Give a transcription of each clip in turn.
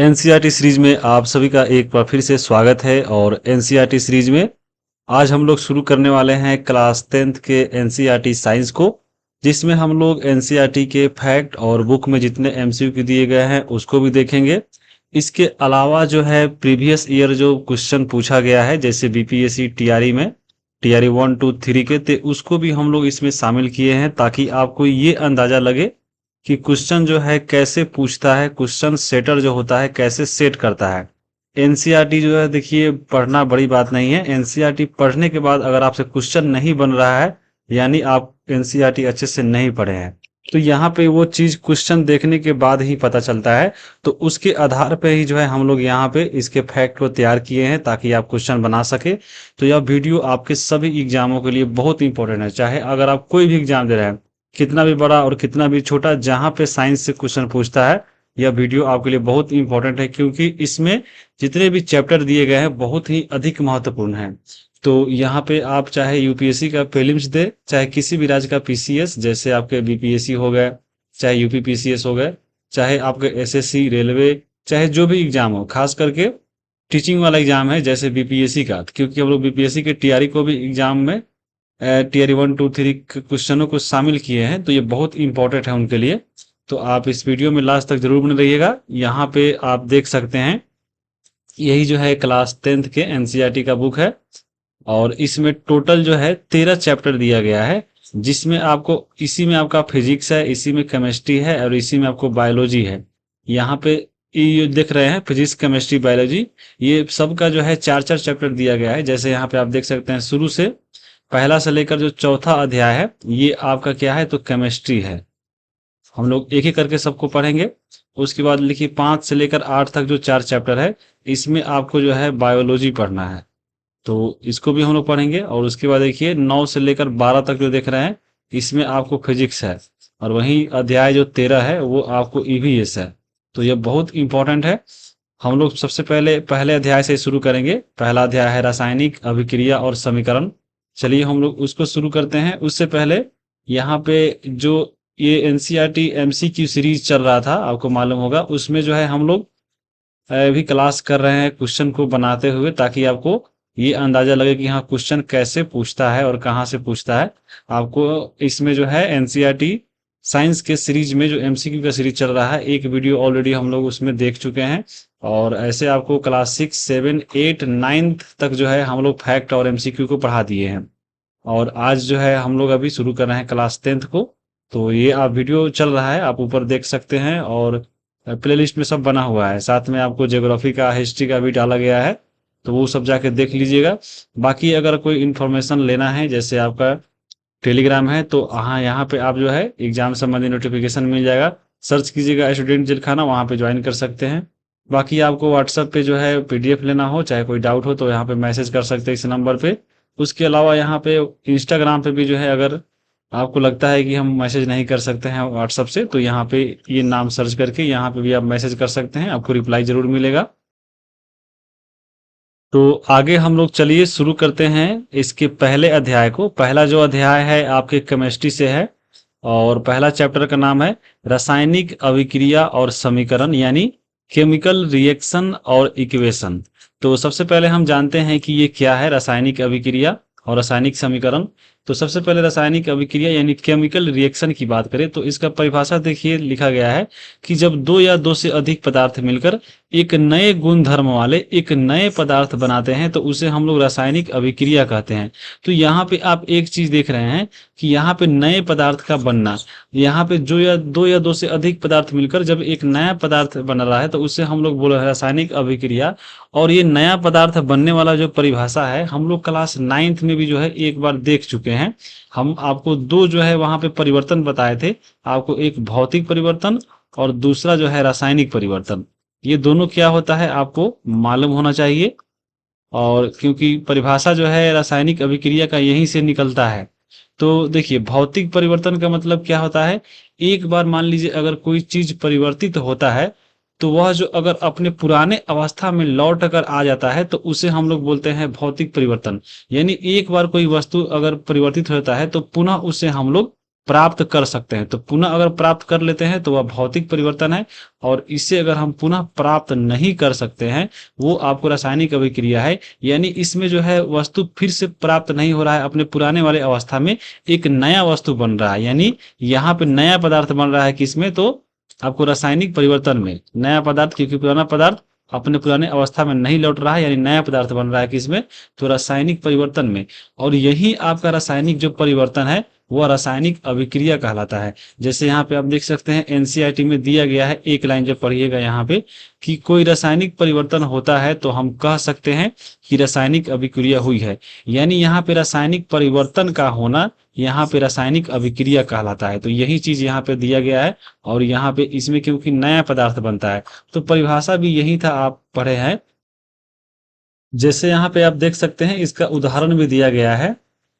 NCERT series में आप सभी का एक बार फिर से स्वागत है। और एनसीईआरटी सीरीज में आज हम लोग शुरू करने वाले हैं क्लास 10th के एनसीईआरटी साइंस को, जिसमें हम लोग एनसीईआरटी के फैक्ट और बुक में जितने एमसीक्यू दिए गए हैं उसको भी देखेंगे। इसके अलावा जो है प्रीवियस ईयर जो क्वेश्चन पूछा गया है, जैसे बीपीएससी टीआरई में टीआरई 1 2 3 के थे, उसको भी हम लोग इसमें शामिल किए हैं ताकि आपको ये अंदाजा लगे कि क्वेश्चन जो है कैसे पूछता है, क्वेश्चन सेटर जो होता है कैसे सेट करता है। एनसीईआरटी जो है देखिए पढ़ना बड़ी बात नहीं है। एनसीईआरटी पढ़ने के बाद अगर आपसे क्वेश्चन नहीं बन रहा है यानी आप एनसीईआरटी अच्छे से नहीं पढ़े हैं। तो यहाँ पे वो चीज क्वेश्चन देखने के बाद ही पता चलता है। तो उसके आधार पे ही जो है हम लोग यहाँ पे इसके फैक्ट को तैयार किए हैं ताकि आप क्वेश्चन बना सके। तो यह वीडियो आपके सभी एग्जामों के लिए बहुत इंपॉर्टेंट है, चाहे अगर आप कोई भी एग्जाम दे रहे हैं, कितना भी बड़ा और कितना भी छोटा, जहां पे साइंस से क्वेश्चन पूछता है यह वीडियो आपके लिए बहुत इंपॉर्टेंट है, क्योंकि इसमें जितने भी चैप्टर दिए गए हैं बहुत ही अधिक महत्वपूर्ण हैं। तो यहाँ पे आप चाहे यूपीएससी का प्रीलिम्स दे, चाहे किसी भी राज्य का पीसीएस जैसे आपके बीपीएससी हो गए, चाहे यूपी पीसीएस हो गए, चाहे आपके एसएससी रेलवे, चाहे जो भी एग्जाम हो, खास करके टीचिंग वाला एग्जाम है जैसे बीपीएससी का, क्योंकि हम लोग बीपीएससी के टीआरई को भी एग्जाम में टीआरई 1 2 3 क्वेश्चनों को शामिल किए हैं, तो ये बहुत इंपॉर्टेंट है उनके लिए। तो आप इस वीडियो में लास्ट तक जरूर बने रहिएगा। यहाँ पे आप देख सकते हैं यही जो है क्लास 10th के एनसीईआरटी का बुक है, और इसमें टोटल जो है 13 चैप्टर दिया गया है, जिसमें आपको इसी में आपका फिजिक्स है, इसी में केमिस्ट्री है और इसी में आपको बायोलॉजी है। यहाँ पे ये देख रहे हैं फिजिक्स केमिस्ट्री बायोलॉजी, ये सबका जो है 4 4 चैप्टर दिया गया है। जैसे यहाँ पे आप देख सकते हैं शुरू से पहला से लेकर जो चौथा अध्याय है ये आपका क्या है, तो केमिस्ट्री है। हम लोग एक एक करके सबको पढ़ेंगे। उसके बाद लिखिए 5 से लेकर 8 तक जो 4 चैप्टर है इसमें आपको जो है बायोलॉजी पढ़ना है, तो इसको भी हम लोग पढ़ेंगे। और उसके बाद देखिए 9 से लेकर 12 तक जो देख रहे हैं इसमें आपको फिजिक्स है, और वहीं अध्याय जो 13 है वो आपको ईवीएस है। तो ये बहुत इंपॉर्टेंट है। हम लोग सबसे पहले पहले अध्याय से शुरू करेंगे। पहला अध्याय है रासायनिक अभिक्रिया और समीकरण। चलिए हम लोग उसको शुरू करते हैं। उससे पहले यहाँ पे जो ये एनसीईआरटी एमसीक्यू सीरीज चल रहा था, आपको मालूम होगा, उसमें जो है हम लोग भी क्लास कर रहे हैं क्वेश्चन को बनाते हुए, ताकि आपको ये अंदाजा लगे कि हाँ क्वेश्चन कैसे पूछता है और कहाँ से पूछता है। आपको इसमें जो है एनसीईआरटी साइंस के सीरीज में जो एमसीक्यू का सीरीज चल रहा है, एक वीडियो ऑलरेडी हम लोग उसमें देख चुके हैं, और ऐसे आपको क्लास 6 7 8 9 तक जो है हम लोग फैक्ट और एमसीक्यू को पढ़ा दिए हैं। और आज जो है हम लोग अभी शुरू कर रहे हैं क्लास 10th को। तो ये आप वीडियो चल रहा है, आप ऊपर देख सकते हैं, और प्लेलिस्ट में सब बना हुआ है। साथ में आपको ज्योग्राफी का, हिस्ट्री का भी डाला गया है, तो वो सब जाके देख लीजिएगा। बाकी अगर कोई इन्फॉर्मेशन लेना है, जैसे आपका टेलीग्राम है, तो हाँ यहाँ पे आप जो है एग्जाम संबंधी नोटिफिकेशन मिल जाएगा, सर्च कीजिएगा स्टूडेंट जिलखाना, वहाँ पे ज्वाइन कर सकते हैं। बाकी आपको व्हाट्सएप पे जो है पीडीएफ लेना हो, चाहे कोई डाउट हो, तो यहाँ पे मैसेज कर सकते हैं इस नंबर पे। उसके अलावा यहाँ पे इंस्टाग्राम पे भी जो है, अगर आपको लगता है कि हम मैसेज नहीं कर सकते हैं व्हाट्सएप से, तो यहाँ पे ये नाम सर्च करके यहाँ पे भी आप मैसेज कर सकते हैं, आपको रिप्लाई जरूर मिलेगा। तो आगे हम लोग चलिए शुरू करते हैं इसके पहले अध्याय को। पहला जो अध्याय है आपके केमिस्ट्री से है, और पहला चैप्टर का नाम है रासायनिक अभिक्रिया और समीकरण, यानी केमिकल रिएक्शन और इक्वेशन। तो सबसे पहले हम जानते हैं कि ये क्या है रासायनिक अभिक्रिया और रासायनिक समीकरण। तो सबसे पहले रासायनिक अभिक्रिया यानी केमिकल रिएक्शन की बात करें, तो इसका परिभाषा देखिए लिखा गया है कि जब दो या दो से अधिक पदार्थ मिलकर एक नए गुण धर्म वाले एक नए पदार्थ बनाते हैं, तो उसे हम लोग रासायनिक अभिक्रिया कहते हैं। तो यहाँ पे आप एक चीज देख रहे हैं कि यहाँ पे नए पदार्थ का बनना, यहाँ पे जो या दो से अधिक पदार्थ मिलकर जब एक नया पदार्थ बन रहा है, तो उसे हम लोग बोल रहे हैं रासायनिक अभिक्रिया। और ये नया पदार्थ बनने वाला जो परिभाषा है, हम लोग क्लास 9th में भी जो है एक बार देख चुके हैं। हम आपको दो जो है वहां पे परिवर्तन बताए थे, आपको एक भौतिक परिवर्तन और दूसरा जो है रासायनिक परिवर्तन। ये दोनों क्या होता है आपको मालूम होना चाहिए, और क्योंकि परिभाषा जो है रासायनिक अभिक्रिया का यहीं से निकलता है। तो देखिए भौतिक परिवर्तन का मतलब क्या होता है, एक बार मान लीजिए अगर कोई चीज परिवर्तित होता है, तो वह जो अगर अपने पुराने अवस्था में लौट कर आ जाता है, तो उसे हम लोग बोलते हैं भौतिक परिवर्तन। यानी एक बार कोई वस्तु अगर परिवर्तित होता है तो पुनः उसे हम लोग प्राप्त कर सकते हैं। तो पुनः अगर प्राप्त कर लेते हैं तो वह भौतिक परिवर्तन है, और इसे अगर हम पुनः प्राप्त नहीं कर सकते हैं वो आपको रासायनिक अभिक्रिया है। यानी इसमें जो है वस्तु फिर से प्राप्त नहीं हो रहा है अपने पुराने वाले अवस्था में, एक नया वस्तु बन रहा है। यानी यहाँ पे नया पदार्थ बन रहा है किसमें, तो आपको रासायनिक परिवर्तन में नया पदार्थ, क्योंकि पुराना पदार्थ अपने पुराने अवस्था में नहीं लौट रहा है, यानी नया पदार्थ बन रहा है किसमें, तो रासायनिक परिवर्तन में। और यही आपका रासायनिक जो परिवर्तन है वह रासायनिक अभिक्रिया कहलाता है। जैसे यहाँ पे आप देख सकते हैं एनसीईआरटी में दिया गया है, एक लाइन जब पढ़िएगा यहाँ पे कि कोई रासायनिक परिवर्तन होता है तो हम कह सकते हैं कि रासायनिक अभिक्रिया हुई है। यानी यहाँ पे रासायनिक परिवर्तन का होना यहाँ पे रासायनिक अभिक्रिया कहलाता है। तो यही चीज यहाँ पे दिया गया है, और यहाँ पे इसमें क्योंकि नया पदार्थ बनता है तो परिभाषा भी यही था, आप पढ़े हैं। जैसे यहाँ पे आप देख सकते हैं इसका उदाहरण भी दिया गया है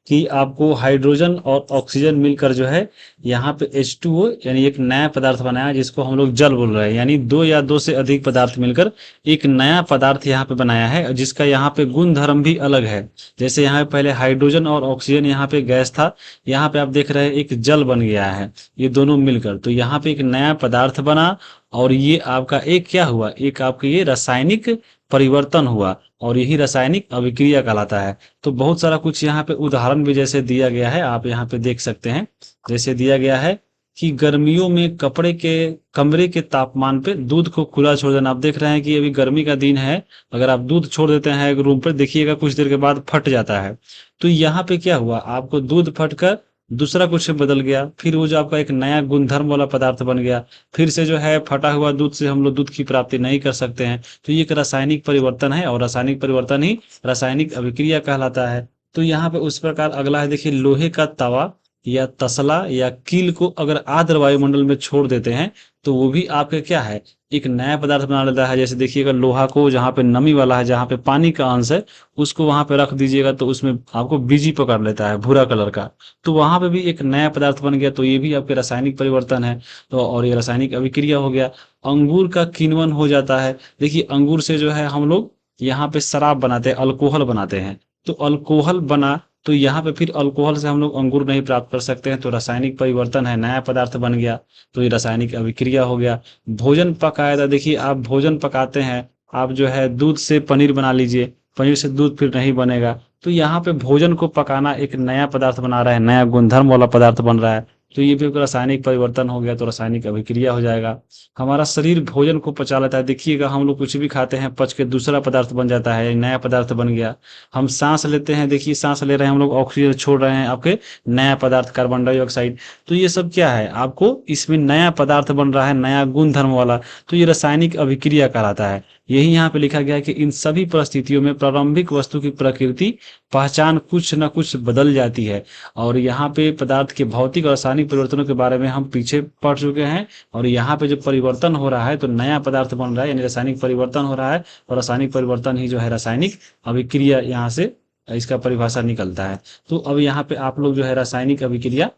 कि आपको हाइड्रोजन और ऑक्सीजन मिलकर जो है यहाँ पे H2O यानी एक नया पदार्थ बनाया जिसको हम लोग जल बोल रहे हैं। यानी दो या दो से अधिक पदार्थ मिलकर एक नया पदार्थ यहाँ पे बनाया है, जिसका यहाँ पे गुण धर्म भी अलग है। जैसे यहाँ पे पहले हाइड्रोजन और ऑक्सीजन यहाँ पे गैस था, यहाँ पे आप देख रहे हैं एक जल बन गया है, ये दोनों मिलकर तो यहाँ पे एक नया पदार्थ बना। और ये आपका एक क्या हुआ, एक आपका ये रासायनिक परिवर्तन हुआ, और यही रासायनिक अभिक्रिया कहलाता है। तो बहुत सारा कुछ यहाँ पे उदाहरण भी जैसे दिया गया है, आप यहाँ पे देख सकते हैं। जैसे दिया गया है कि गर्मियों में कमरे के तापमान पे दूध को खुला छोड़ देना। आप देख रहे हैं कि अभी गर्मी का दिन है, अगर आप दूध छोड़ देते हैं रूम पर, देखिएगा कुछ देर के बाद फट जाता है। तो यहाँ पे क्या हुआ, आपको दूध फटकर दूसरा कुछ बदल गया, फिर वो जो आपका एक नया गुणधर्म वाला पदार्थ बन गया। फिर से जो है फटा हुआ दूध से हम लोग दूध की प्राप्ति नहीं कर सकते हैं। तो ये एक रासायनिक परिवर्तन है, और रासायनिक परिवर्तन ही रासायनिक अभिक्रिया कहलाता है। तो यहाँ पे उस प्रकार अगला है, देखिए लोहे का तवा या तसला या कील को अगर आर्द्र वायुमंडल में छोड़ देते हैं तो वो भी आपके क्या है, एक नया पदार्थ बना लेता है। जैसे देखिएगा लोहा को जहाँ पे नमी वाला है, जहाँ पे पानी का अंश है, उसको वहां पे रख दीजिएगा तो उसमें आपको बीजी पकड़ लेता है भूरा कलर का, तो वहां पे भी एक नया पदार्थ बन गया। तो ये भी आपके रासायनिक परिवर्तन है। तो और ये रासायनिक अभिक्रिया हो गया। अंगूर का किण्वन हो जाता है। देखिए अंगूर से जो है हम लोग यहाँ पे शराब बनाते हैं, अल्कोहल बनाते हैं। तो अल्कोहल बना, तो यहाँ पे फिर अल्कोहल से हम लोग अंगूर नहीं प्राप्त कर सकते हैं, तो रासायनिक परिवर्तन है, नया पदार्थ बन गया, तो ये रासायनिक अभिक्रिया हो गया। भोजन पकाया था, देखिए आप भोजन पकाते हैं, आप जो है दूध से पनीर बना लीजिए, पनीर से दूध फिर नहीं बनेगा। तो यहाँ पे भोजन को पकाना एक नया पदार्थ बना रहा है, नया गुणधर्म वाला पदार्थ बन रहा है, तो ये भी एक रासायनिक परिवर्तन हो गया, तो रासायनिक अभिक्रिया हो जाएगा। हमारा शरीर भोजन को पचा लेता है, देखिएगा हम लोग कुछ भी खाते हैं पच के दूसरा पदार्थ बन जाता है, नया पदार्थ बन गया। हम सांस लेते हैं, देखिए सांस ले रहे हैं हम लोग, ऑक्सीजन छोड़ रहे हैं, आपके नया पदार्थ कार्बन डाइऑक्साइड। तो ये सब क्या है, आपको इसमें नया पदार्थ बन रहा है, नया गुण धर्म वाला, तो ये रासायनिक अभिक्रिया कहलाता है। यही यहाँ पे लिखा गया है कि इन सभी परिस्थितियों में प्रारंभिक वस्तु की प्रकृति पहचान कुछ न कुछ बदल जाती है। और यहाँ पे पदार्थ के भौतिक और रासायनिक परिवर्तनों के बारे में हम पीछे पढ़ चुके हैं, और यहाँ पे जो परिवर्तन हो रहा है तो नया पदार्थ बन रहा है, यानी रासायनिक परिवर्तन हो रहा है, और रासायनिक परिवर्तन ही जो है रासायनिक अभिक्रिया, यहाँ से इसका परिभाषा निकलता है। तो अब यहाँ पे आप लोग जो है रासायनिक अभिक्रिया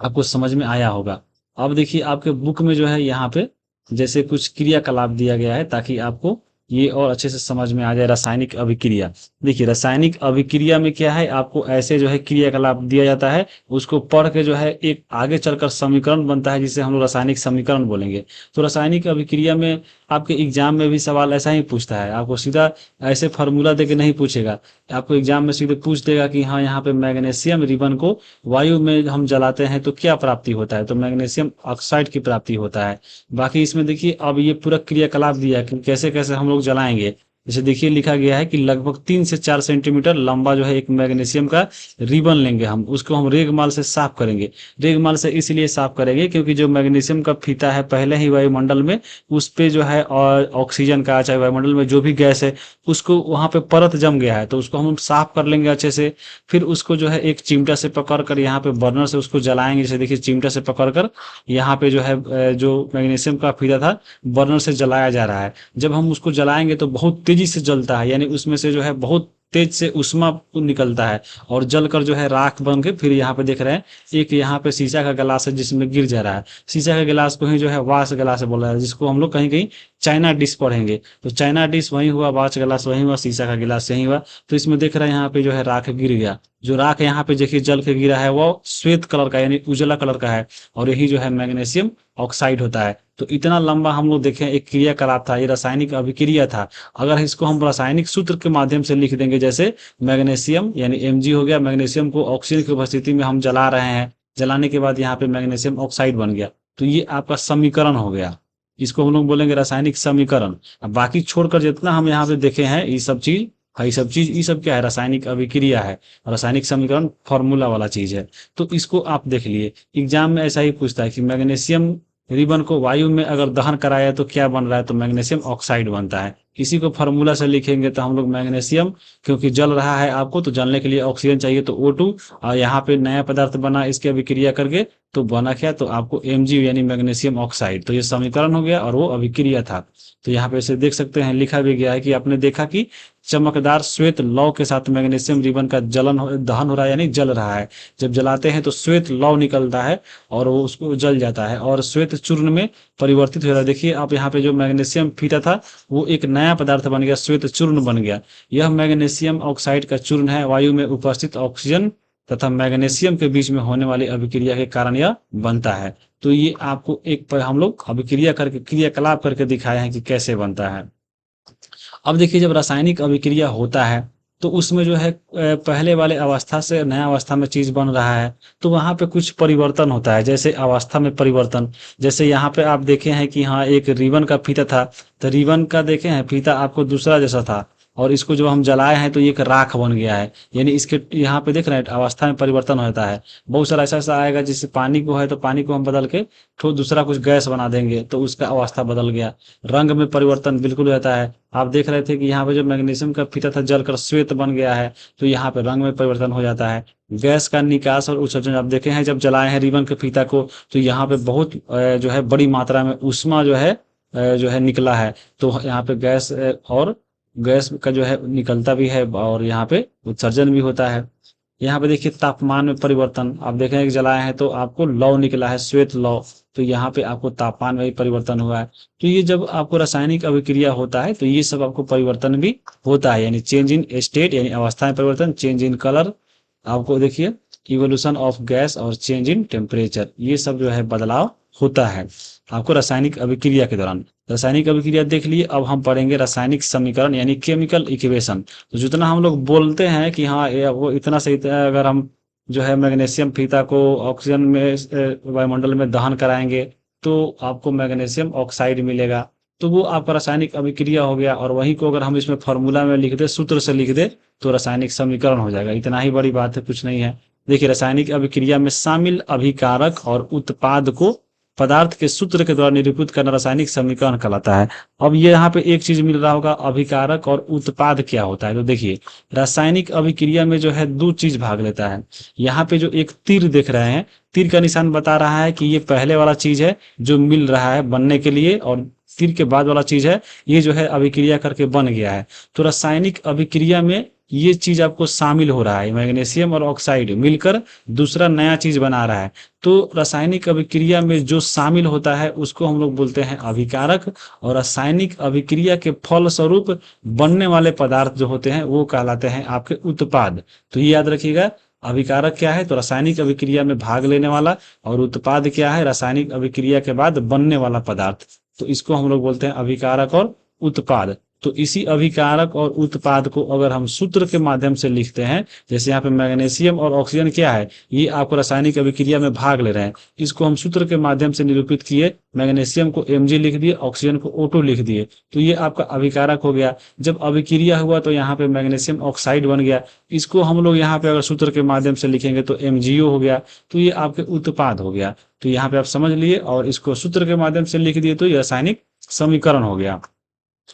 आपको समझ में आया होगा। अब देखिए आपके बुक में जो है यहाँ पे जैसे कुछ क्रियाकलाप दिया गया है ताकि आपको ये और अच्छे से समझ में आ जाए। रासायनिक अभिक्रिया, देखिए रासायनिक अभिक्रिया में क्या है, आपको ऐसे जो है क्रियाकलाप दिया जाता है, उसको पढ़ के जो है एक आगे चलकर समीकरण बनता है जिसे हम लोग रासायनिक समीकरण बोलेंगे। तो रासायनिक अभिक्रिया में आपके एग्जाम में भी सवाल ऐसा ही पूछता है, आपको सीधा ऐसे फार्मूला देके नहीं पूछेगा, आपको एग्जाम में सीधे पूछ देगा कि हाँ यहाँ पे मैग्नीशियम रिबन को वायु में हम जलाते हैं तो क्या प्राप्ति होता है, तो मैग्नीशियम ऑक्साइड की प्राप्ति होता है। बाकी इसमें देखिए अब ये पूरा क्रियाकलाप दिया है कि कैसे कैसे हम लोग जलाएंगे। जैसे देखिए लिखा गया है कि लगभग 3 से 4 सेंटीमीटर लंबा जो है एक मैग्नीशियम का रिबन लेंगे, हम उसको हम रेगमाल से साफ करेंगे। रेगमाल से इसलिए साफ करेंगे क्योंकि जो मैग्नीशियम का फीता है पहले ही वायुमंडल में, उस पे जो है और ऑक्सीजन का चाहे वायुमंडल में जो भी गैस है उसको वहां पे परत जम गया है, तो उसको हम साफ कर लेंगे अच्छे से। फिर उसको जो है एक चिमटा से पकड़ कर यहाँ पे बर्नर से उसको जलाएंगे। जैसे देखिए चिमटा से पकड़ कर यहाँ पे जो है जो मैग्नीशियम का फीता था बर्नर से जलाया जा रहा है। जब हम उसको जलाएंगे तो बहुत तेजी से जलता है, यानी उसमें से जो है बहुत तेज से उष्मा निकलता है और जलकर जो है राख बन के फिर यहाँ पे देख रहे हैं एक यहाँ पे शीशा का गिलास है जिसमें गिर जा रहा है। शीशा का गिलास को ही जो है वाश गिलास बोला है, जिसको हम लोग कहीं कहीं चाइना डिश पढ़ेंगे। तो चाइना डिश वही हुआ, वाच गिलास वही हुआ, शीशा का गिलास यही हुआ। तो इसमें देख रहे हैं यहाँ पे जो है राख गिर गया। जो राख यहाँ पे देखिए जल के गिरा है वो श्वेत कलर का यानी उजला कलर का है और यही जो है मैग्नीशियम ऑक्साइड होता है। तो इतना लंबा हम लोग देखें एक क्रियाकलाप था, ये रासायनिक अभिक्रिया था। अगर इसको हम रासायनिक सूत्र के माध्यम से लिख देंगे, जैसे मैग्नीशियम यानी Mg हो गया, मैग्नीशियम को ऑक्सीजन की उपस्थिति में हम जला रहे हैं, जलाने के बाद यहाँ पे मैग्नीशियम ऑक्साइड बन गया। तो ये आपका समीकरण हो गया, इसको हम लोग बोलेंगे रासायनिक समीकरण। अब बाकी छोड़कर जितना हम यहाँ पे देखे हैं ये सब चीज ये सब क्या है, रासायनिक अभिक्रिया है। रासायनिक समीकरण फॉर्मूला वाला चीज है। तो इसको आप देख लिए, एग्जाम में ऐसा ही पूछता है कि मैग्नीशियम रिबन को वायु में अगर दहन कराया तो क्या बन रहा है, तो मैग्नीशियम ऑक्साइड बनता है। इसी को फॉर्मूला से लिखेंगे तो हम लोग मैग्नीशियम, क्योंकि जल रहा है आपको तो जलने के लिए ऑक्सीजन चाहिए, तो O2 और यहाँ पे नया पदार्थ बना इसकी अभिक्रिया करके तो बना क्या, तो आपको Mg यानी मैग्नीशियम ऑक्साइड। तो ये समीकरण हो गया और वो अभिक्रिया था। तो यहाँ पे इसे देख सकते हैं, लिखा भी गया है कि आपने देखा कि चमकदार श्वेत लौ के साथ मैग्नीशियम रिबन का दहन हो रहा है यानी जल रहा है। जब जलाते हैं तो श्वेत लौ निकलता है और वो उसको जल जाता है और श्वेत चूर्ण में परिवर्तित हो रहा है। देखिए आप यहाँ पे जो मैग्नीशियम फीता था वो एक नया पदार्थ बन गया, श्वेत चूर्ण बन गया। यह मैग्नीशियम ऑक्साइड का चूर्ण है। वायु में उपस्थित ऑक्सीजन तथा मैग्नीशियम के बीच में होने वाली अभिक्रिया के कारण यह बनता है। तो ये आपको एक हम लोग अभिक्रिया करके क्रियाकलाप करके दिखाए हैं कि कैसे बनता है। अब देखिए जब रासायनिक अभिक्रिया होता है तो उसमें जो है पहले वाले अवस्था से नया अवस्था में चीज बन रहा है तो वहां पे कुछ परिवर्तन होता है, जैसे अवस्था में परिवर्तन। जैसे यहाँ पे आप देखे हैं कि हाँ एक रिबन का फीता था, तो रिबन का देखे हैं फीता आपको दूसरा जैसा था और इसको जब हम जलाए हैं तो ये एक राख बन गया है, यानी इसके यहाँ पे देख रहे हैं अवस्था में परिवर्तन होता है। बहुत सारा ऐसा ऐसा आएगा, जैसे पानी को है तो पानी को हम बदल के तो दूसरा कुछ गैस बना देंगे तो उसका अवस्था बदल गया। रंग में परिवर्तन बिल्कुल रहता है। आप देख रहे थे कि यहाँ पे जो मैग्नीशियम का फीता था जलकर श्वेत बन गया है, तो यहाँ पे रंग में परिवर्तन हो जाता है। गैस का निकास और उत्सर्जन आप देखे हैं, जब जलाए हैं रिबन के फीता को तो यहाँ पे बहुत जो है बड़ी मात्रा में ऊष्मा जो है निकला है। तो यहाँ पे गैस का जो है निकलता भी है और यहाँ पे उत्सर्जन भी होता है। यहाँ पे देखिए तापमान में परिवर्तन, आप देखें कि जलाए हैं तो आपको लौ निकला है, श्वेत लौ, तो यहाँ पे आपको तापमान में भी परिवर्तन हुआ है। तो ये जब आपको रासायनिक अभिक्रिया होता है तो ये सब आपको परिवर्तन भी होता है, यानी चेंज इन स्टेट यानी अवस्था में परिवर्तन, चेंज इन कलर, आपको देखिए इवोल्यूशन ऑफ गैस और चेंज इन टेम्परेचर, ये सब जो है बदलाव होता है आपको रासायनिक अभिक्रिया के दौरान। रासायनिक अभिक्रिया देख लिए। अब हम पढ़ेंगे रासायनिक समीकरण यानी केमिकल इक्वेशन। तो जितना हम लोग बोलते हैं कि हाँ वो इतना से इतना, अगर हम जो है मैग्नीशियम फीता को ऑक्सीजन में वायुमंडल में दहन कराएंगे तो आपको मैग्नीशियम ऑक्साइड मिलेगा, तो वो आपका रासायनिक अभिक्रिया हो गया। और वही को अगर हम इसमें फॉर्मूला में लिख दे, सूत्र से लिख दे, तो रासायनिक समीकरण हो जाएगा। इतना ही बड़ी बात है, कुछ नहीं है। देखिए रासायनिक अभिक्रिया में शामिल अभिकारक और उत्पाद को पदार्थ के सूत्र के द्वारा निरूपित करना रासायनिक समीकरण कहलाता है। अब ये यहाँ पे एक चीज मिल रहा होगा, अभिकारक और उत्पाद क्या होता है। तो देखिए रासायनिक अभिक्रिया में जो है दो चीज भाग लेता है। यहाँ पे जो एक तीर देख रहे हैं, तीर का निशान बता रहा है कि ये पहले वाला चीज है जो मिल रहा है बनने के लिए, और तीर के बाद वाला चीज है ये जो है अभिक्रिया करके बन गया है। तो रासायनिक अभिक्रिया में ये चीज आपको शामिल हो रहा है, मैग्नीशियम और ऑक्साइड मिलकर दूसरा नया चीज बना रहा है। तो रासायनिक अभिक्रिया में जो शामिल होता है उसको हम लोग बोलते हैं अभिकारक, और रासायनिक अभिक्रिया के फल स्वरूप बनने वाले पदार्थ जो होते हैं वो कहलाते हैं आपके उत्पाद। तो ये याद रखिएगा, अभिकारक क्या है, तो रासायनिक अभिक्रिया में भाग लेने वाला, और उत्पाद क्या है, रासायनिक अभिक्रिया के बाद बनने वाला पदार्थ। तो इसको हम लोग बोलते हैं अभिकारक और उत्पाद। तो इसी अभिकारक और उत्पाद को अगर हम सूत्र के माध्यम से लिखते हैं, जैसे यहाँ पे मैग्नीशियम और ऑक्सीजन क्या है, ये आपको रासायनिक अभिक्रिया में भाग ले रहे हैं, इसको हम सूत्र के माध्यम से निरूपित किए। मैग्नीशियम को Mg लिख दिए, ऑक्सीजन को O2 लिख दिए, तो ये आपका अभिकारक हो गया। जब अभिक्रिया हुआ तो यहाँ पे मैग्नीशियम ऑक्साइड बन गया, इसको हम लोग यहाँ पे अगर सूत्र के माध्यम से लिखेंगे तो MgO हो गया, तो ये आपके उत्पाद हो गया। तो यहाँ पे आप समझ लिए, और इसको सूत्र के माध्यम से लिख दिए तो ये रासायनिक समीकरण हो गया।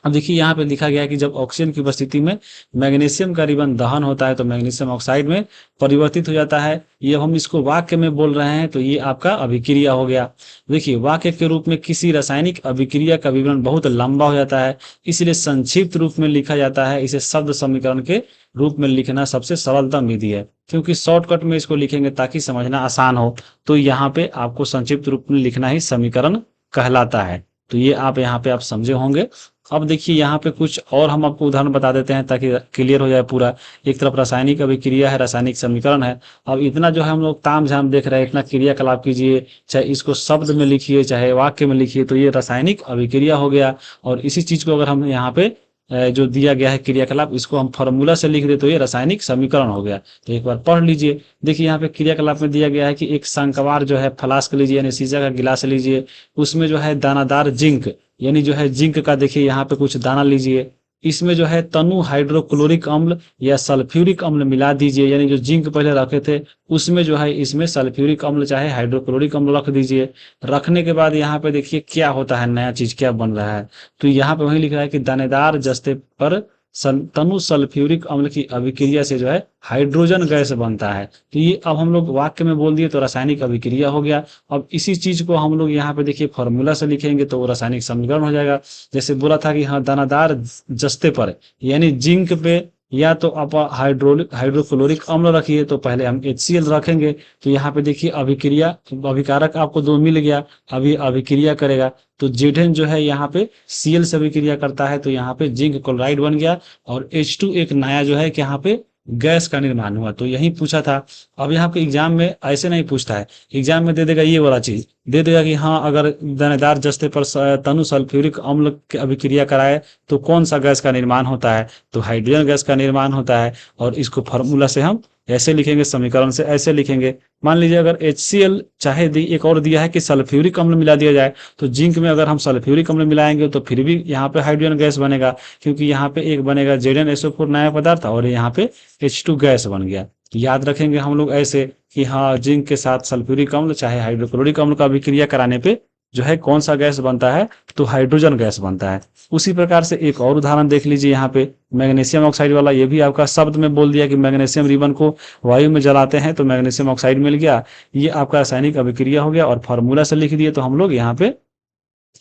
अब देखिए यहाँ पे लिखा गया है कि जब ऑक्सीजन की उपस्थिति में मैग्नीशियम का रिबन दहन होता है तो मैग्नीशियम ऑक्साइड में परिवर्तित हो जाता है। ये हम इसको वाक्य में बोल रहे हैं तो ये आपका अभिक्रिया हो गया। देखिए वाक्य के रूप में किसी रासायनिक अभिक्रिया का विवरण बहुत लंबा हो जाता है, इसलिए संक्षिप्त रूप में लिखा जाता है। इसे शब्द समीकरण के रूप में लिखना सबसे सरलतम विधि है, क्योंकि शॉर्टकट में इसको लिखेंगे ताकि समझना आसान हो। तो यहाँ पे आपको संक्षिप्त रूप में लिखना ही समीकरण कहलाता है। तो ये आप यहाँ पे आप समझे होंगे। अब देखिए यहाँ पे कुछ और हम आपको उदाहरण बता देते हैं ताकि क्लियर हो जाए पूरा। एक तरफ रासायनिक अभिक्रिया है, रासायनिक समीकरण है। अब इतना जो है हम लोग तामझाम देख रहे हैं, इतना क्रियाकलाप कीजिए, चाहे इसको शब्द में लिखिए चाहे वाक्य में लिखिए, तो ये रासायनिक अभिक्रिया हो गया। और इसी चीज को अगर हम यहाँ पे जो दिया गया है क्रियाकलाप, इसको हम फॉर्मूला से लिख दे तो ये रासायनिक समीकरण हो गया। तो एक बार पढ़ लीजिए। देखिए यहाँ पे क्रियाकलाप में दिया गया है कि एक शंक्वाकार जो है फ्लास्क लीजिए, यानी शीशा का गिलास लीजिए, उसमें जो है दानादार जिंक यानी जो है जिंक का देखिए यहाँ पे कुछ दाना लीजिए, इसमें जो है तनु हाइड्रोक्लोरिक अम्ल या सल्फ्यूरिक अम्ल मिला दीजिए, यानी जो जिंक पहले रखे थे उसमें जो है इसमें सल्फ्यूरिक अम्ल चाहे हाइड्रोक्लोरिक अम्ल रख दीजिए। रखने के बाद यहाँ पे देखिए क्या होता है, नया चीज क्या बन रहा है। तो यहाँ पे वही लिख रहा है कि दानेदार जस्ते पर तनु सल्फ्यूरिक अम्ल की अभिक्रिया से जो है हाइड्रोजन गैस बनता है। तो ये अब हम लोग वाक्य में बोल दिए तो रासायनिक अभिक्रिया हो गया। अब इसी चीज को हम लोग यहाँ पे देखिए फॉर्मूला से लिखेंगे तो वो रासायनिक समीकरण हो जाएगा। जैसे बोला था कि हाँ दानादार जस्ते पर यानी जिंक पे या तो आप हाइड्रोक्लोरिक अम्ल रखिए, तो पहले हम HCl रखेंगे। तो यहाँ पे देखिए अभिक्रिया अभिकारक आपको दो मिल गया, अभी अभिक्रिया करेगा तो जेडन जो है यहाँ पे Cl से अभिक्रिया करता है, तो यहाँ पे जिंक क्लोराइड बन गया और H2 एक नया जो है कि यहाँ पे गैस का निर्माण हुआ। तो यही पूछा था। अब यहाँ पे एग्जाम में ऐसे नहीं पूछता है, एग्जाम में दे देगा ये वाला चीज, दे देगा कि हाँ अगर दानेदार जस्ते पर तनु सल्फ्यूरिक अम्ल की अभिक्रिया कराए तो कौन सा गैस का निर्माण होता है, तो हाइड्रोजन गैस का निर्माण होता है। और इसको फॉर्मूला से हम ऐसे लिखेंगे, समीकरण से ऐसे लिखेंगे। मान लीजिए अगर HCl चाहे एक और दिया है कि सल्फ्यूरिक अम्ल मिला दिया जाए, तो जिंक में अगर हम सल्फ्यूरिक अम्ल मिलाएंगे तो फिर भी यहाँ पे हाइड्रोजन गैस बनेगा, क्योंकि यहाँ पे एक बनेगा ZnSO4 नया पदार्थ और यहाँ पे H2 गैस बन गया। याद रखेंगे हम लोग ऐसे कि हाँ जिंक के साथ सल्फ्यूरिक अम्ल चाहे हाइड्रोक्लोरिक अम्ल का अभिक्रिया कराने पे जो है कौन सा गैस बनता है, तो हाइड्रोजन गैस बनता है। उसी प्रकार से एक और उदाहरण देख लीजिए यहाँ पे मैग्नीशियम ऑक्साइड वाला। ये भी आपका शब्द में बोल दिया कि मैग्नीशियम रिबन को वायु में जलाते हैं तो मैग्नीशियम ऑक्साइड मिल गया। ये आपका रासायनिक अभिक्रिया हो गया और फॉर्मूला से लिख दिए तो हम लोग यहाँ पे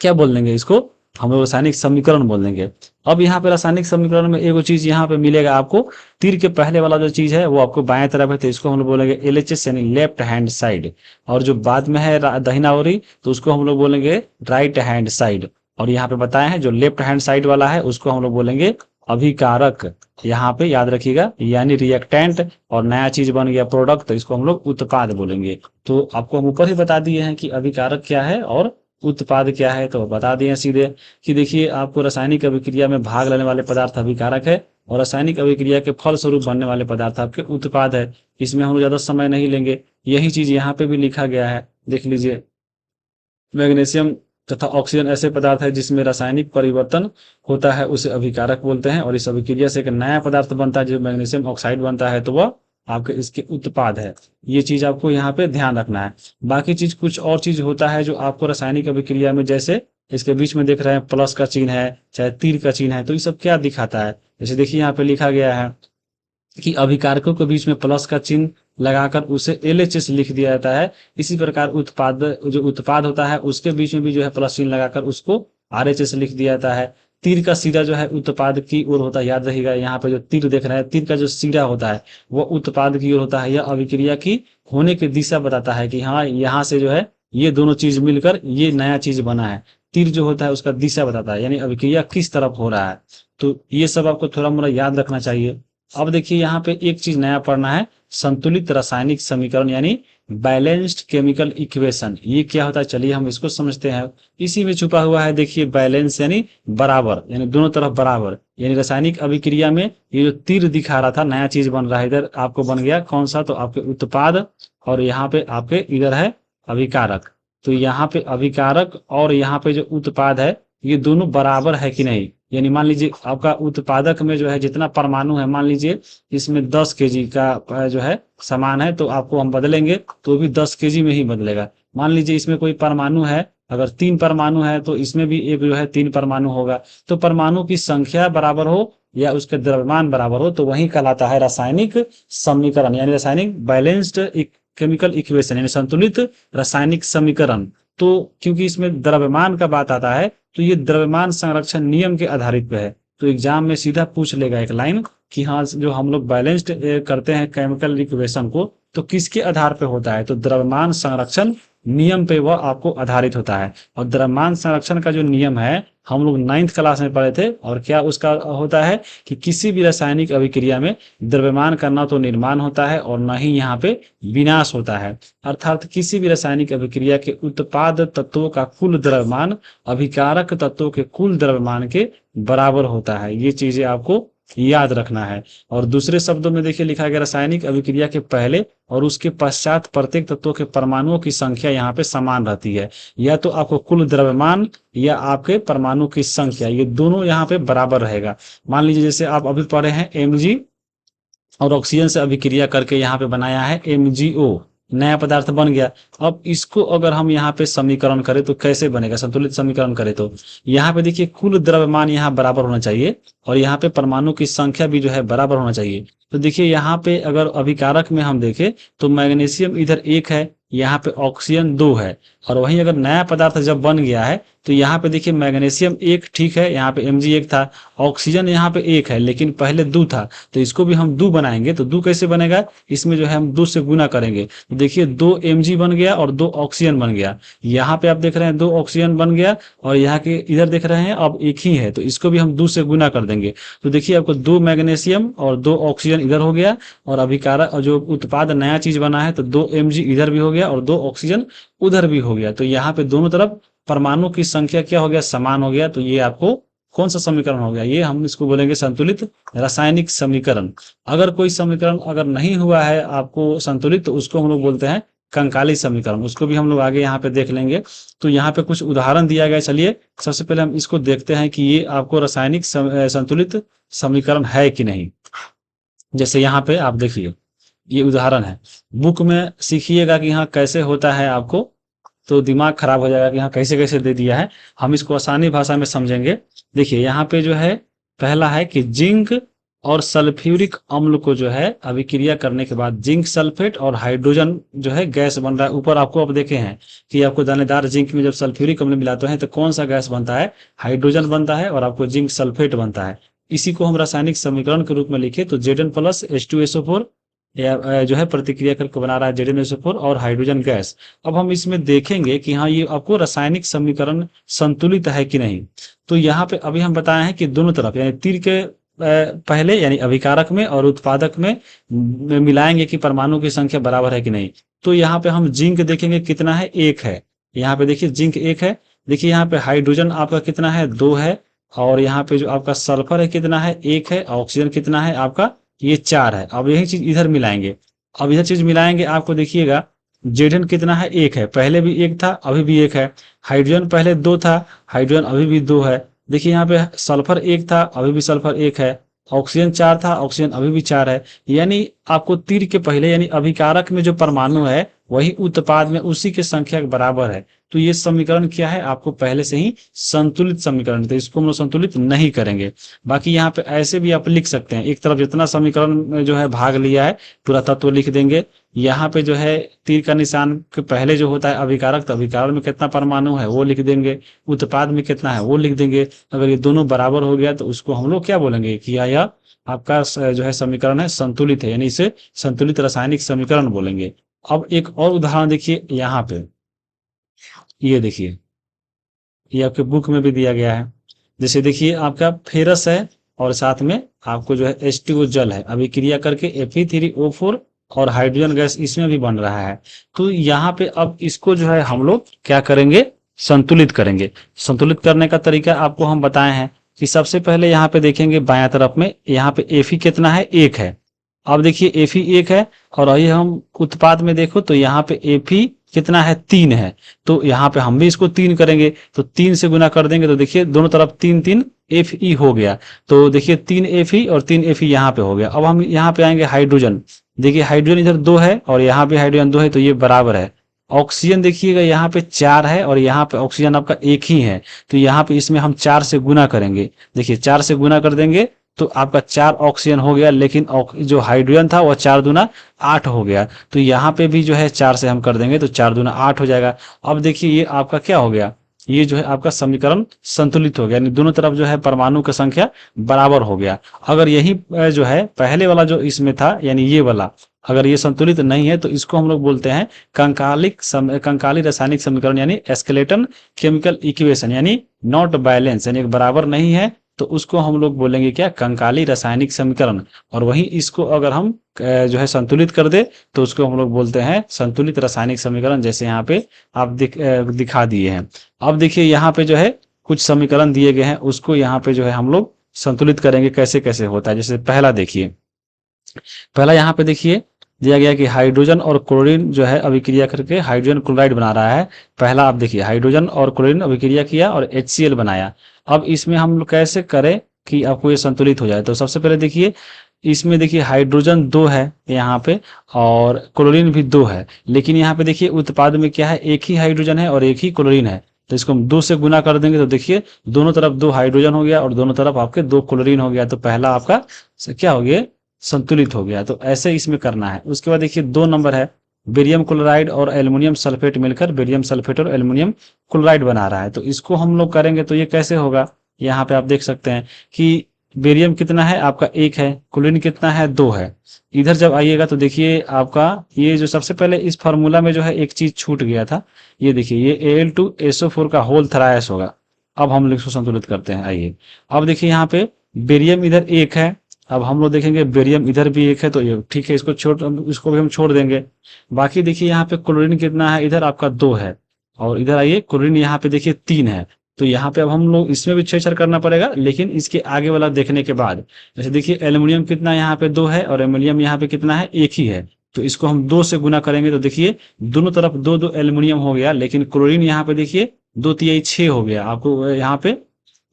क्या बोल देंगे, इसको हम लोग रासायनिक समीकरण बोल देंगे। अब यहाँ पे रासायनिक समीकरण में एक चीज यहाँ पे मिलेगा आपको, तीर के पहले वाला जो चीज है वो आपको बाएं तरफ है तो इसको हम लोग बोलेंगे LHS यानी लेफ्ट हैंड साइड, और जो बाद में है दाहिना ओरी तो उसको हम लोग बोलेंगे राइट हैंड साइड। और यहाँ पे बताए हैं जो लेफ्ट हैंड साइड वाला है उसको हम लोग बोलेंगे अभिकारक, यहाँ पे याद रखिएगा, यानी रिएक्टेंट। और नया चीज बन गया प्रोडक्ट, तो इसको हम लोग उत्पाद बोलेंगे। तो आपको हम ऊपर ही बता दिए हैं कि अभिकारक क्या है और उत्पाद क्या है, तो बता दिए सीधे कि देखिए आपको रासायनिक अभिक्रिया में भाग लेने वाले पदार्थ अभिकारक है और रासायनिक अभिक्रिया के फल स्वरूप बनने वाले पदार्थ आपके उत्पाद है। इसमें हम ज्यादा समय नहीं लेंगे, यही चीज यहाँ पे भी लिखा गया है, देख लीजिए। मैग्नीशियम तथा ऑक्सीजन ऐसे पदार्थ है जिसमें रासायनिक परिवर्तन होता है, उसे अभिकारक बोलते हैं। और इस अभिक्रिया से एक नया पदार्थ बनता है जो मैग्नीशियम ऑक्साइड बनता है, तो वह आपके इसके उत्पाद है। ये चीज आपको यहाँ पे ध्यान रखना है। बाकी चीज कुछ और चीज होता है जो आपको रासायनिक अभिक्रिया में, जैसे इसके बीच में देख रहे हैं प्लस का चिन्ह है चाहे तीर का चिन्ह है, तो ये सब क्या दिखाता है। जैसे देखिए यहाँ पे लिखा गया है कि अभिकारकों के बीच में प्लस का चिन्ह लगाकर उसे LHS लिख दिया जाता है। इसी प्रकार उत्पाद जो उत्पाद होता है उसके बीच में भी जो है प्लस चिन्ह लगाकर उसको RHS लिख दिया जाता है। तीर का सिरा जो है उत्पाद की ओर होता है, याद रखिएगा। यहाँ पे जो तीर देख रहे हैं, तीर का जो सिरा होता है वो उत्पाद की ओर होता है। यह अभिक्रिया की होने की दिशा बताता है कि हाँ यहाँ से जो है ये दोनों चीज मिलकर ये नया चीज बना है। तीर जो होता है उसका दिशा बताता है, यानी अभिक्रिया किस तरफ हो रहा है। तो ये सब आपको थोड़ा मोड़ा याद रखना चाहिए। अब देखिए यहाँ पे एक चीज नया पढ़ना है, संतुलित रासायनिक समीकरण यानी बैलेंस्ड केमिकल इक्वेशन। ये क्या होता है, चलिए हम इसको समझते हैं। इसी में छुपा हुआ है, देखिए बैलेंस यानी बराबर, यानी दोनों तरफ बराबर। यानी रासायनिक अभिक्रिया में ये जो तीर दिखा रहा था नया चीज बन रहा है, इधर आपको बन गया कौन सा, तो आपके उत्पाद, और यहाँ पे आपके इधर है अभिकारक। तो यहाँ पे अभिकारक और यहाँ पे जो उत्पाद है ये दोनों बराबर है कि नहीं। यानी मान लीजिए आपका उत्पादक में जो है जितना परमाणु है, मान लीजिए इसमें 10 kg का जो है सामान है, तो आपको हम बदलेंगे तो भी 10 kg में ही बदलेगा। मान लीजिए इसमें कोई परमाणु है अगर 3 परमाणु है तो इसमें भी एक जो है 3 परमाणु होगा। तो परमाणु की संख्या बराबर हो या उसके द्रव्यमान बराबर हो तो वही कहलाता है रासायनिक समीकरण, यानी रासायनिक बैलेंस्ड केमिकल इक्वेशन, यानी संतुलित रासायनिक समीकरण। तो क्योंकि इसमें द्रव्यमान का बात आता है तो ये द्रव्यमान संरक्षण नियम के आधारित पे है। तो एग्जाम में सीधा पूछ लेगा एक लाइन कि हाँ, जो हम लोग बैलेंस्ड करते हैं केमिकल इक्वेशन को तो किसके आधार पे होता है, तो द्रव्यमान संरक्षण नियम पे वह आपको आधारित होता है। और द्रव्यमान संरक्षण का जो नियम है हम लोग 9th क्लास में पढ़े थे, और क्या उसका होता है कि किसी भी रासायनिक अभिक्रिया में द्रव्यमान का न तो निर्माण होता है और न ही यहाँ पे विनाश होता है। अर्थात किसी भी रासायनिक अभिक्रिया के उत्पाद तत्वों का कुल द्रव्यमान अभिकारक तत्वों के कुल द्रव्यमान के बराबर होता है। ये चीजें आपको याद रखना है। और दूसरे शब्दों में देखिए लिखा गया रासायनिक अभिक्रिया के पहले और उसके पश्चात प्रत्येक तत्वों के परमाणुओं की संख्या यहाँ पे समान रहती है। या तो आपको कुल द्रव्यमान या आपके परमाणु की संख्या, ये दोनों यहाँ पे बराबर रहेगा। मान लीजिए जैसे आप अभी पढ़े हैं Mg और ऑक्सीजन से अभिक्रिया करके यहाँ पे बनाया है MgO, नया पदार्थ बन गया। अब इसको अगर हम यहाँ पे समीकरण करें तो कैसे बनेगा, संतुलित समीकरण करें तो यहाँ पे देखिए कुल द्रव्यमान यहाँ बराबर होना चाहिए और यहाँ पे परमाणु की संख्या भी जो है बराबर होना चाहिए। तो देखिए यहाँ पे अगर अभिकारक में हम देखें तो मैग्नीशियम इधर 1 है, यहाँ पे ऑक्सीजन 2 है। और वहीं अगर नया पदार्थ जब बन गया है तो यहाँ पे देखिए मैग्नीशियम 1 ठीक है, यहाँ पे Mg1 था, ऑक्सीजन यहाँ पे 1 है लेकिन पहले 2 था, तो इसको भी हम 2 बनाएंगे। तो 2 कैसे बनेगा, इसमें जो है हम 2 से गुना करेंगे। तो देखिए 2 Mg बन गया और 2 ऑक्सीजन बन गया। यहाँ पे आप देख रहे हैं 2 ऑक्सीजन बन गया और यहाँ के इधर देख रहे हैं अब 1 ही है, तो इसको भी हम 2 से गुना कर देंगे। तो देखिए आपको 2 मैग्नीशियम और 2 ऑक्सीजन इधर हो गया और अभिकारक जो उत्पाद नया चीज बना है तो 2 Mg इधर भी हो गया और 2 ऑक्सीजन उधर भी हो गया। तो यहाँ पे दोनों तरफ परमाणु की संख्या क्या हो गया, समान हो गया। तो ये आपको कौन सा समीकरण हो गया, ये हम इसको बोलेंगे संतुलित रासायनिक समीकरण। अगर कोई समीकरण अगर नहीं हुआ है आपको संतुलित तो उसको हम लोग बोलते हैं कंकाली समीकरण। उसको भी हम लोग आगे यहाँ पे देख लेंगे। तो यहाँ पे कुछ उदाहरण दिया गया, चलिए सबसे पहले हम इसको देखते हैं कि ये आपको रासायनिक संतुलित समीकरण है कि नहीं। जैसे यहाँ पे आप देखिए ये उदाहरण है, बुक में सीखिएगा कि हाँ कैसे होता है, आपको तो दिमाग खराब हो जाएगा कि हाँ कैसे कैसे दे दिया है। हम इसको आसानी भाषा में समझेंगे। देखिए यहाँ पे जो है पहला है कि जिंक और सल्फ्यूरिक अम्ल को जो है अभिक्रिया करने के बाद जिंक सल्फेट और हाइड्रोजन जो है गैस बन रहा है। ऊपर आपको अब देखे हैं कि आपको दानेदार जिंक में जब सल्फ्यूरिक अम्ल मिलाते हैं तो कौन सा गैस बनता है, हाइड्रोजन बनता है और आपको जिंक सल्फेट बनता है। इसी को हम रासायनिक समीकरण के रूप में लिखे तो Zn प्लस H2SO4 या जो है प्रतिक्रिया करके बना रहा है ZnSO4 और हाइड्रोजन गैस। अब हम इसमें देखेंगे कि हाँ ये आपको रासायनिक समीकरण संतुलित है कि नहीं। तो यहाँ पे अभी हम बताए हैं कि दोनों तरफ यानी तीर के पहले यानी अभिकारक में और उत्पादक में मिलाएंगे कि परमाणु की संख्या बराबर है कि नहीं। तो यहाँ पे हम जिंक देखेंगे कितना है, 1 है। यहाँ पे देखिए जिंक 1 है। देखिए यहाँ पे हाइड्रोजन आपका कितना है, 2 है। और यहाँ पे जो आपका सल्फर है कितना है, 1 है। ऑक्सीजन कितना है आपका, ये 4 है। अब यही चीज इधर मिलाएंगे। अब इधर चीज मिलाएंगे आपको देखिएगा Zn कितना है, 1 है। पहले भी 1 था, अभी भी 1 है। हाइड्रोजन पहले 2 था, हाइड्रोजन अभी भी 2 है। देखिए यहाँ पे सल्फर 1 था, अभी भी सल्फर 1 है। ऑक्सीजन 4 था, ऑक्सीजन अभी भी 4 है। यानी आपको तीर के पहले यानी अभिकारक में जो परमाणु है वही उत्पाद में उसी के संख्या के बराबर है। तो ये समीकरण क्या है, आपको पहले से ही संतुलित समीकरण, तो इसको हम लोग संतुलित नहीं करेंगे। बाकी यहाँ पे ऐसे भी आप लिख सकते हैं, एक तरफ जितना समीकरण में जो है भाग लिया है पूरा तत्व लिख देंगे। यहाँ पे जो है तीर का निशान के पहले जो होता है अभिकारक, तो अभिकारक में कितना परमाणु है वो लिख देंगे, उत्पाद में कितना है वो लिख देंगे। अगर ये दोनों बराबर हो गया तो उसको हम लोग क्या बोलेंगे कि यह आपका जो है समीकरण है संतुलित है, यानी इसे संतुलित रासायनिक समीकरण बोलेंगे। अब एक और उदाहरण देखिए यहाँ पे, ये देखिए ये आपके बुक में भी दिया गया है। जैसे देखिए आपका फेरस है और साथ में आपको जो है H2O जल है, अभिक्रिया करके Fe3O4 और हाइड्रोजन गैस इसमें भी बन रहा है। तो यहाँ पे अब इसको जो है हम लोग क्या करेंगे, संतुलित करेंगे। संतुलित करने का तरीका आपको हम बताए हैं कि सबसे पहले यहाँ पे देखेंगे बायां तरफ में, यहाँ पे Fe कितना है, 1 है। अब देखिए Fe 1 है और अभी हम उत्पाद में देखो तो यहाँ पे Fe कितना है, 3 है। तो यहाँ पे हम भी इसको 3 करेंगे, तो 3 से गुना कर देंगे तो देखिए दोनों तरफ 3 3 Fe हो गया। तो देखिए 3 Fe और 3 Fe यहाँ पे हो गया। अब हम यहाँ पे आएंगे हाइड्रोजन, देखिए हाइड्रोजन इधर 2 है और यहाँ पे हाइड्रोजन 2 है, तो ये बराबर है। ऑक्सीजन देखिएगा यहाँ पे 4 है और यहाँ पे ऑक्सीजन आपका एक ही है, तो यहाँ पे इसमें हम 4 से गुना करेंगे। देखिए 4 से गुना कर देंगे तो आपका 4 ऑक्सीजन हो गया, लेकिन जो हाइड्रोजन था वह 4 दूना 8 हो गया। तो यहाँ पे भी जो है 4 से हम कर देंगे तो 4 दूना 8 हो जाएगा। अब देखिए ये आपका क्या हो गया, ये जो है आपका समीकरण संतुलित हो गया, यानी दोनों तरफ जो है परमाणु की संख्या बराबर हो गया। अगर यही जो है पहले वाला जो इसमें था यानी ये वाला अगर ये संतुलित नहीं है तो इसको हम लोग बोलते हैं कंकाली रासायनिक समीकरण, यानी एस्केलेटन केमिकल इक्वेशन, यानी नॉट बैलेंस, यानी बराबर नहीं है तो उसको हम लोग बोलेंगे क्या, कंकाली रासायनिक समीकरण। और वहीं इसको अगर हम जो है संतुलित कर दे तो उसको हम लोग बोलते हैं संतुलित रासायनिक समीकरण, जैसे यहाँ पे आप दिखा दिए हैं। अब देखिए यहाँ पे जो है कुछ समीकरण दिए गए हैं, उसको यहाँ पे जो है हम लोग संतुलित करेंगे, कैसे कैसे होता है। जैसे पहला देखिए, पहला यहाँ पे देखिए दिया गया कि हाइड्रोजन और क्लोरीन जो है अभिक्रिया करके हाइड्रोजन क्लोराइड बना रहा है। पहला आप देखिए हाइड्रोजन और क्लोरीन अभिक्रिया किया और HCl बनाया। अब इसमें हम लोग कैसे करें कि आपको ये संतुलित हो जाए, तो सबसे पहले देखिए इसमें देखिए हाइड्रोजन 2 है यहाँ पे और क्लोरीन भी 2 है, लेकिन यहाँ पे देखिए उत्पाद में क्या है, एक ही हाइड्रोजन है और एक ही क्लोरीन है। तो इसको हम 2 से गुना कर देंगे तो देखिए दोनों तरफ 2 हाइड्रोजन हो गया और दोनों तरफ आपके 2 क्लोरीन हो गया। तो पहला आपका क्या हो गया, संतुलित हो गया। तो ऐसे इसमें करना है। उसके बाद देखिए 2 नंबर है, बेरियम क्लोराइड और एल्युमिनियम सल्फेट मिलकर बेरियम सल्फेट और एल्युमिनियम क्लोराइड बना रहा है। तो इसको हम लोग करेंगे तो ये कैसे होगा, यहाँ पे आप देख सकते हैं कि बेरियम कितना है आपका 1 है, क्लोरीन कितना है 2 है। इधर जब आइएगा तो देखिए आपका ये जो सबसे पहले इस फार्मूला में जो है एक चीज छूट गया था, ये देखिए ये Al2SO4 का होल थरायस होगा। अब हम इसको संतुलित करते हैं, आइए। अब देखिए यहाँ पे बेरियम इधर 1 है, अब हम लोग देखेंगे बेरियम इधर भी 1 है तो ये ठीक है, इसको भी हम छोड़ देंगे। बाकी देखिए यहाँ पे क्लोरीन कितना है, इधर आपका 2 है और इधर आइए क्लोरीन यहाँ पे देखिए 3 है। तो यहाँ पे अब हम लोग इसमें भी छेड़छाड़ करना पड़ेगा, लेकिन इसके आगे वाला देखने के बाद जैसे देखिए एल्युमिनियम कितना यहाँ पे 2 है और एल्युमिनियम यहाँ पे कितना है 1 ही है। तो इसको हम 2 से गुना करेंगे तो देखिए दोनों तरफ 2 एल्युमिनियम हो गया, लेकिन क्लोरीन यहाँ पे देखिए 2 तिहाई 6 हो गया, आपको यहाँ पे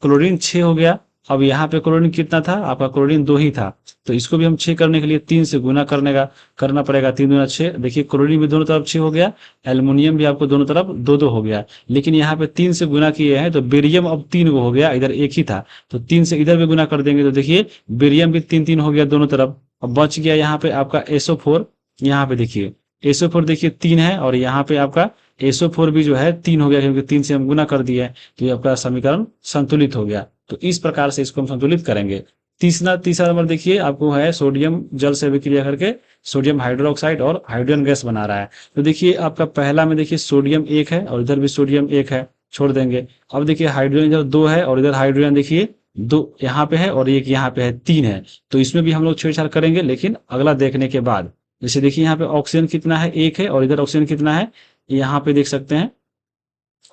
क्लोरीन 6 हो गया। अब यहाँ पे क्लोरीन कितना था आपका, क्लोरीन 2 ही था। तो इसको भी हम 6 करने के लिए 3 से गुना करना पड़ेगा, 3 दूना 6। देखिए क्लोरीन भी दोनों तरफ 6 हो गया, एल्युमिनियम भी आपको दोनों तरफ 2 हो गया। लेकिन यहाँ पे 3 से गुना किए हैं तो बेरियम अब 3 हो गया, इधर 1 ही था तो 3 से इधर भी गुना कर देंगे तो देखिए बेरियम भी 3 हो गया दोनों तरफ। अब बच गया यहाँ पे आपका SO4, यहाँ पे देखिए SO4 देखिए 3 है और यहाँ पे आपका SO4 भी जो है 3 हो गया, क्योंकि 3 से हम गुना कर दिए तो ये आपका समीकरण संतुलित हो गया। तो इस प्रकार से इसको हम संतुलित करेंगे। तीसरा नंबर देखिए आपको है सोडियम जल से अभिक्रिया करके सोडियम हाइड्रोक्साइड और हाइड्रोजन गैस बना रहा है। तो देखिए आपका पहला में देखिए सोडियम 1 है और इधर भी सोडियम 1 है, छोड़ देंगे। अब देखिए हाइड्रोजन इधर 2 है और इधर हाइड्रोजन देखिए 2 यहाँ पे है और एक यहाँ पे है 3 है। तो इसमें भी हम लोग छेड़छाड़ करेंगे, लेकिन अगला देखने के बाद। जैसे देखिए यहाँ पे ऑक्सीजन कितना है 1 है और इधर ऑक्सीजन कितना है, यहाँ पे देख सकते हैं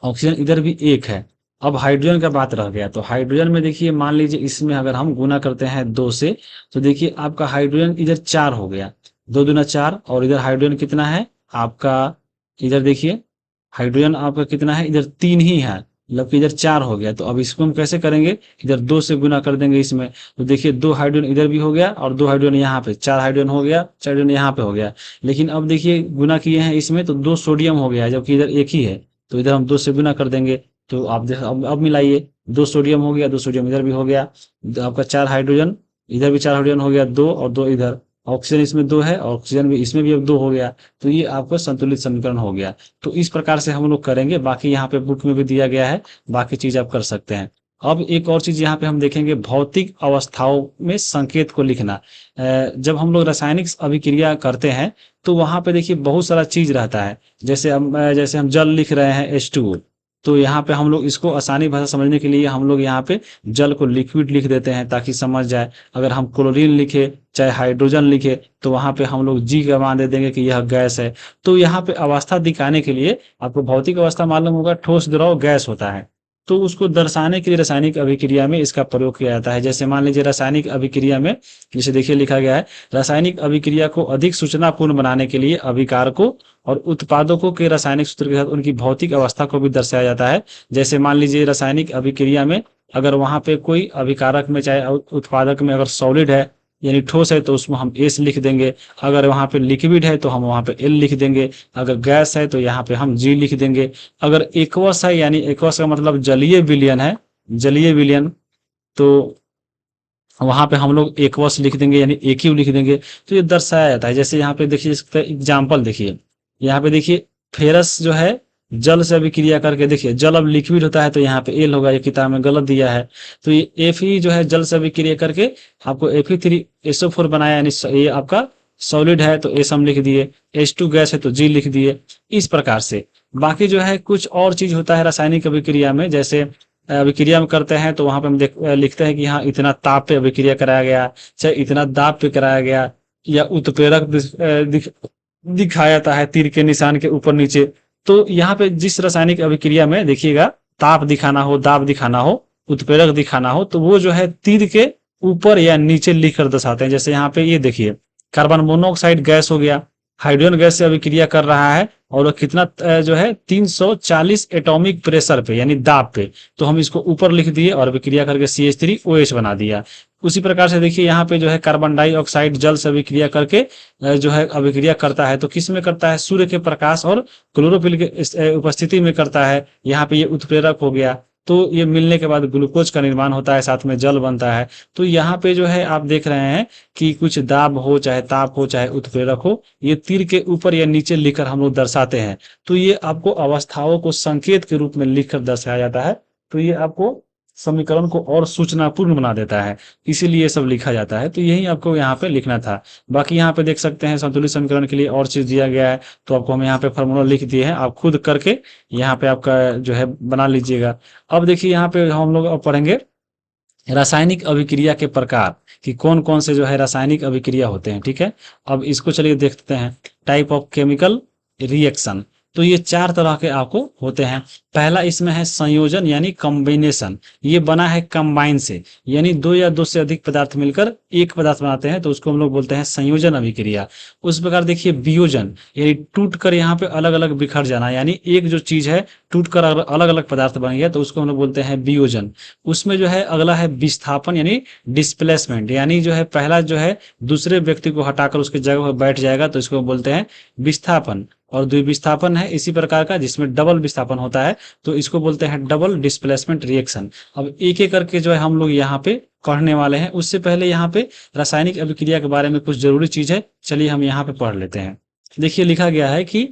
ऑक्सीजन इधर भी 1 है। अब हाइड्रोजन का बात रह गया, तो हाइड्रोजन में देखिए मान लीजिए इसमें अगर हम गुना करते हैं 2 से तो देखिए आपका हाइड्रोजन इधर 4 हो गया, 2 दूना 4 और इधर हाइड्रोजन कितना है आपका, इधर देखिए हाइड्रोजन आपका कितना है, इधर 3 ही है, मतलब कि इधर 4 हो गया। तो अब इसको हम कैसे करेंगे, इधर 2 से गुना कर देंगे इसमें तो देखिए 2 हाइड्रोजन इधर भी हो गया और 2 हाइड्रोजन यहाँ पे, 4 हाइड्रोजन हो गया, 4 हाइड्रोजन यहाँ पे हो गया। लेकिन अब देखिए गुना किए हैं इसमें तो 2 सोडियम हो गया है, जबकि इधर 1 ही है। तो इधर हम 2 से गुना कर देंगे तो आप अब मिलाइए, 2 सोडियम हो गया, 2 सोडियम इधर भी हो गया, आपका 4 हाइड्रोजन, इधर भी 4 हाइड्रोजन हो गया 2 और 2 इधर, ऑक्सीजन इसमें 2 है, ऑक्सीजन भी इसमें भी अब 2 हो गया। तो ये आपका संतुलित समीकरण हो गया। तो इस प्रकार से हम लोग करेंगे, बाकी यहाँ पे बुक में भी दिया गया है, बाकी चीज आप कर सकते हैं। अब एक और चीज यहाँ पे हम देखेंगे, भौतिक अवस्थाओं में संकेत को लिखना। जब हम लोग रासायनिक अभिक्रिया करते हैं तो वहां पे देखिए बहुत सारा चीज रहता है, जैसे हम जल लिख रहे हैं H2O, तो यहाँ पे हम लोग इसको आसानी भाषा समझने के लिए हम लोग यहाँ पे जल को लिक्विड लिख देते हैं ताकि समझ जाए। अगर हम क्लोरीन लिखे चाहे हाइड्रोजन लिखे तो वहां पे हम लोग G का मान दे देंगे कि यह गैस है। तो यहाँ पे अवस्था दिखाने के लिए आपको भौतिक अवस्था मालूम होगा, ठोस द्रव गैस होता है, तो उसको दर्शाने के लिए रासायनिक अभिक्रिया में इसका प्रयोग किया जाता है। जैसे मान लीजिए रासायनिक अभिक्रिया में, जैसे देखिए लिखा गया है, रासायनिक अभिक्रिया को अधिक सूचनापूर्ण बनाने के लिए अभिकारकों और उत्पादकों के रासायनिक सूत्र के साथ उनकी भौतिक अवस्था को भी दर्शाया जाता है। जैसे मान लीजिए रासायनिक अभिक्रिया में अगर वहां पे कोई अभिकारक में चाहे उत्पादक में अगर सॉलिड है यानी ठोस है तो उसमें हम एस लिख देंगे, अगर वहाँ पे लिक्विड है तो हम वहाँ पे एल लिख देंगे, अगर गैस है तो यहाँ पे हम जी लिख देंगे, अगर एक्वस है यानी एक्वस का मतलब जलीय विलयन है, जलीय विलयन, तो वहां पे हम लोग एक्वस लिख देंगे यानी एक्यू लिख देंगे। तो ये दर्शाया जाता है, जैसे यहाँ पे देखिए इसका एग्जाम्पल देखिए, यहाँ पे देखिए फेरस जो है जल से अभिक्रिया करके, देखिए जल अब लिक्विड होता है तो यहाँ पे एल होगा, ये किताब में गलत दिया है। तो ये एफ ई जो है जल से अभिक्रिया करके आपको Fe3SO4 बनाया, यानी ये आपका सॉलिड है तो एस हम लिख दिए, H2 गैस है तो जी लिख दिए, इस प्रकार से। बाकी जो है कुछ और चीज होता है रासायनिक अभिक्रिया में, जैसे अभिक्रिया में करते हैं तो वहां पे हम लिखते हैं कि हाँ इतना ताप पे अभिक्रिया कराया गया, चाहे इतना दाब पे कराया गया, या उत्प्रेरक दिखाया जाता है तीर के निशान के ऊपर नीचे। तो यहाँ पे जिस रासायनिक अभिक्रिया में देखिएगा ताप दिखाना हो, दाब दिखाना हो, उत्प्रेरक दिखाना हो, तो वो जो है तीर के ऊपर या नीचे लिख कर दर्शाते हैं। जैसे यहाँ पे ये देखिए कार्बन मोनोऑक्साइड गैस हो गया, हाइड्रोजन गैस से अभिक्रिया कर रहा है और वो कितना जो है 340 एटॉमिक प्रेशर पे यानी दाब पे, तो हम इसको ऊपर लिख दिए और अभिक्रिया करके CH3OH बना दिया। उसी प्रकार से देखिए यहाँ पे जो है कार्बन डाइऑक्साइड जल से अभिक्रिया करके जो है अभिक्रिया करता है, तो किस में करता है, सूर्य के प्रकाश और क्लोरोफिल के उपस्थिति में करता है। यहाँ पे ये उत्प्रेरक हो गया, तो ये मिलने के बाद ग्लूकोज का निर्माण होता है, साथ में जल बनता है। तो यहाँ पे जो है आप देख रहे हैं कि कुछ दाब हो, चाहे ताप हो, चाहे उत्प्रेरक हो, ये तीर के ऊपर या नीचे लिखकर हम लोग दर्शाते हैं। तो ये आपको अवस्थाओं को संकेत के रूप में लिखकर दर्शाया जाता है, तो ये आपको समीकरण को और सूचनापूर्ण बना देता है, इसीलिए सब लिखा जाता है। तो यही आपको यहाँ पे लिखना था। बाकी यहाँ पे देख सकते हैं संतुलित समीकरण के लिए और चीज दिया गया है, तो आपको हम यहाँ पे फॉर्मूला लिख दिए हैं, आप खुद करके यहाँ पे आपका जो है बना लीजिएगा। अब देखिए यहाँ पे हम लोग अब पढ़ेंगे रासायनिक अभिक्रिया के प्रकार, कि कौन कौन से जो है रासायनिक अभिक्रिया होते हैं। ठीक है, अब इसको चलिए देखते हैं। टाइप ऑफ केमिकल रिएक्शन, तो ये 4 तरह के आपको होते हैं। पहला इसमें है संयोजन यानी कॉम्बिनेशन, ये बना है कंबाइन से, यानी 2 या 2 से अधिक पदार्थ मिलकर एक पदार्थ बनाते हैं, तो उसको हम लोग बोलते हैं संयोजन अभिक्रिया। उस प्रकार देखिए वियोजन, यानी टूट कर यहाँ पे अलग अलग बिखर जाना, यानी एक जो चीज है टूट कर अलग अलग पदार्थ बन गया, तो उसको हम लोग बोलते हैं वियोजन। उसमें जो है अगला है विस्थापन यानी डिस्प्लेसमेंट, यानी जो है पहला जो है दूसरे व्यक्ति को हटाकर उसकी जगह पर बैठ जाएगा, तो इसको बोलते हैं विस्थापन। और द्विविस्थापन है इसी प्रकार का जिसमें डबल विस्थापन होता है, तो इसको बोलते हैं डबल डिस्प्लेसमेंट रिएक्शन। अब एक एक करके जो है हम लोग यहाँ पे पढ़ने वाले हैं। उससे पहले यहाँ पे रासायनिक अभिक्रिया के बारे में कुछ जरूरी चीज है, चलिए हम यहाँ पे पढ़ लेते हैं। देखिए लिखा गया है कि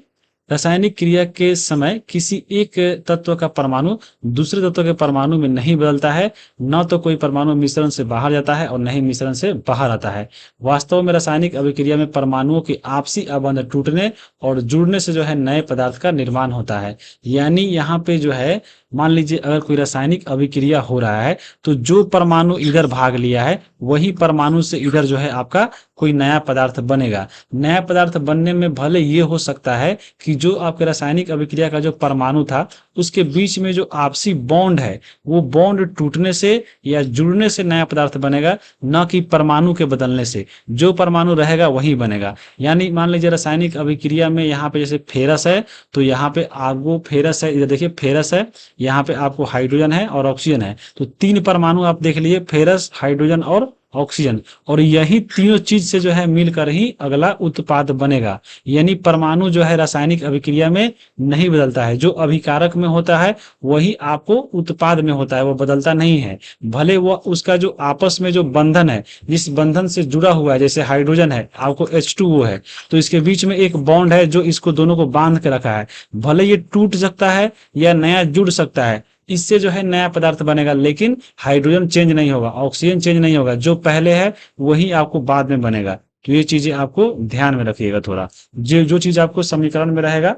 रासायनिक क्रिया के समय किसी एक तत्व का परमाणु दूसरे तत्व के परमाणु में नहीं बदलता है, न तो कोई परमाणु मिश्रण से बाहर जाता है और न ही मिश्रण से बाहर आता है। वास्तव में रासायनिक अभिक्रिया में परमाणुओं के आपसी आबंध टूटने और जुड़ने से जो है नए पदार्थ का निर्माण होता है। यानी यहाँ पे जो है मान लीजिए अगर कोई रासायनिक अभिक्रिया हो रहा है, तो जो परमाणु इधर भाग लिया है वही परमाणु से इधर जो है आपका कोई नया पदार्थ बनेगा। नया पदार्थ बनने में भले ये हो सकता है कि जो आपके रासायनिक अभिक्रिया का जो परमाणु था उसके बीच में जो आपसी बॉन्ड है वो बॉन्ड टूटने से या जुड़ने से नया पदार्थ बनेगा, न कि परमाणु के बदलने से। जो परमाणु रहेगा वही बनेगा। यानी मान लीजिए रासायनिक अभिक्रिया में यहाँ पे जैसे फेरस है, तो यहाँ पे आपको फेरस है, इधर देखिए फेरस है, यहाँ पे आपको हाइड्रोजन है और ऑक्सीजन है, तो 3 परमाणु आप देख लिए, फेरस, हाइड्रोजन और ऑक्सीजन, और यही तीनों चीज से जो है मिलकर ही अगला उत्पाद बनेगा। यानी परमाणु जो है रासायनिक अभिक्रिया में नहीं बदलता है, जो अभिकारक में होता है वही आपको उत्पाद में होता है, वो बदलता नहीं है। भले वो उसका जो आपस में जो बंधन है, जिस बंधन से जुड़ा हुआ है, जैसे हाइड्रोजन है आपको H2O है, तो इसके बीच में एक बॉन्ड है जो इसको दोनों को बांध के रखा है, भले ये टूट सकता है या नया जुड़ सकता है, इससे जो है नया पदार्थ बनेगा, लेकिन हाइड्रोजन चेंज नहीं होगा, ऑक्सीजन चेंज नहीं होगा, जो पहले है वही आपको बाद में बनेगा। तो ये चीजें आपको ध्यान में रखिएगा थोड़ा, जो चीज आपको समीकरण में रहेगा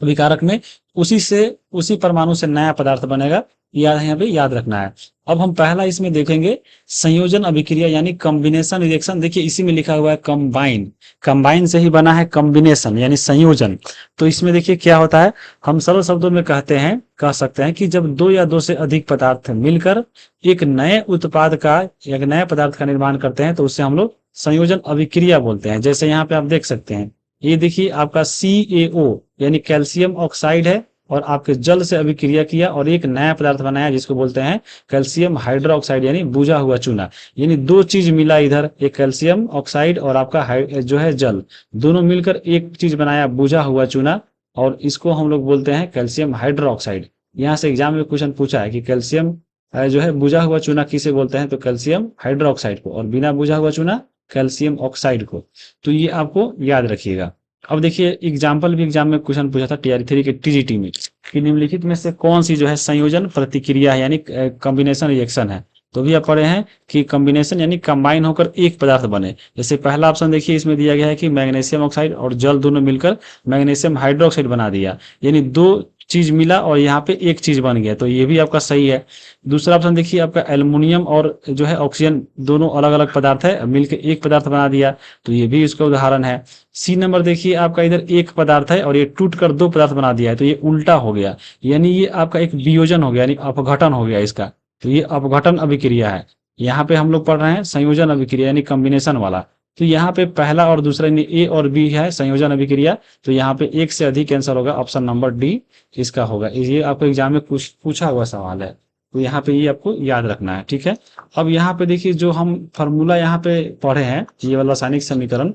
विकारक में, उसी परमाणु से नया पदार्थ बनेगा, यहाँ पे याद रखना है। अब हम पहला इसमें देखेंगे संयोजन अभिक्रिया यानी कॉम्बिनेशन रिएक्शन। देखिए इसी में लिखा हुआ है कंबाइन, कंबाइन से ही बना है कॉम्बिनेशन यानी संयोजन। तो इसमें देखिए क्या होता है, हम सरल शब्दों में कह सकते हैं कि जब 2 या 2 से अधिक पदार्थ मिलकर एक नए उत्पाद का, एक नए पदार्थ का निर्माण करते हैं, तो उससे हम लोग संयोजन अभिक्रिया बोलते हैं। जैसे यहाँ पे आप देख सकते हैं, ये देखिए आपका CaO यानी कैल्शियम ऑक्साइड है और आपके जल से अभिक्रिया किया और एक नया पदार्थ बनाया जिसको बोलते हैं कैल्शियम हाइड्रोक्साइड यानी बुझा हुआ चूना। यानी दो चीज मिला इधर, एक कैल्शियम ऑक्साइड और आपका जो है जल, दोनों मिलकर एक चीज बनाया बुझा हुआ चूना, और इसको हम लोग बोलते हैं कैल्शियम हाइड्रोक्साइड। यहाँ से एग्जाम में क्वेश्चन पूछा है कि कैल्शियम जो है बुझा हुआ चूना किसे बोलते हैं, तो कैल्शियम हाइड्रोक्साइड को, और बिना बुझा हुआ चूना कैल्शियम ऑक्साइड को। तो ये आपको याद रखिएगा। अब देखिए एग्जाम्पल भी एग्जाम में क्वेश्चन पूछा था टीआर 3 के टीजीटी में कि निम्नलिखित में से कौन सी जो है संयोजन प्रतिक्रिया है यानी कॉम्बिनेशन रिएक्शन है। तो भी आप पढ़े हैं कि कॉम्बिनेशन यानी कंबाइन होकर एक पदार्थ बने। जैसे पहला ऑप्शन देखिए, इसमें दिया गया है कि मैग्नीशियम ऑक्साइड और जल दोनों मिलकर मैग्नीशियम हाइड्रोक्साइड बना दिया, यानी दो चीज मिला और यहाँ पे एक चीज बन गया, तो ये भी आपका सही है। दूसरा ऑप्शन देखिए आपका एल्युमिनियम और जो है ऑक्सीजन दोनों अलग अलग पदार्थ है, मिलकर एक पदार्थ बना दिया, तो ये भी इसका उदाहरण है। सी नंबर देखिए आपका इधर एक पदार्थ है और ये टूट कर दो पदार्थ बना दिया है, तो ये उल्टा हो गया, यानी ये आपका एक वियोजन हो गया, यानी अपघटन हो गया इसका, तो ये अपघटन अभिक्रिया है। यहाँ पे हम लोग पढ़ रहे हैं संयोजन अभिक्रिया यानी कॉम्बिनेशन वाला। तो यहाँ पे पहला और दूसरा ए और बी है संयोजन अभिक्रिया, तो यहाँ पे एक से अधिक आंसर होगा, ऑप्शन नंबर डी इसका होगा। ये आपको एग्जाम में पूछा हुआ सवाल है, तो यहाँ पे ये आपको याद रखना है, ठीक है। अब यहाँ पे देखिए जो हम फॉर्मूला यहाँ पे पढ़े हैं, ये वाला रासायनिक समीकरण,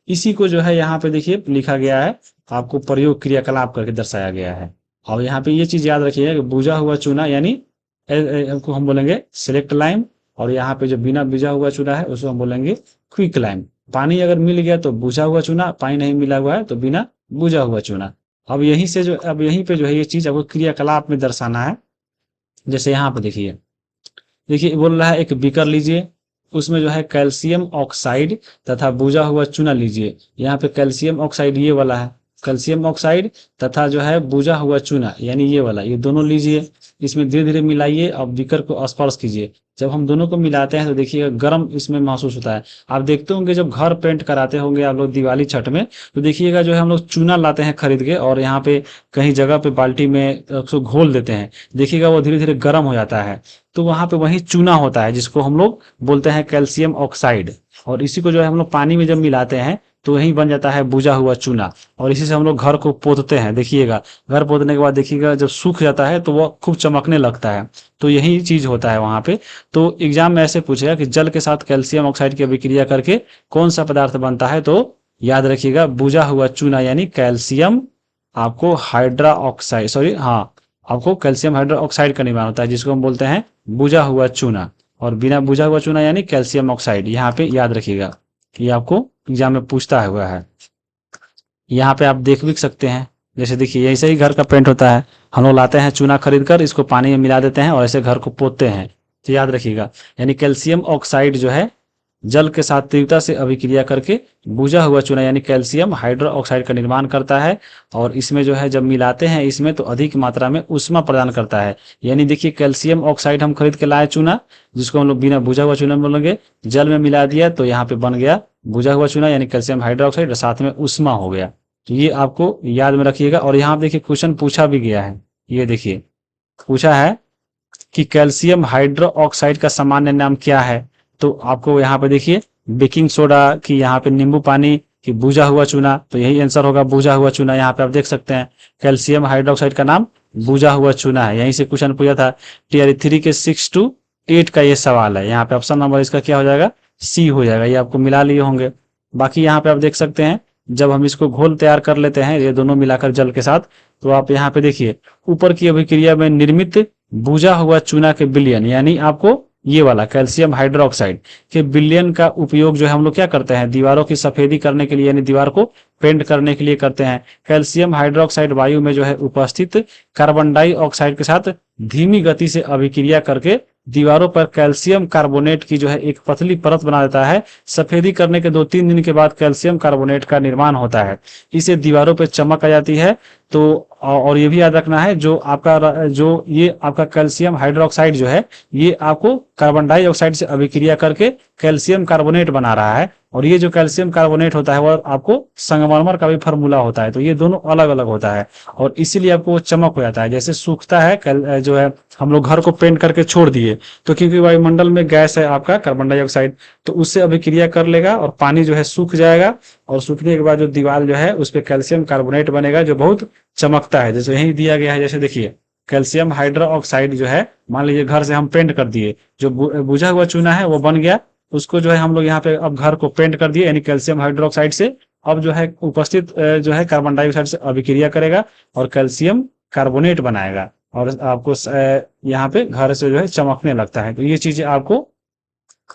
इसी को जो है यहाँ पे देखिए लिखा गया है, आपको प्रयोग क्रियाकलाप करके दर्शाया गया है। और यहाँ पे ये चीज याद रखिएगा कि बुझा हुआ चूना यानी को हम बोलेंगे सिलेक्ट लाइम, और यहाँ पे जो बिना बुझा हुआ चूना है उसको हम बोलेंगे क्विक लाइम। पानी अगर मिल गया तो बुझा हुआ चूना, पानी नहीं मिला हुआ है तो बिना बुझा हुआ चूना। अब यहीं पे जो है ये चीज आपको क्रियाकलाप में दर्शाना है। जैसे यहाँ पे देखिए बोल रहा है एक बीकर लीजिए, उसमें जो है कैल्शियम ऑक्साइड तथा बुझा हुआ चूना लीजिए। यहाँ पे कैल्शियम ऑक्साइड ये वाला है, कैल्शियम ऑक्साइड तथा जो है बुझा हुआ चूना यानी ये वाला, ये दोनों लीजिए, इसमें धीरे धीरे मिलाइए और बीकर को स्पर्श कीजिए। जब हम दोनों को मिलाते हैं तो देखिएगा गर्म इसमें महसूस होता है। आप देखते होंगे जब घर पेंट कराते होंगे आप लोग दिवाली छठ में, तो देखिएगा जो है हम लोग चूना लाते हैं खरीद के और यहाँ पे कहीं जगह पे बाल्टी में उसको घोल देते हैं, देखिएगा वो धीरे धीरे गर्म हो जाता है, तो वहां पे वही चूना होता है जिसको हम लोग बोलते हैं कैल्शियम ऑक्साइड। और इसी को जो है हम लोग पानी में जब मिलाते हैं तो वही बन जाता है बुझा हुआ चूना, और इसी से हम लोग घर को पोतते हैं। देखिएगा घर पोतने के बाद देखिएगा जब सूख जाता है तो वो खूब चमकने लगता है, तो यही चीज होता है वहां पे। तो एग्जाम में ऐसे पूछेगा कि जल के साथ कैल्शियम ऑक्साइड की अभिक्रिया करके कौन सा पदार्थ बनता है, तो याद रखिएगा बुझा हुआ चूना यानी कैल्शियम आपको हाइड्रा ऑक्साइड आपको कैल्शियम हाइड्रो ऑक्साइड का निर्माण होता है जिसको हम बोलते हैं बुझा हुआ चूना, और बिना बुझा हुआ चूना यानी कैल्शियम ऑक्साइड। यहाँ पे याद रखिएगा कि आपको एग्जाम में पूछता हुआ है। यहाँ पे आप देख भी सकते हैं, जैसे देखिए ऐसे ही घर का पेंट होता है, हम लोग लाते हैं चूना खरीद कर, इसको पानी में मिला देते हैं और ऐसे घर को पोतते हैं। तो याद रखिएगा यानी कैल्शियम ऑक्साइड जो है जल के साथ तीव्रता से अभिक्रिया करके बुझा हुआ चूना यानी कैल्शियम हाइड्रो ऑक्साइड का निर्माण करता है, और इसमें जो है जब मिलाते हैं इसमें तो अधिक मात्रा में ऊष्मा प्रदान करता है। यानी देखिए कैल्शियम ऑक्साइड हम खरीद के लाए चूना, जिसको हम लोग बिना बुझा हुआ चूना बोलेंगे, जल में मिला दिया तो यहाँ पे बन गया बुझा हुआ चूना यानी कैल्शियम हाइड्रोक्साइड, साथ में ऊष्मा हो गया। तो ये आपको याद में रखिएगा। और यहाँ देखिए क्वेश्चन पूछा भी गया है, ये देखिए पूछा है कि कैल्शियम हाइड्रो ऑक्साइड का सामान्य नाम क्या है, तो आपको यहाँ पे देखिए बेकिंग सोडा की, यहाँ पे नींबू पानी की, बुझा हुआ चूना, तो यही आंसर होगा बुझा हुआ चूना। यहाँ पे आप देख सकते हैं कैल्शियम हाइड्रोक्साइड का नाम बुझा हुआ चूना है। यहीं से क्वेश्चन पूछा था टीआर 3 के 6 to 8 का ये सवाल है। यहाँ पे ऑप्शन नंबर इसका क्या हो जाएगा, सी हो जाएगा। ये आपको मिला लिए होंगे। बाकी यहाँ पे आप देख सकते हैं जब हम इसको घोल तैयार कर लेते हैं ये दोनों मिलाकर जल के साथ, तो आप यहाँ पे देखिए ऊपर की अभिक्रिया में निर्मित बुझा हुआ चूना के विलयन यानी आपको ये वाला कैल्शियम हाइड्रोक्साइड के विलयन का उपयोग जो है हम लोग क्या करते हैं, दीवारों की सफेदी करने के लिए यानी दीवार को पेंट करने के लिए करते हैं। कैल्शियम हाइड्रोक्साइड वायु में जो है उपस्थित कार्बन डाइऑक्साइड के साथ धीमी गति से अभिक्रिया करके दीवारों पर कैल्शियम कार्बोनेट की जो है एक पतली परत बना देता है। सफेदी करने के 2-3 दिन के बाद कैल्शियम कार्बोनेट का निर्माण होता है, इससे दीवारों पर चमक आ जाती है। तो और ये भी याद रखना है जो आपका कैल्शियम हाइड्रोक्साइड जो है ये आपको कार्बन डाइऑक्साइड से अभिक्रिया करके कैल्शियम कार्बोनेट बना रहा है, और ये जो कैल्शियम कार्बोनेट होता है वो आपको संगमरमर का भी फार्मूला होता है, तो ये दोनों अलग अलग होता है और इसीलिए आपको चमक हो जाता है। जैसे सूखता है जो है हम लोग घर को पेंट करके छोड़ दिए तो क्योंकि वायुमंडल में गैस है आपका कार्बन डाइऑक्साइड, तो उससे अभिक्रिया कर लेगा और पानी जो है सूख जाएगा, और सूखने के बाद जो दीवार जो है उस पे कैल्शियम कार्बोनेट बनेगा जो बहुत चमकता है। जैसे यही दिया गया है, जैसे देखिए कैल्शियम हाइड्रो ऑक्साइड जो है, मान लीजिए घर से हम पेंट कर दिए, जो बुझा हुआ चूना है वो बन गया, उसको जो है हम लोग यहाँ पे अब घर को पेंट कर दिए, यानी कैल्शियम हाइड्रोक्साइड से। अब जो है उपस्थित जो है कार्बन डाइऑक्साइड से अभिक्रिया करेगा और कैल्शियम कार्बोनेट बनाएगा, और आपको यहाँ पे घर से जो है चमकने लगता है। तो ये चीजें आपको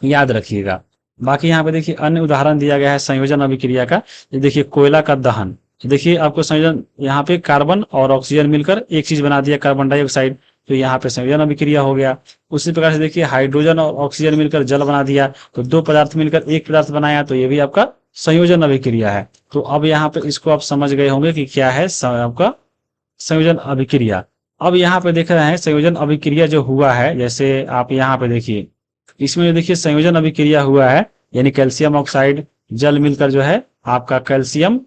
याद रखिएगा। बाकी यहाँ पे देखिए अन्य उदाहरण दिया गया है संयोजन अभिक्रिया का। ये देखिए कोयला का दहन, देखिए आपको संयोजन, यहाँ पे कार्बन और ऑक्सीजन मिलकर एक चीज बना दिया कार्बन डाइऑक्साइड, तो यहाँ पे संयोजन अभिक्रिया हो गया। उसी प्रकार से देखिए हाइड्रोजन और ऑक्सीजन मिलकर जल बना दिया, तो दो पदार्थ मिलकर एक पदार्थ बनाया, तो ये भी आपका संयोजन अभिक्रिया है। तो अब यहाँ पे इसको आप समझ गए होंगे कि क्या है आपका संयोजन अभिक्रिया। अब यहाँ पे देख रहे हैं संयोजन अभिक्रिया जो हुआ है, जैसे आप यहाँ पे देखिए इसमें जो देखिए संयोजन अभिक्रिया हुआ है, यानी कैल्शियम ऑक्साइड जल मिलकर जो है आपका कैल्शियम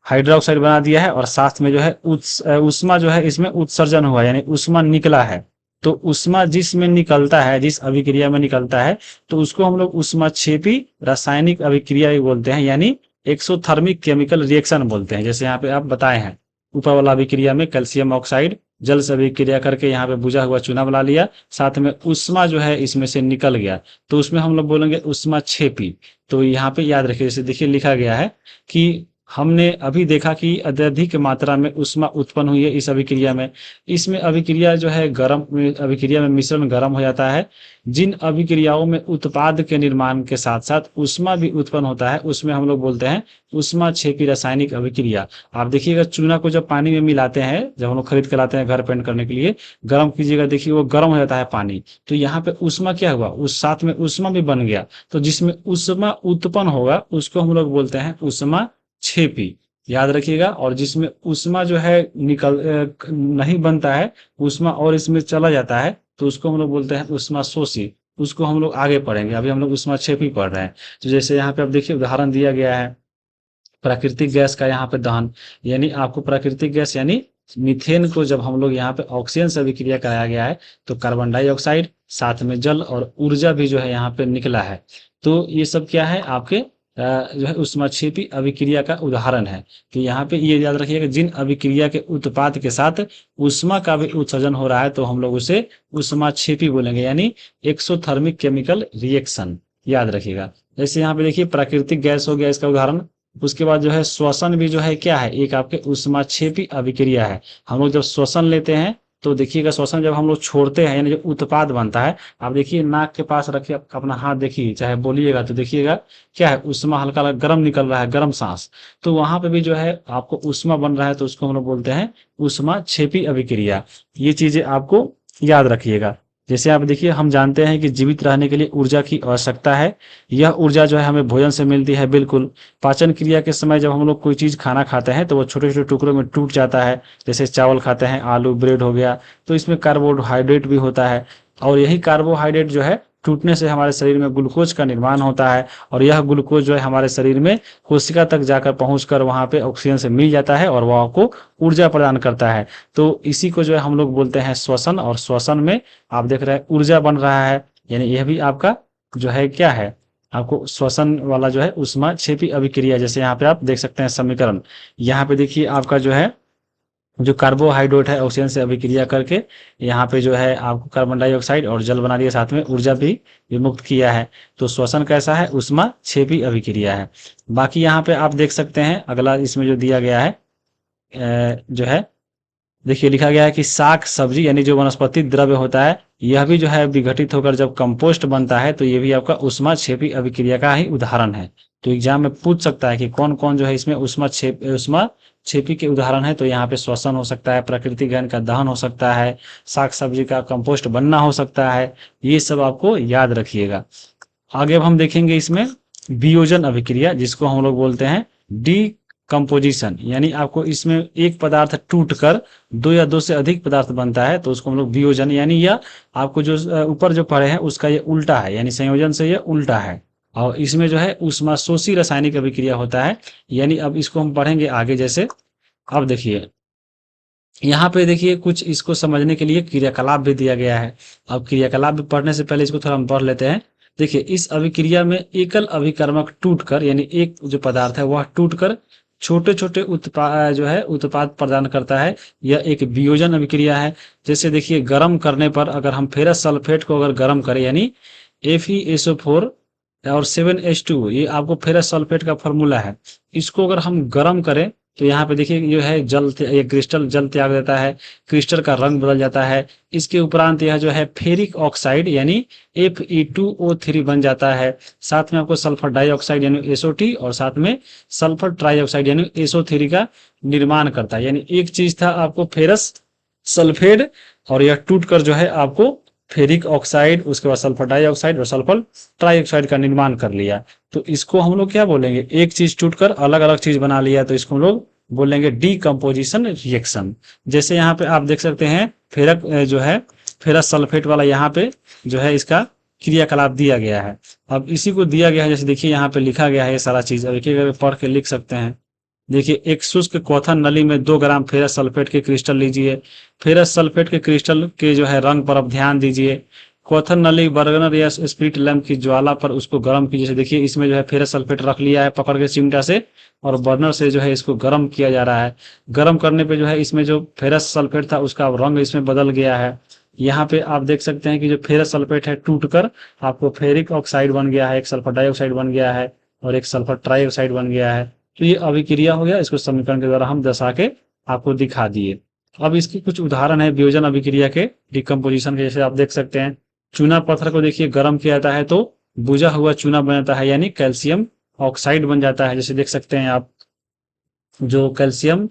हाइड्रोक्साइड बना दिया है, और साथ में जो है उष्मा जो है इसमें उत्सर्जन हुआ, यानी उष्मा निकला है। तो उष्मा जिसमें निकलता है, जिस अभिक्रिया में निकलता है, तो उसको हम लोग उष्माक्षेपी रासायनिक अभिक्रिया भी बोलते हैं, यानी एक्सोथर्मिक केमिकल रिएक्शन बोलते हैं। जैसे यहाँ पे आप बताए हैं, ऊपर वाला अभिक्रिया में कैल्शियम ऑक्साइड जल से अभिक्रिया करके यहाँ पे बुझा हुआ चूना बना लिया, साथ में उष्मा जो है इसमें से निकल गया, तो उसमें हम लोग बोलेंगे उष्माक्षेपी। तो यहाँ पे याद रखिए, जैसे देखिए लिखा गया है कि हमने अभी देखा कि अत्यधिक मात्रा में उष्मा उत्पन्न हुई है इस अभिक्रिया में। इसमें अभिक्रिया जो है गर्म, अभिक्रिया में मिश्रण गर्म हो जाता है। जिन अभिक्रियाओं में उत्पाद के निर्माण के साथ साथ उष्मा भी उत्पन्न होता है, उसमें हम लोग बोलते हैं उष्माक्षेपी रासायनिक अभिक्रिया। आप देखिएगा चूना को जब पानी में मिलाते हैं, जब हम लोग खरीद के लाते हैं घर पेंट करने के लिए, गर्म कीजिएगा, देखिए वो गर्म हो जाता है पानी, तो यहाँ पे उष्मा क्या हुआ, उस साथ में उष्मा भी बन गया। तो जिसमें उष्मा उत्पन्न होगा उसको हम लोग बोलते हैं उष्मा छेपी, याद रखिएगा। और जिसमें उष्मा जो है नहीं बनता है, उष्मा और इसमें चला जाता है, तो उसको हम लोग बोलते हैं उष्मा शोषी। उसको हम लोग आगे पढ़ेंगे, अभी हम लोग उष्मा छेपी पढ़ रहे हैं। तो जैसे यहाँ पे आप देखिए उदाहरण दिया गया है प्राकृतिक गैस का, यहाँ पे दहन, यानी आपको प्राकृतिक गैस यानी मीथेन को जब हम लोग यहाँ पे ऑक्सीजन से अभिक्रिया कराया गया है, तो कार्बन डाइऑक्साइड साथ में जल और ऊर्जा भी जो है यहाँ पे निकला है। तो ये सब क्या है आपके जो है उष्माक्षेपी अभिक्रिया का उदाहरण है। तो यहाँ पे ये याद रखिएगा, जिन अभिक्रिया के उत्पाद के साथ उष्मा का भी उत्सर्जन हो रहा है, तो हम लोग उसे उष्माक्षेपी बोलेंगे, यानी एक्सोथर्मिक केमिकल रिएक्शन, याद रखिएगा। जैसे यहाँ पे देखिए प्राकृतिक गैस हो गया इसका उदाहरण। उसके बाद जो है श्वसन भी जो है क्या है, एक आपके उष्माक्षेपी अभिक्रिया है। हम लोग जब श्वसन लेते हैं, तो देखिएगा श्वसन जब हम लोग छोड़ते हैं, यानी जो उत्पाद बनता है, आप देखिए नाक के पास रखिए अपना हाथ, देखिए चाहे बोलिएगा तो देखिएगा क्या है, उष्मा हल्का हल्का गर्म निकल रहा है, गर्म सांस। तो वहां पे भी जो है आपको उष्मा बन रहा है, तो उसको हम लोग बोलते हैं उष्माक्षेपी अभिक्रिया। ये चीजें आपको याद रखिएगा। जैसे आप देखिए हम जानते हैं कि जीवित रहने के लिए ऊर्जा की आवश्यकता है। यह ऊर्जा जो है हमें भोजन से मिलती है, बिल्कुल। पाचन क्रिया के समय जब हम लोग कोई चीज खाना खाते हैं, तो वो छोटे छोटे टुकड़ों में टूट जाता है। जैसे चावल खाते हैं, आलू, ब्रेड हो गया, तो इसमें कार्बोहाइड्रेट भी होता है, और यही कार्बोहाइड्रेट जो है टूटने से हमारे शरीर में ग्लूकोज का निर्माण होता है, और यह ग्लूकोज जो है हमारे शरीर में कोशिका तक जाकर पहुंचकर वहां पे ऑक्सीजन से मिल जाता है, और वह आपको ऊर्जा प्रदान करता है। तो इसी को जो है हम लोग बोलते हैं श्वसन, और श्वसन में आप देख रहे हैं ऊर्जा बन रहा है, यानी यह भी आपका जो है क्या है, आपको श्वसन वाला जो है उष्माक्षेपी अभिक्रिया। जैसे यहाँ पे आप देख सकते हैं समीकरण, यहाँ पे देखिए आपका जो है जो कार्बोहाइड्रेट है ऑक्सीजन से अभिक्रिया करके यहाँ पे जो है आपको कार्बन डाइऑक्साइड और जल बना दिया, साथ में ऊर्जा भी विमुक्त किया है। तो श्वसन कैसा है, उष्माक्षेपी अभिक्रिया है। बाकी यहाँ पे आप देख सकते हैं अगला इसमें जो दिया गया है जो है देखिए लिखा गया है कि शाक सब्जी यानी जो वनस्पति द्रव्य होता है, यह भी जो है विघटित होकर जब कंपोस्ट बनता है, तो ये भी आपका उष्माक्षेपी अभिक्रिया का ही उदाहरण है। तो एग्जाम में पूछ सकता है कि कौन कौन जो है इसमें उष्माक्षेपी के उदाहरण है। तो यहाँ पे श्वसन हो सकता है, प्राकृतिक गैस का दहन हो सकता है, शाक सब्जी का कंपोस्ट बनना हो सकता है। ये सब आपको याद रखिएगा। आगे अब हम देखेंगे इसमें वियोजन अभिक्रिया, जिसको हम लोग बोलते हैं डी कंपोजिशन, यानी आपको इसमें एक पदार्थ टूटकर दो या दो से अधिक पदार्थ बनता है, तो उसको हम लोग वियोजन, यानी यह आपको जो ऊपर जो पढ़े हैं उसका ये उल्टा है, यानी संयोजन से ये उल्टा है। और इसमें जो है उष्माशोषी रासायनिक अभिक्रिया होता है, यानी अब इसको हम पढ़ेंगे आगे। जैसे अब देखिए यहाँ पे देखिए कुछ इसको समझने के लिए क्रियाकलाप भी दिया गया है। अब क्रियाकलाप भी पढ़ने से पहले इसको थोड़ा हम पढ़ लेते हैं। देखिए इस अभिक्रिया में एकल अभिकर्मक टूटकर यानी एक जो पदार्थ है वह टूटकर छोटे छोटे उत्पाद जो है उत्पाद प्रदान करता है। यह एक वियोजन अभिक्रिया है। जैसे देखिए गर्म करने पर अगर हम फेरस सल्फेट को अगर गर्म करें यानी FeSO4 और 7H2 ये आपको फेरस सल्फेट का फॉर्मूला है। इसको अगर हम गर्म करें तो यहाँ पे देखिए जो है ये क्रिस्टल जल त्याग देता है, क्रिस्टल का रंग बदल जाता है। इसके उपरांत यह जो है फेरिक ऑक्साइड यानी Fe2O3 बन जाता है। साथ में आपको सल्फर डाइऑक्साइड यानी SO2 और साथ में सल्फर ट्राइऑक्साइड यानी SO3 का निर्माण करता है। यानी एक चीज था आपको फेरस सल्फेट और यह टूटकर जो है आपको फेरिक ऑक्साइड, उसके बाद सल्फर डाइऑक्साइड और सल्फर ट्राइऑक्साइड का निर्माण कर लिया। तो इसको हम लोग क्या बोलेंगे, एक चीज टूटकर अलग अलग चीज बना लिया तो इसको हम लोग बोलेंगे डीकम्पोजिशन रिएक्शन। जैसे यहाँ पे आप देख सकते हैं फेरक जो है फेरस सल्फेट वाला यहाँ पे जो है इसका क्रियाकलाप दिया गया है। अब इसी को दिया गया है, जैसे देखिए यहाँ पे लिखा गया है ये सारा चीज, अब एक पढ़ के लिख सकते हैं। देखिए एक शुष्क क्वथन नली में 2 ग्राम फेरस सल्फेट के क्रिस्टल लीजिए। फेरस सल्फेट के क्रिस्टल के जो है रंग पर अब ध्यान दीजिए। क्वथन नली बर्नर या स्पिरिट लैंप की ज्वाला पर उसको गर्म कीजिए। जैसे देखिए इसमें जो है फेरस सल्फेट रख लिया है पकड़ के चिमटा से और बर्नर से जो है इसको गर्म किया जा रहा है। गर्म करने पे जो है इसमें जो फेरस सल्फेट था उसका रंग इसमें बदल गया है। यहाँ पे आप देख सकते हैं कि जो फेरस सल्फेट है टूटकर आपको फेरिक ऑक्साइड बन गया है, एक सल्फर डाइऑक्साइड बन गया है और एक सल्फर ट्राइऑक्साइड बन गया है। तो ये अभिक्रिया हो गया, इसको समीकरण के द्वारा हम दर्शा के आपको दिखा दिए। अब इसके कुछ उदाहरण है वियोजन अभिक्रिया के डिकम्पोजिशन के। जैसे आप देख सकते हैं चूना पत्थर को देखिए गर्म किया जाता है तो बुझा हुआ चूना बन जाता है यानी कैल्शियम ऑक्साइड बन जाता है। जैसे देख सकते हैं आप जो कैल्शियम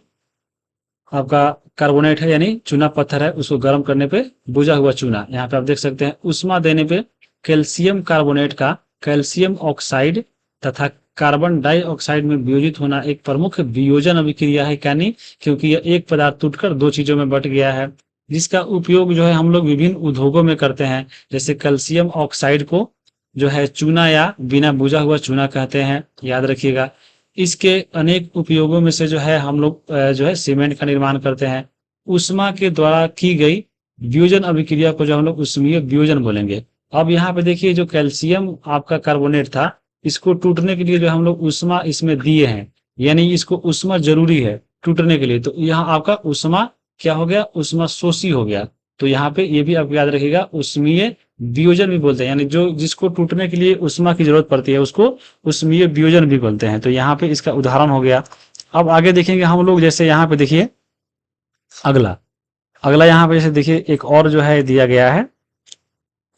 आपका कार्बोनेट है यानी चूना पत्थर है उसको गर्म करने पे बुझा हुआ चूना, यहाँ पे आप देख सकते हैं उष्मा देने पे कैल्शियम कार्बोनेट का कैल्शियम ऑक्साइड तथा कार्बन डाइऑक्साइड में वियोजित होना एक प्रमुख वियोजन अभिक्रिया है। यानी क्योंकि यह एक पदार्थ टूटकर 2 चीजों में बट गया है, जिसका उपयोग जो है हम लोग विभिन्न उद्योगों में करते हैं। जैसे कैल्शियम ऑक्साइड को जो है चूना या बिना बुझा हुआ चूना कहते हैं, याद रखिएगा। इसके अनेक उपयोगों में से जो है हम लोग जो है सीमेंट का निर्माण करते हैं। उष्मा के द्वारा की गई वियोजन अभिक्रिया को जो हम लोग उष्मीय वियोजन बोलेंगे। अब यहाँ पे देखिए जो कैल्शियम आपका कार्बोनेट था इसको टूटने के लिए जो हम लोग उष्मा इसमें दिए हैं, यानी इसको उष्मा जरूरी है टूटने के लिए। तो यहाँ आपका उष्मा क्या हो गया, उष्मा शोषी हो गया। तो यहाँ पे ये भी आप याद रखिएगा उष्मीय वियोजन भी बोलते हैं, यानी जो जिसको टूटने के लिए उष्मा की जरूरत पड़ती है उसको उष्मीय वियोजन भी बोलते हैं। तो यहाँ पे इसका उदाहरण हो गया। अब आगे देखेंगे हम लोग, जैसे यहाँ पे देखिए अगला अगला यहाँ पे जैसे देखिए एक और जो है दिया गया है।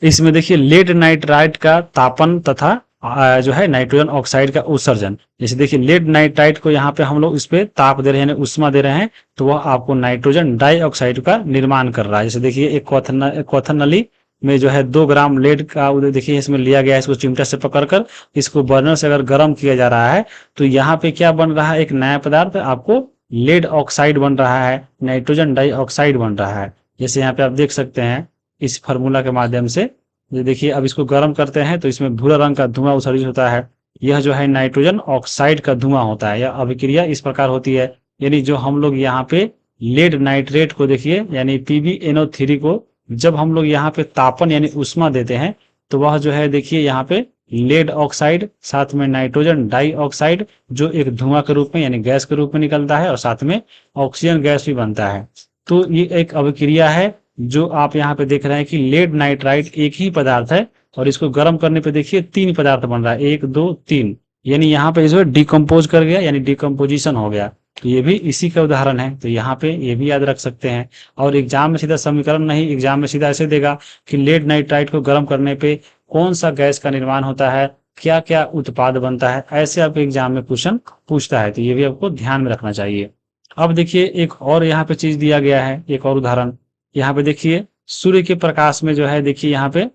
इसमें देखिए लेड नाइट्राइट का तापन तथा जो है नाइट्रोजन ऑक्साइड का उत्सर्जन। जैसे देखिए लेड नाइट्राइट को यहाँ पे हम लोग इस पे ताप दे रहे हैं, उष्मा दे रहे हैं, तो वह आपको नाइट्रोजन डाइऑक्साइड का निर्माण कर रहा है। जैसे देखिए एक क्वथन नली में जो है 2 ग्राम लेड का देखिए इसमें लिया गया है, इसको चिमटा से पकड़कर इसको बर्नर से अगर गर्म किया जा रहा है तो यहाँ पे क्या बन रहा है, एक नया पदार्थ आपको लेड ऑक्साइड बन रहा है, नाइट्रोजन डाइऑक्साइड बन रहा है। जैसे यहाँ पे आप देख सकते हैं इस फार्मूला के माध्यम से। ये देखिए अब इसको गर्म करते हैं तो इसमें भूरा रंग का धुआं उत्सर्जित होता है, यह जो है नाइट्रोजन ऑक्साइड का धुआं होता है। यह अभिक्रिया इस प्रकार होती है, यानी जो हम लोग यहाँ पे लेड नाइट्रेट को देखिए यानी PbNO3 को जब हम लोग यहाँ पे तापन यानी उष्मा देते हैं तो वह जो है देखिए यहाँ पे लेड ऑक्साइड साथ में नाइट्रोजन डाइऑक्साइड जो एक धुआं के रूप में यानी गैस के रूप में निकलता है और साथ में ऑक्सीजन गैस भी बनता है। तो ये एक अभिक्रिया है जो आप यहाँ पे देख रहे हैं कि लेड नाइट्राइट एक ही पदार्थ है और इसको गर्म करने पे देखिए 3 पदार्थ बन रहा है, 1 2 3, यानी यहाँ पे जो डिकम्पोज कर गया यानी डिकम्पोजिशन हो गया। तो ये भी इसी का उदाहरण है, तो यहाँ पे ये भी याद रख सकते हैं। और एग्जाम में सीधा समीकरण नहीं, एग्जाम में सीधा ऐसे देगा कि लेड नाइट्राइट को गर्म करने पे कौन सा गैस का निर्माण होता है, क्या क्या उत्पाद बनता है, ऐसे आपको एग्जाम में क्वेश्चन पूछता है। तो ये भी आपको ध्यान में रखना चाहिए। अब देखिए एक और यहाँ पे चीज दिया गया है, एक और उदाहरण। यहाँ पे देखिए सूर्य के प्रकाश में जो है देखिए यहाँ पे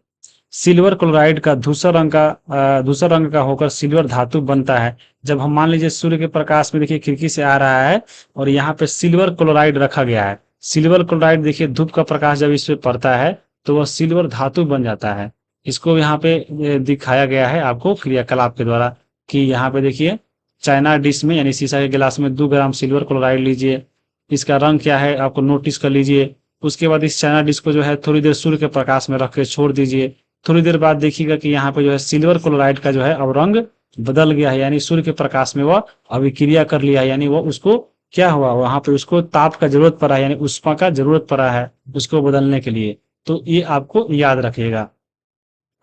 सिल्वर क्लोराइड का धूसर रंग का होकर सिल्वर धातु बनता है। जब हम मान लीजिए सूर्य के प्रकाश में देखिए खिड़की से आ रहा है और यहाँ पे सिल्वर क्लोराइड रखा गया है। सिल्वर क्लोराइड देखिए धूप का प्रकाश जब इस पे पड़ता है तो वह सिल्वर धातु बन जाता है। इसको यहाँ पे दिखाया गया है आपको क्रियाकलाप के द्वारा कि यहाँ पे देखिए चाइना डिश में यानी शीशा के गिलास में 2 ग्राम सिल्वर क्लोराइड लीजिए, इसका रंग क्या है आपको नोटिस कर लीजिए। उसके बाद इस चाइना डिश को जो है थोड़ी देर सूर्य के प्रकाश में रख के छोड़ दीजिए थोड़ी देर बाद देखिएगा कि यहाँ पे जो है सिल्वर क्लोराइड का जो है अब रंग बदल गया है, यानी सूर्य के प्रकाश में वह अभिक्रिया कर लिया है, यानी वो उसको क्या हुआ, वहां पे उसको ताप का जरूरत पड़ा है, यानी उष्मा का जरूरत पड़ा है उसको बदलने के लिए। तो ये आपको याद रखिएगा।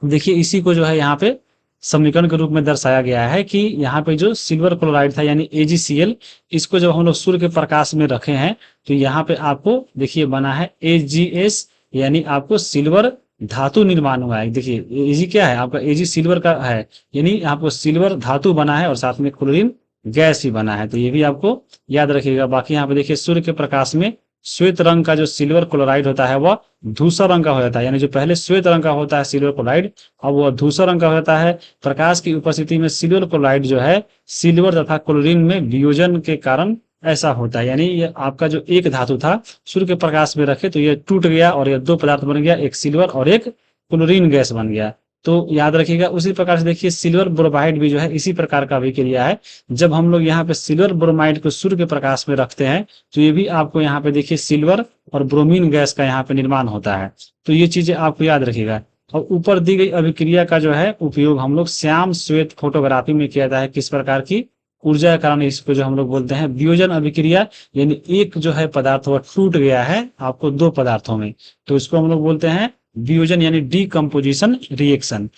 देखिए इसी को जो है यहाँ पे समीकरण के रूप में दर्शाया गया है कि यहाँ पे जो सिल्वर क्लोराइड था यानी AgCl, इसको जब हम लोग सूर्य के प्रकाश में रखे हैं तो यहाँ पे आपको देखिए बना है AgS, यानी आपको सिल्वर धातु निर्माण हुआ है। देखिए Ag क्या है आपका, Ag सिल्वर का है, यानी आपको सिल्वर धातु बना है और साथ में क्लोरीन गैस ही बना है। तो ये भी आपको याद रखिएगा। बाकी यहाँ पे देखिए सूर्य के प्रकाश में श्वेत रंग का जो सिल्वर क्लोराइड होता है वह धूसर रंग का हो जाता है, यानी जो पहले श्वेत रंग का होता है सिल्वर क्लोराइड, अब वह धूसर रंग का हो जाता है। प्रकाश की उपस्थिति में सिल्वर क्लोराइड जो है सिल्वर तथा क्लोरीन में वियोजन के कारण ऐसा होता है, यानी ये आपका जो एक धातु था सूर्य के प्रकाश में रखे तो ये टूट गया और ये दो पदार्थ बन गया, एक सिल्वर और एक क्लोरीन गैस बन गया। तो याद रखिएगा। उसी प्रकार से देखिए सिल्वर ब्रोमाइड भी जो है इसी प्रकार का अभिक्रिया है। जब हम लोग यहाँ पे सिल्वर ब्रोमाइड को सूर्य के प्रकाश में रखते हैं तो ये भी आपको यहाँ पे देखिए सिल्वर और ब्रोमीन गैस का यहाँ पे निर्माण होता है। तो ये चीजें आपको याद रखिएगा। और ऊपर दी गई अभिक्रिया का जो है उपयोग हम लोग श्याम श्वेत फोटोग्राफी में किया जाता है। किस प्रकार की ऊर्जा के कारण इसको जो हम लोग बोलते हैं वियोजन अभिक्रिया, यानी एक जो है पदार्थ वह टूट गया है आपको दो पदार्थों में, तो इसको हम लोग बोलते हैं वियोजन यानी डीकम्पोजिशन रिएक्शन।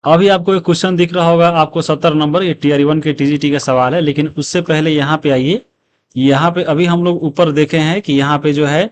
अभी आपको एक क्वेश्चन दिख रहा होगा आपको 70 नंबर, ये टीआर 1 के टीजीटी का सवाल है। लेकिन उससे पहले यहाँ पे आइए, यहाँ पे अभी हम लोग ऊपर देखे हैं कि यहाँ पे जो है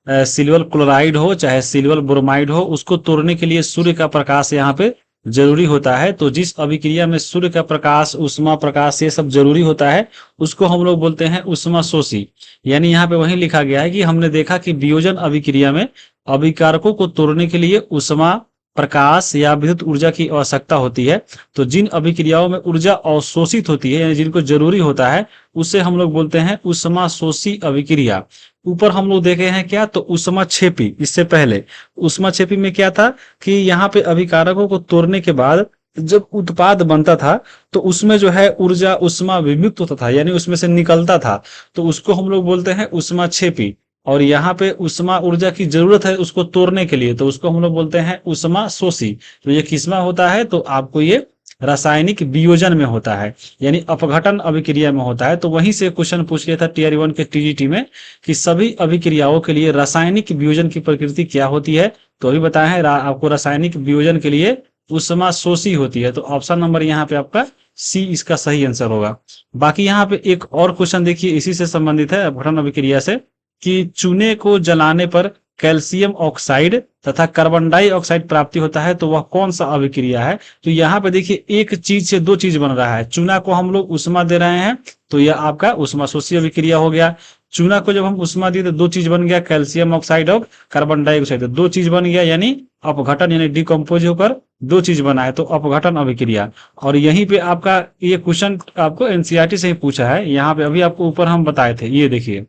सिल्वर क्लोराइड हो चाहे सिल्वर ब्रोमाइड हो, उसको तोड़ने के लिए सूर्य का प्रकाश यहाँ पे जरूरी होता है। तो जिस अभिक्रिया में सूर्य का प्रकाश, उष्मा प्रकाश ये सब जरूरी होता है उसको हम लोग बोलते हैं उष्मा शोषी। यानी यहाँ पे वही लिखा गया है कि हमने देखा कि वियोजन अभिक्रिया में अभिकारकों को तोड़ने के लिए उष्मा प्रकाश या विद्युत ऊर्जा की आवश्यकता होती है। तो जिन अभिक्रियाओं में ऊर्जा अवशोषित होती है यानी जिनको जरूरी होता है उसे हम लोग बोलते हैं उष्मा शोषी अभिक्रिया। ऊपर हम लोग देखे हैं क्या, तो उष्मा क्षेपी। इससे पहले उष्मा क्षेपी में क्या था कि यहाँ पे अभिकारकों को तोड़ने के बाद जब उत्पाद बनता था तो उसमें जो है ऊर्जा उष्मा विमुक्त होता था, यानी उसमें से निकलता था, तो उसको हम लोग बोलते हैं उष्मा क्षेपी। और यहाँ पे उष्मा ऊर्जा की जरूरत है उसको तोड़ने के लिए, तो उसको हम लोग बोलते हैं उष्मा शोषी। तो ये किसमें होता है, तो आपको ये रासायनिक वियोजन में होता है, यानी अपघटन अभिक्रिया में होता है। तो वहीं से क्वेश्चन पूछ लिया था टीआर 1 के टीजीटी में कि सभी अभिक्रियाओं के लिए रासायनिक वियोजन की प्रकृति क्या होती है। तो अभी बताया है आपको रासायनिक वियोजन के लिए उष्मा शोषी होती है। तो ऑप्शन नंबर यहाँ पे आपका सी इसका सही आंसर होगा। बाकी यहाँ पे एक और क्वेश्चन देखिए इसी से संबंधित है अपघटन अभिक्रिया से, कि चूने को जलाने पर कैल्शियम ऑक्साइड तथा कार्बन डाइऑक्साइड प्राप्ति होता है, तो वह कौन सा अभिक्रिया है। तो यहाँ पे देखिए एक चीज से दो चीज बन रहा है। चूना को हम लोग उष्मा दे रहे हैं तो यह आपका उष्मा शोषी अभिक्रिया हो गया। चूना को जब हम उष्मा दिए तो दो चीज बन गया, कैल्शियम ऑक्साइड और कार्बन डाइऑक्साइड, दो चीज बन गया, यानी अपघटन यानी डिकम्पोज होकर दो चीज बना है, तो अपघटन अभिक्रिया। और यहीं पे आपका ये क्वेश्चन आपको एनसीईआरटी से ही पूछा है। यहाँ पे अभी आपको ऊपर हम बताए थे, ये देखिए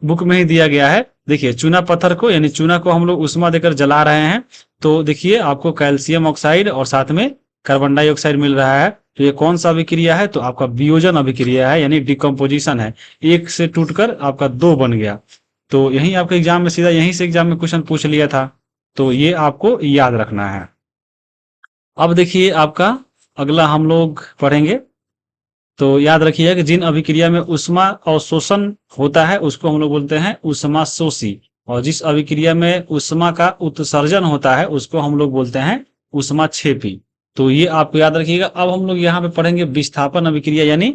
बुक में ही दिया गया है। देखिए चूना पत्थर को यानी चूना को हम लोग उष्मा देकर जला रहे हैं, तो देखिए आपको कैल्शियम ऑक्साइड और साथ में कार्बन डाइऑक्साइड मिल रहा है। तो ये कौन सा अभिक्रिया है, तो आपका वियोजन अभिक्रिया है, यानी डिकम्पोजिशन है। एक से टूटकर आपका दो बन गया। तो यही आपके एग्जाम में सीधा यहीं से एग्जाम में क्वेश्चन पूछ लिया था, तो ये आपको याद रखना है। अब देखिए आपका अगला हम लोग पढ़ेंगे, तो याद रखिए कि जिन अभिक्रिया में उष्मा अवशोषण होता है उसको हम लोग बोलते हैं उष्मा शोषी, और जिस अभिक्रिया में उष्मा का उत्सर्जन होता है उसको हम लोग बोलते हैं उष्मा क्षेपी। तो ये आपको याद रखिएगा। अब हम लोग यहाँ पे पढ़ेंगे विस्थापन अभिक्रिया यानी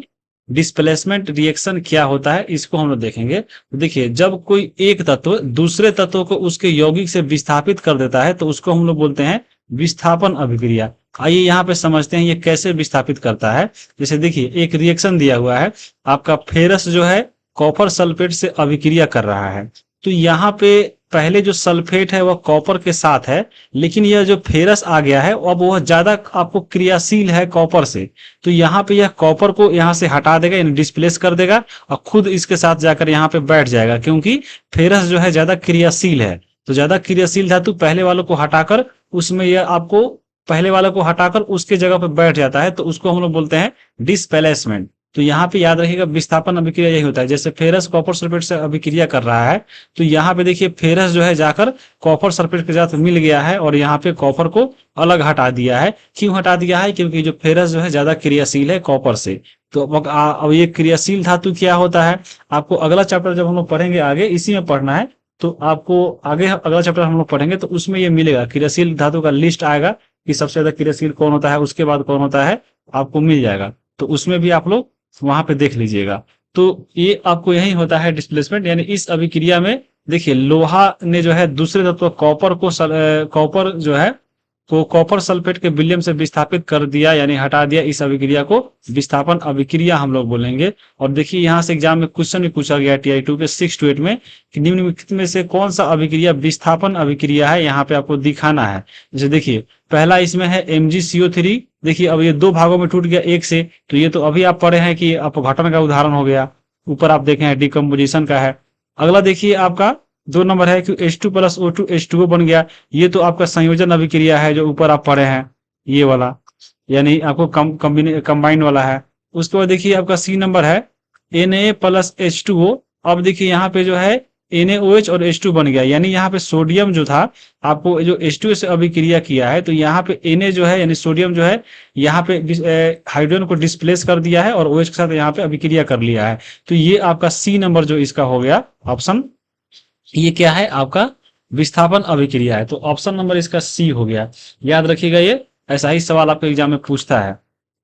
डिस्प्लेसमेंट रिएक्शन क्या होता है, इसको हम लोग देखेंगे। देखिए जब कोई एक तत्व दूसरे तत्व को उसके यौगिक से विस्थापित कर देता है तो उसको हम लोग बोलते हैं विस्थापन अभिक्रिया। आइए यहाँ पे समझते हैं ये कैसे विस्थापित करता है। जैसे देखिए एक रिएक्शन दिया हुआ है, आपका फेरस जो है कॉपर सल्फेट से अभिक्रिया कर रहा है। तो यहाँ पे पहले जो सल्फेट है वह कॉपर के साथ है, लेकिन यह जो फेरस आ गया है अब वह ज्यादा आपको क्रियाशील है कॉपर से। तो यहाँ पे यह कॉपर को यहाँ से हटा देगा यानी डिस्प्लेस कर देगा और खुद इसके साथ जाकर यहाँ पे बैठ जाएगा, क्योंकि फेरस जो है ज्यादा क्रियाशील है। तो ज्यादा क्रियाशील धातु पहले वालों को हटाकर उसमें यह आपको पहले वाले को हटाकर उसके जगह पे बैठ जाता है, तो उसको हम लोग बोलते हैं डिस्प्लेसमेंट। तो यहाँ पे याद रखिएगा विस्थापन अभिक्रिया यही होता है। जैसे फेरस कॉपर सल्फेट से अभिक्रिया कर रहा है तो यहाँ पे देखिए फेरस जो है जाकर कॉपर सल्फेट के साथ मिल गया है और यहाँ पे कॉपर को अलग हटा दिया है। क्यों हटा दिया है? क्योंकि जो फेरस जो है ज्यादा क्रियाशील है कॉपर से। तो अब ये क्रियाशील धातु क्या होता है, आपको अगला चैप्टर जब हम लोग पढ़ेंगे आगे इसी में पढ़ना है, तो आपको आगे अगला चैप्टर हम लोग पढ़ेंगे तो उसमें ये मिलेगा, क्रियाशील धातु का लिस्ट आएगा कि सबसे ज्यादा क्रियाशील कौन होता है, उसके बाद कौन होता है, आपको मिल जाएगा। तो उसमें भी आप लोग वहां पे देख लीजिएगा। तो ये आपको यही होता है डिस्प्लेसमेंट, यानी इस अभिक्रिया में देखिए लोहा ने जो है दूसरे तत्व कॉपर जो है को कॉपर सल्फेट के विलयन से विस्थापित कर दिया, यानी हटा दिया। इस अभिक्रिया को विस्थापन अभिक्रिया हम लोग बोलेंगे। और देखिए यहाँ से एग्जाम में क्वेश्चन भी पूछा गया TI2 के 6 to 8 में कि निम्नलिखित में से कौन सा अभिक्रिया विस्थापन अभिक्रिया है, यहाँ पे आपको दिखाना है। जैसे देखिए पहला इसमें है MgCO3। देखिए अब ये दो भागों में टूट गया एक से, तो ये तो अभी आप पढ़े हैं कि अपघटन का उदाहरण हो गया। ऊपर आप देखे हैं डिकम्पोजिशन का है। अगला देखिए आपका 2 नंबर है कि H2 प्लस O2 H2O बन गया। ये तो आपका संयोजन अभिक्रिया है जो ऊपर आप पढ़े हैं, ये वाला, यानी आपको कंबाइन वाला है। उसके बाद देखिए आपका C नंबर है Na प्लस H2O। अब देखिए यहाँ पे जो है NaOH और H2 बन गया, यानी यहाँ पे सोडियम जो था, आपको जो H2O से अभिक्रिया किया है तो यहाँ पे Na जो है यानी सोडियम जो है यहाँ पे हाइड्रोजन को डिस्प्लेस कर दिया है और OH के साथ यहाँ पे अभिक्रिया कर लिया है। तो ये आपका C नंबर जो इसका हो गया ऑप्शन, ये क्या है आपका विस्थापन अभिक्रिया है। तो ऑप्शन नंबर इसका C हो गया। याद रखिएगा, ये ऐसा ही सवाल आपके एग्जाम में पूछता है।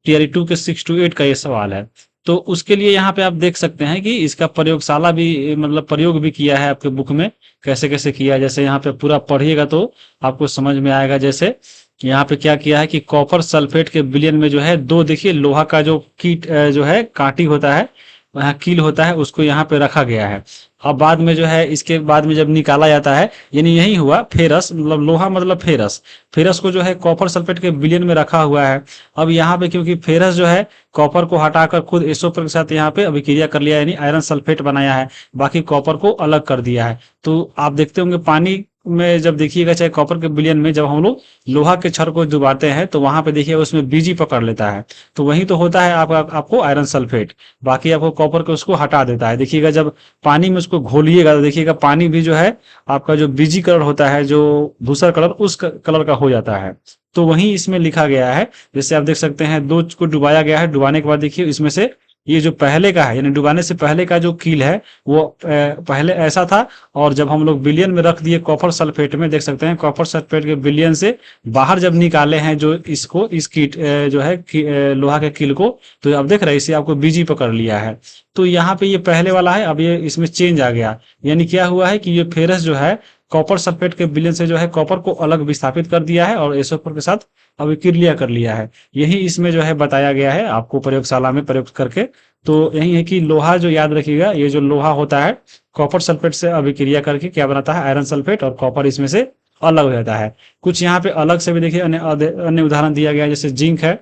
TI2 के 6 to 8 का ये सवाल है। तो उसके लिए यहाँ पे आप देख सकते हैं कि इसका प्रयोगशाला भी, मतलब प्रयोग भी किया है आपके बुक में, कैसे कैसे किया है। जैसे यहाँ पे पूरा पढ़िएगा तो आपको समझ में आएगा। जैसे यहाँ पे क्या किया है कि कॉपर सल्फेट के विलयन में जो है दो, देखिए लोहा का जो कीट जो है कांटी होता है, वहाँ कील होता है, उसको यहाँ पे रखा गया है। अब बाद में जो है इसके बाद में जब निकाला जाता है, यानी यही हुआ फेरस, मतलब लोहा मतलब फेरस, फेरस को जो है कॉपर सल्फेट के विलयन में रखा हुआ है। अब यहाँ पे क्योंकि फेरस जो है कॉपर को हटाकर खुद SO4 के साथ यहाँ पे अभिक्रिया कर लिया है, यानी आयरन सल्फेट बनाया है, बाकी कॉपर को अलग कर दिया है। तो आप देखते होंगे पानी में जब देखिएगा, चाहे कॉपर के विलयन में जब हम लोग लोहा के छड़ को डुबाते हैं तो वहां पे देखिए उसमें Bg पकड़ लेता है, तो वही तो होता है आपको आयरन सल्फेट, बाकी आपको कॉपर को उसको हटा देता है। देखिएगा जब पानी में उसको घोलिएगा तो देखिएगा पानी भी जो है आपका जो Bg कलर होता है, जो धूसर कलर, उस कलर का हो जाता है। तो वही इसमें लिखा गया है। जैसे आप देख सकते हैं दो को डुबाया गया है, डुबाने के बाद देखिए इसमें से ये जो पहले का है, यानी डुबाने से पहले का जो कील है वो पहले ऐसा था, और जब हम लोग विलयन में रख दिए कॉपर सल्फेट में, देख सकते हैं कॉपर सल्फेट के विलयन से बाहर जब निकाले हैं जो इसको, इस कीट जो है लोहा के कील को, तो आप देख रहे हैं इसे आपको Bg पकड़ लिया है। तो यहाँ पे ये पहले वाला है, अब ये इसमें चेंज आ गया, यानी क्या हुआ है कि ये फेरस जो है कॉपर सल्फेट के विलयन से जो है कॉपर को अलग विस्थापित कर दिया है और SO4 के साथ अभिक्रिया कर लिया है। यही इसमें जो है बताया गया है आपको प्रयोगशाला में प्रयोग करके। तो यही है कि लोहा जो, याद रखिएगा, ये जो लोहा होता है कॉपर सल्फेट से अभिक्रिया करके क्या बनाता है, आयरन सल्फेट, और कॉपर इसमें से अलग हो जाता है। कुछ यहाँ पे अलग से भी देखिए अन्य उदाहरण दिया गया है। जैसे जिंक है,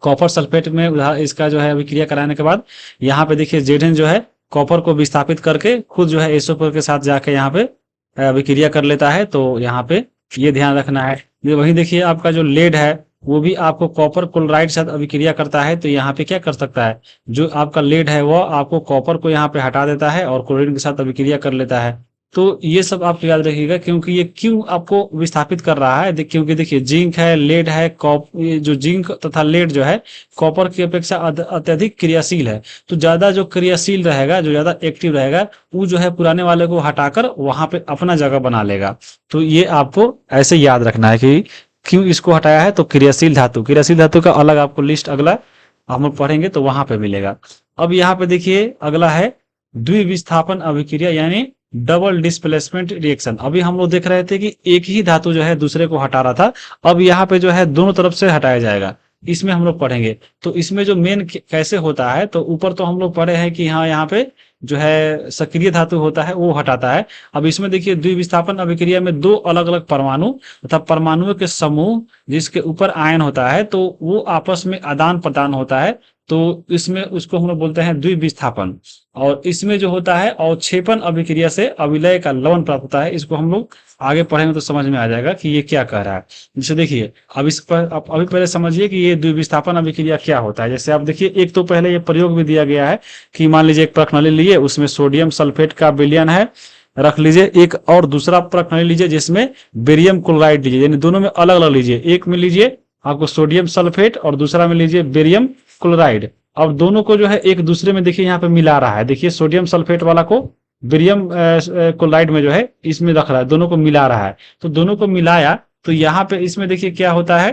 कॉपर सल्फेट में इसका जो है अभिक्रिया कराने के बाद यहाँ पे देखिए Zn जो है कॉपर को विस्थापित करके खुद जो है SO4 के साथ जाके यहाँ पे अभिक्रिया कर लेता है। तो यहाँ पे ये ध्यान रखना है। वही देखिए आपका जो लेड है वो भी आपको कॉपर क्लोराइड साथ अभिक्रिया करता है, तो यहाँ पे क्या कर सकता है, जो आपका लेड है वो आपको कॉपर को यहाँ पे हटा देता है और क्लोरीन के साथ अभिक्रिया कर लेता है। तो ये सब आप याद रखिएगा, क्योंकि ये क्यों आपको विस्थापित कर रहा है, क्योंकि देखिए जिंक है, लेड है, ये जो जिंक तथा लेड जो है कॉपर की अपेक्षा अत्यधिक क्रियाशील है। तो ज्यादा जो क्रियाशील रहेगा, जो ज्यादा एक्टिव रहेगा, वो जो है पुराने वाले को हटाकर वहां पे अपना जगह बना लेगा। तो ये आपको ऐसे याद रखना है कि क्यों इसको हटाया है। तो क्रियाशील धातु का अलग आपको लिस्ट अगला हम लोग पढ़ेंगे तो वहां पे मिलेगा। अब यहाँ पे देखिए अगला है द्विविस्थापन अभिक्रिया, यानी डबल डिस्प्लेसमेंट रिएक्शन। अभी हम लोग देख रहे थे कि एक ही धातु जो है दूसरे को हटा रहा था, अब यहाँ पे जो है दोनों तरफ से हटाया जाएगा, इसमें हम लोग पढ़ेंगे। तो इसमें जो मेन कैसे होता है, तो ऊपर तो हम लोग पढ़े हैं कि हाँ यहाँ पे जो है सक्रिय धातु होता है वो हटाता है। अब इसमें देखिए द्विविस्थापन अभिक्रिया में दो अलग अलग परमाणु तथा परमाणुओं के समूह जिसके ऊपर आयन होता है, तो वो आपस में आदान प्रदान होता है। तो इसमें उसको हम लोग बोलते हैं द्विविस्थापन। और इसमें जो होता है अवक्षेपण अभिक्रिया से अविलय का लवण प्राप्त होता है। इसको हम लोग आगे पढ़ेंगे तो समझ में आ जाएगा कि ये क्या कह रहा है। जैसे देखिए, अब इस पर आप अभी पहले समझिए कि ये द्विविस्थापन अभिक्रिया क्या होता है। जैसे आप देखिए, एक तो पहले ये प्रयोग भी दिया गया है कि मान लीजिए एक प्रश्नावली लिए, उसमें सोडियम सल्फेट का विलयन है, रख लीजिए। एक और दूसरा प्रश्नावली लीजिए जिसमें बेरियम क्लोराइड लीजिए, यानी दोनों में अलग अलग लीजिए। एक में लीजिए आपको सोडियम सल्फेट और दूसरा में लीजिए बेरियम क्लोराइड। अब दोनों को जो है एक दूसरे में देखिए यहाँ पे मिला रहा है। देखिए सोडियम सल्फेट वाला को बेरियम क्लोराइड में जो है इसमें रख रहा है, दोनों को मिला रहा है। तो दोनों को मिलाया तो यहाँ पे इसमें देखिए क्या होता है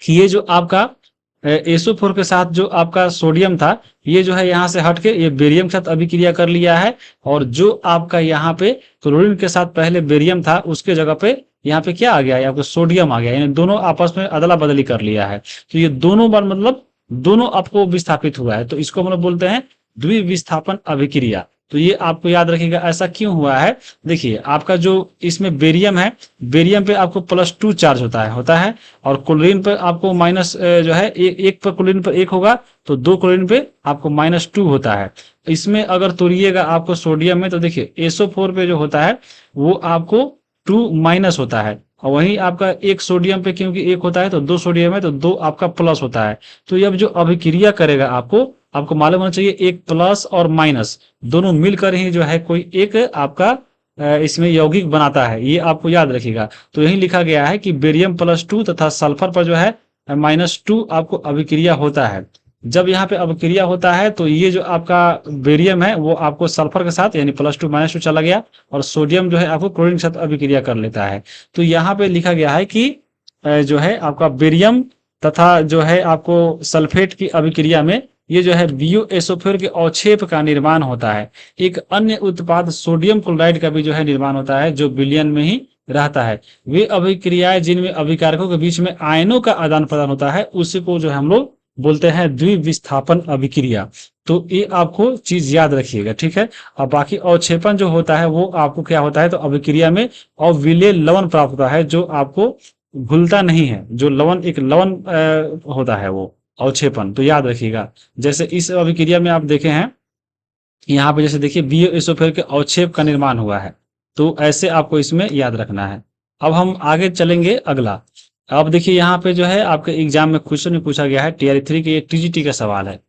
कि ये जो आपका SO4 के साथ जो आपका सोडियम था, ये जो है यहाँ से हट के ये बेरियम के साथ अभिक्रिया कर लिया है। और जो आपका यहाँ पे क्लोरीन के साथ पहले बेरियम था, उसके जगह पे यहाँ पे क्या आ गया है, आपको सोडियम आ गया, यानी दोनों आपस में अदला बदली कर लिया है। तो ये दोनों बार मतलब दोनों आपको विस्थापित हुआ है, तो इसको हम लोग बोलते हैं द्विविस्थापन अभिक्रिया। तो ये आपको याद रखिएगा ऐसा क्यों हुआ है। देखिए आपका जो इसमें बेरियम है, बेरियम पे आपको +2 चार्ज होता है और क्लोरीन पर आपको माइनस जो है एक पर क्लोरीन पर 1 होगा, तो 2 क्लोरीन पे आपको -2 होता है। इसमें अगर तोड़िएगा आपको सोडियम में, तो देखिए SO4 पे जो होता है वो आपको 2 माइनस होता है, और वहीं आपका एक सोडियम पे क्योंकि 1 होता है तो 2 सोडियम है तो 2 आपका प्लस होता है। तो ये अब जो अभिक्रिया करेगा आपको मालूम होना चाहिए, एक प्लस और माइनस दोनों मिलकर ही जो है कोई एक आपका इसमें यौगिक बनाता है, ये आपको याद रखिएगा। तो यही लिखा गया है कि बेरियम +2 तथा सल्फर पर जो है -2 आपको अभिक्रिया होता है। जब यहाँ पे अभिक्रिया होता है तो ये जो आपका बेरियम है वो आपको सल्फर के साथ यानी +2 -2 चला गया, और सोडियम जो है आपको क्लोरीन के साथ अभिक्रिया कर लेता है। तो यहाँ पे लिखा गया है कि जो है आपका बेरियम तथा जो है आपको सल्फेट की अभिक्रिया में ये जो है BuSO4 के अवक्षेप का निर्माण होता है। एक अन्य उत्पाद सोडियम क्लोराइड का भी जो है निर्माण होता है, जो विलयन में ही रहता है। वे अभिक्रियाएं जिनमें अभिकारकों के बीच में आयनों का आदान प्रदान होता है, उसी को जो है हम लोग बोलते हैं द्विविस्थापन अभिक्रिया। तो ये आपको चीज याद रखिएगा, ठीक है। और बाकी अवक्षेपण जो होता है वो आपको क्या होता है, तो अभिक्रिया में अविलेय लवण प्राप्त होता है, जो आपको घुलता नहीं है। जो लवण एक लवण होता है वो अवक्षेपण, तो याद रखिएगा। जैसे इस अभिक्रिया में आप देखे हैं यहाँ पे, जैसे देखिए BuSO4 के अवक्षेप का निर्माण हुआ है, तो ऐसे आपको इसमें याद रखना है। अब हम आगे चलेंगे अगला। अब देखिए यहाँ पे जो है आपके एग्जाम में क्वेश्चन में पूछा गया है TR3 के, ये TGT का सवाल है।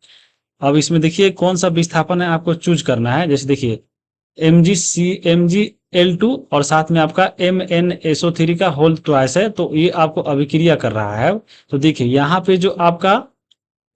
अब इसमें देखिए कौन सा विस्थापन है आपको चूज करना है। जैसे देखिए MgCl2 और साथ में आपका MnSO3 का होल ट्वाइस है, तो ये आपको अभिक्रिया कर रहा है। तो देखिए यहाँ पे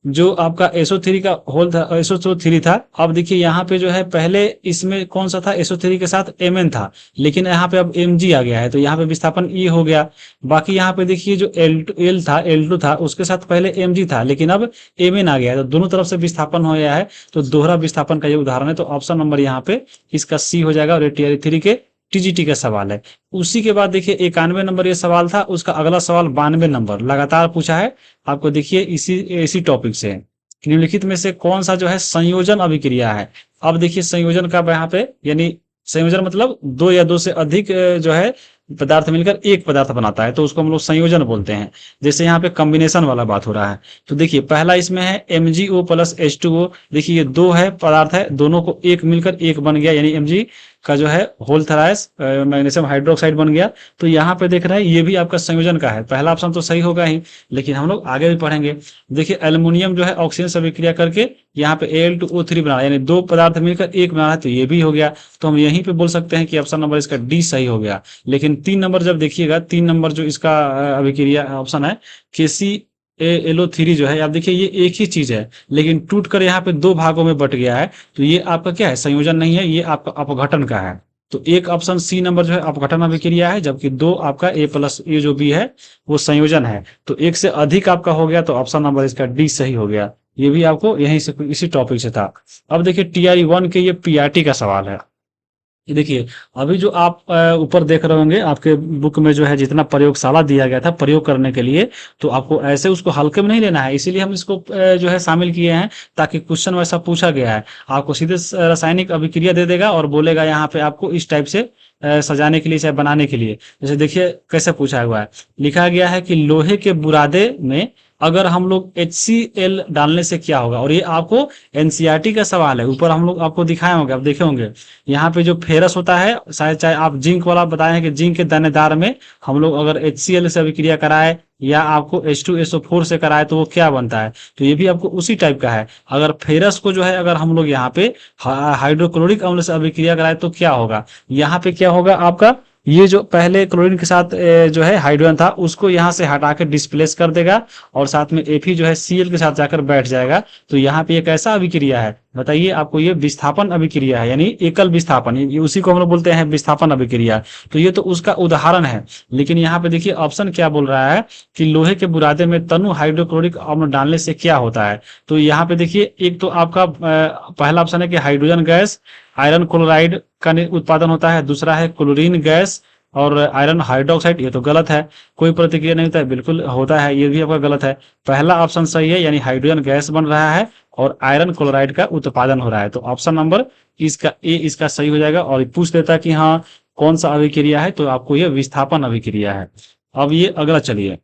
जो आपका SO3 का होल था, SO3 था। अब देखिए यहाँ पे जो है पहले इसमें कौन सा था, SO3 के साथ Mn था, लेकिन यहाँ पे अब Mg आ गया है, तो यहाँ पे विस्थापन E हो गया। बाकी यहाँ पे देखिए जो L2 था उसके साथ पहले Mg था, लेकिन अब Mn आ गया है, तो दोनों तरफ से विस्थापन हो गया है। तो दोहरा विस्थापन का ये उदाहरण है। तो ऑप्शन नंबर यहाँ पे इसका C हो जाएगा, और TR3 के TGT का सवाल है। उसी के बाद देखिए 91 नंबर ये सवाल था, उसका अगला सवाल 92 नंबर लगातार पूछा है आपको। देखिए इसी टॉपिक से निम्नलिखित में से कौन सा जो है संयोजन अभिक्रिया है। अब देखिए संयोजन का यहाँ पे, यानी संयोजन मतलब 2 या 2 से अधिक जो है पदार्थ मिलकर एक पदार्थ बनाता है, तो उसको हम लोग संयोजन बोलते हैं। जैसे यहाँ पे कॉम्बिनेशन वाला बात हो रहा है। तो देखिए पहला इसमें है MgO + H2O। देखिए ये 2 है पदार्थ है, दोनों को एक मिलकर एक बन गया, यानी Mg का जो है होल थराइस मैग्नीशियम हाइड्रोक्साइड बन गया। तो यहाँ पे देख रहे हैं ये भी आपका संयोजन का है। पहला ऑप्शन तो सही होगा ही, लेकिन हम लोग आगे भी पढ़ेंगे। देखिए एल्युमिनियम जो है ऑक्सीजन से अभिक्रिया करके यहाँ पे Al2O3 बना, यानी 2 पदार्थ मिलकर एक बना है, तो ये भी हो गया। तो हम यहीं पे बोल सकते हैं कि ऑप्शन नंबर इसका D सही हो गया। लेकिन 3 नंबर जब देखिएगा, 3 नंबर जो इसका अभिक्रिया ऑप्शन है KClO3 जो है, आप देखिए ये एक ही चीज है, लेकिन टूटकर यहाँ पे 2 भागों में बट गया है। तो ये आपका क्या है, संयोजन नहीं है, ये आपका अपघटन का है। तो एक ऑप्शन C नंबर जो है अपघटन अभिक्रिया है, जबकि 2 आपका A+ जो भी है वो संयोजन है। तो एक से अधिक आपका हो गया, तो ऑप्शन नंबर इसका D सही हो गया। ये भी आपको यहीं से इसी टॉपिक से था। अब देखिए TRE1 के ये PRT का सवाल है। ये देखिए अभी जो आप ऊपर देख रहे होंगे आपके बुक में जो है जितना प्रयोगशाला दिया गया था प्रयोग करने के लिए, तो आपको ऐसे उसको हल्के में नहीं लेना है, इसीलिए हम इसको जो है शामिल किए हैं, ताकि क्वेश्चन वैसा पूछा गया है। आपको सीधे रासायनिक अभिक्रिया दे देगा और बोलेगा यहाँ पे आपको इस टाइप से सजाने के लिए चाहे बनाने के लिए। जैसे देखिए कैसे पूछा हुआ है, लिखा गया है कि लोहे के बुरादे में अगर हम लोग HCl डालने से क्या होगा। और ये आपको एनसीईआरटी का सवाल है, ऊपर हम लोग आपको दिखाए होंगे, आप देखे होंगे यहाँ पे जो फेरस होता है, शायद चाहे आप जिंक वाला बताए हैं कि जिंक के दानेदार में हम लोग अगर HCl से अभिक्रिया कराए या आपको H2SO4 से कराए तो वो क्या बनता है। तो ये भी आपको उसी टाइप का है। अगर फेरस को जो है अगर हम लोग यहाँ पे हाइड्रोक्लोरिक अम्ल से अभिक्रिया कराए तो क्या होगा। यहाँ पे क्या होगा आपका, ये जो पहले क्लोरीन के साथ जो है हाइड्रोजन था उसको यहाँ से हटा के डिस्प्लेस कर देगा और साथ में Fe जो है Cl के साथ जाकर बैठ जाएगा। तो यहाँ पे एक ऐसा अभिक्रिया है, बताइए आपको, ये विस्थापन अभिक्रिया है, यानी एकल विस्थापन, ये उसी को हम लोग बोलते हैं विस्थापन अभिक्रिया। तो ये तो उसका उदाहरण है। लेकिन यहाँ पे देखिए ऑप्शन क्या बोल रहा है कि लोहे के बुरादे में तनु हाइड्रोक्लोरिक अम्ल डालने से क्या होता है। तो यहाँ पे देखिए एक तो आपका पहला ऑप्शन है कि हाइड्रोजन गैस आयरन क्लोराइड का उत्पादन होता है, दूसरा है क्लोरीन गैस और आयरन हाइड्रोक्साइड, ये तो गलत है, कोई प्रतिक्रिया नहीं होता है, बिल्कुल होता है, ये भी आपका गलत है। पहला ऑप्शन सही है, यानी हाइड्रोजन गैस बन रहा है और आयरन क्लोराइड का उत्पादन हो रहा है। तो ऑप्शन नंबर इसका ए इसका सही हो जाएगा। और पूछ देता है कि हाँ कौन सा अभिक्रिया है, तो आपको ये विस्थापन अभिक्रिया है। अब ये अगला चलिए,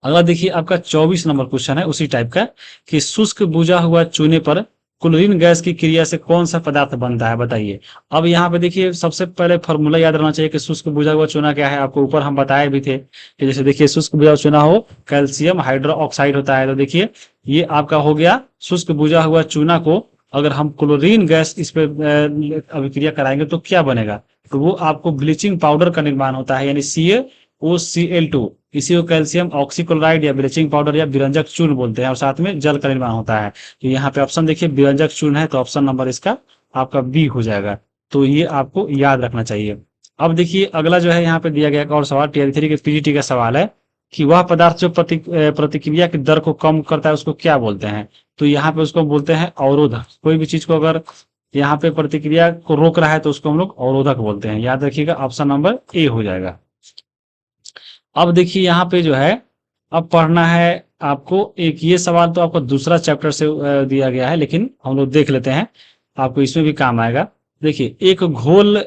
अगला देखिए आपका 24 नंबर क्वेश्चन है उसी टाइप का कि शुष्क बुझा हुआ चूने पर क्लोरीन गैस की क्रिया से कौन सा पदार्थ बनता है, बताइए। अब यहाँ पे देखिए सबसे पहले फॉर्मूला याद रहना चाहिए कि शुष्क बुझा हुआ चूना क्या है, आपको ऊपर हम बताए भी थे कि जैसे देखिए शुष्क बुझा हुआ चूना हो कैल्शियम हाइड्रोक्साइड होता है। तो देखिए ये आपका हो गया शुष्क बुझा हुआ चूना को अगर हम क्लोरीन गैस इस पे अभिक्रिया कराएंगे तो क्या बनेगा। तो वो आपको ब्लीचिंग पाउडर का निर्माण होता है, यानी CaOCl2, इसी को कैल्शियम ऑक्सीक्लोराइड या ब्लीचिंग पाउडर या विरंजक चूर्ण बोलते हैं और साथ में जल का निर्माण होता है। तो यहाँ पे ऑप्शन देखिए विरंजक चूर्ण है, तो ऑप्शन नंबर इसका आपका बी हो जाएगा। तो ये आपको याद रखना चाहिए। अब देखिए अगला जो है यहाँ पे दिया गया एक और सवाल टीयर 3 के पीजीटी का सवाल है कि वह पदार्थ जो प्रतिक्रिया की दर को कम करता है उसको क्या बोलते हैं। तो यहाँ पे उसको बोलते हैं अवरोधक। कोई भी चीज को अगर यहाँ पे प्रतिक्रिया को रोक रहा है तो उसको हम लोग अवरोधक बोलते हैं, याद रखिएगा, ऑप्शन नंबर ए हो जाएगा। अब देखिए यहाँ पे जो है अब पढ़ना है आपको एक, ये सवाल तो आपको दूसरा चैप्टर से दिया गया है लेकिन हम लोग देख लेते हैं, आपको इसमें भी काम आएगा। देखिए एक घोल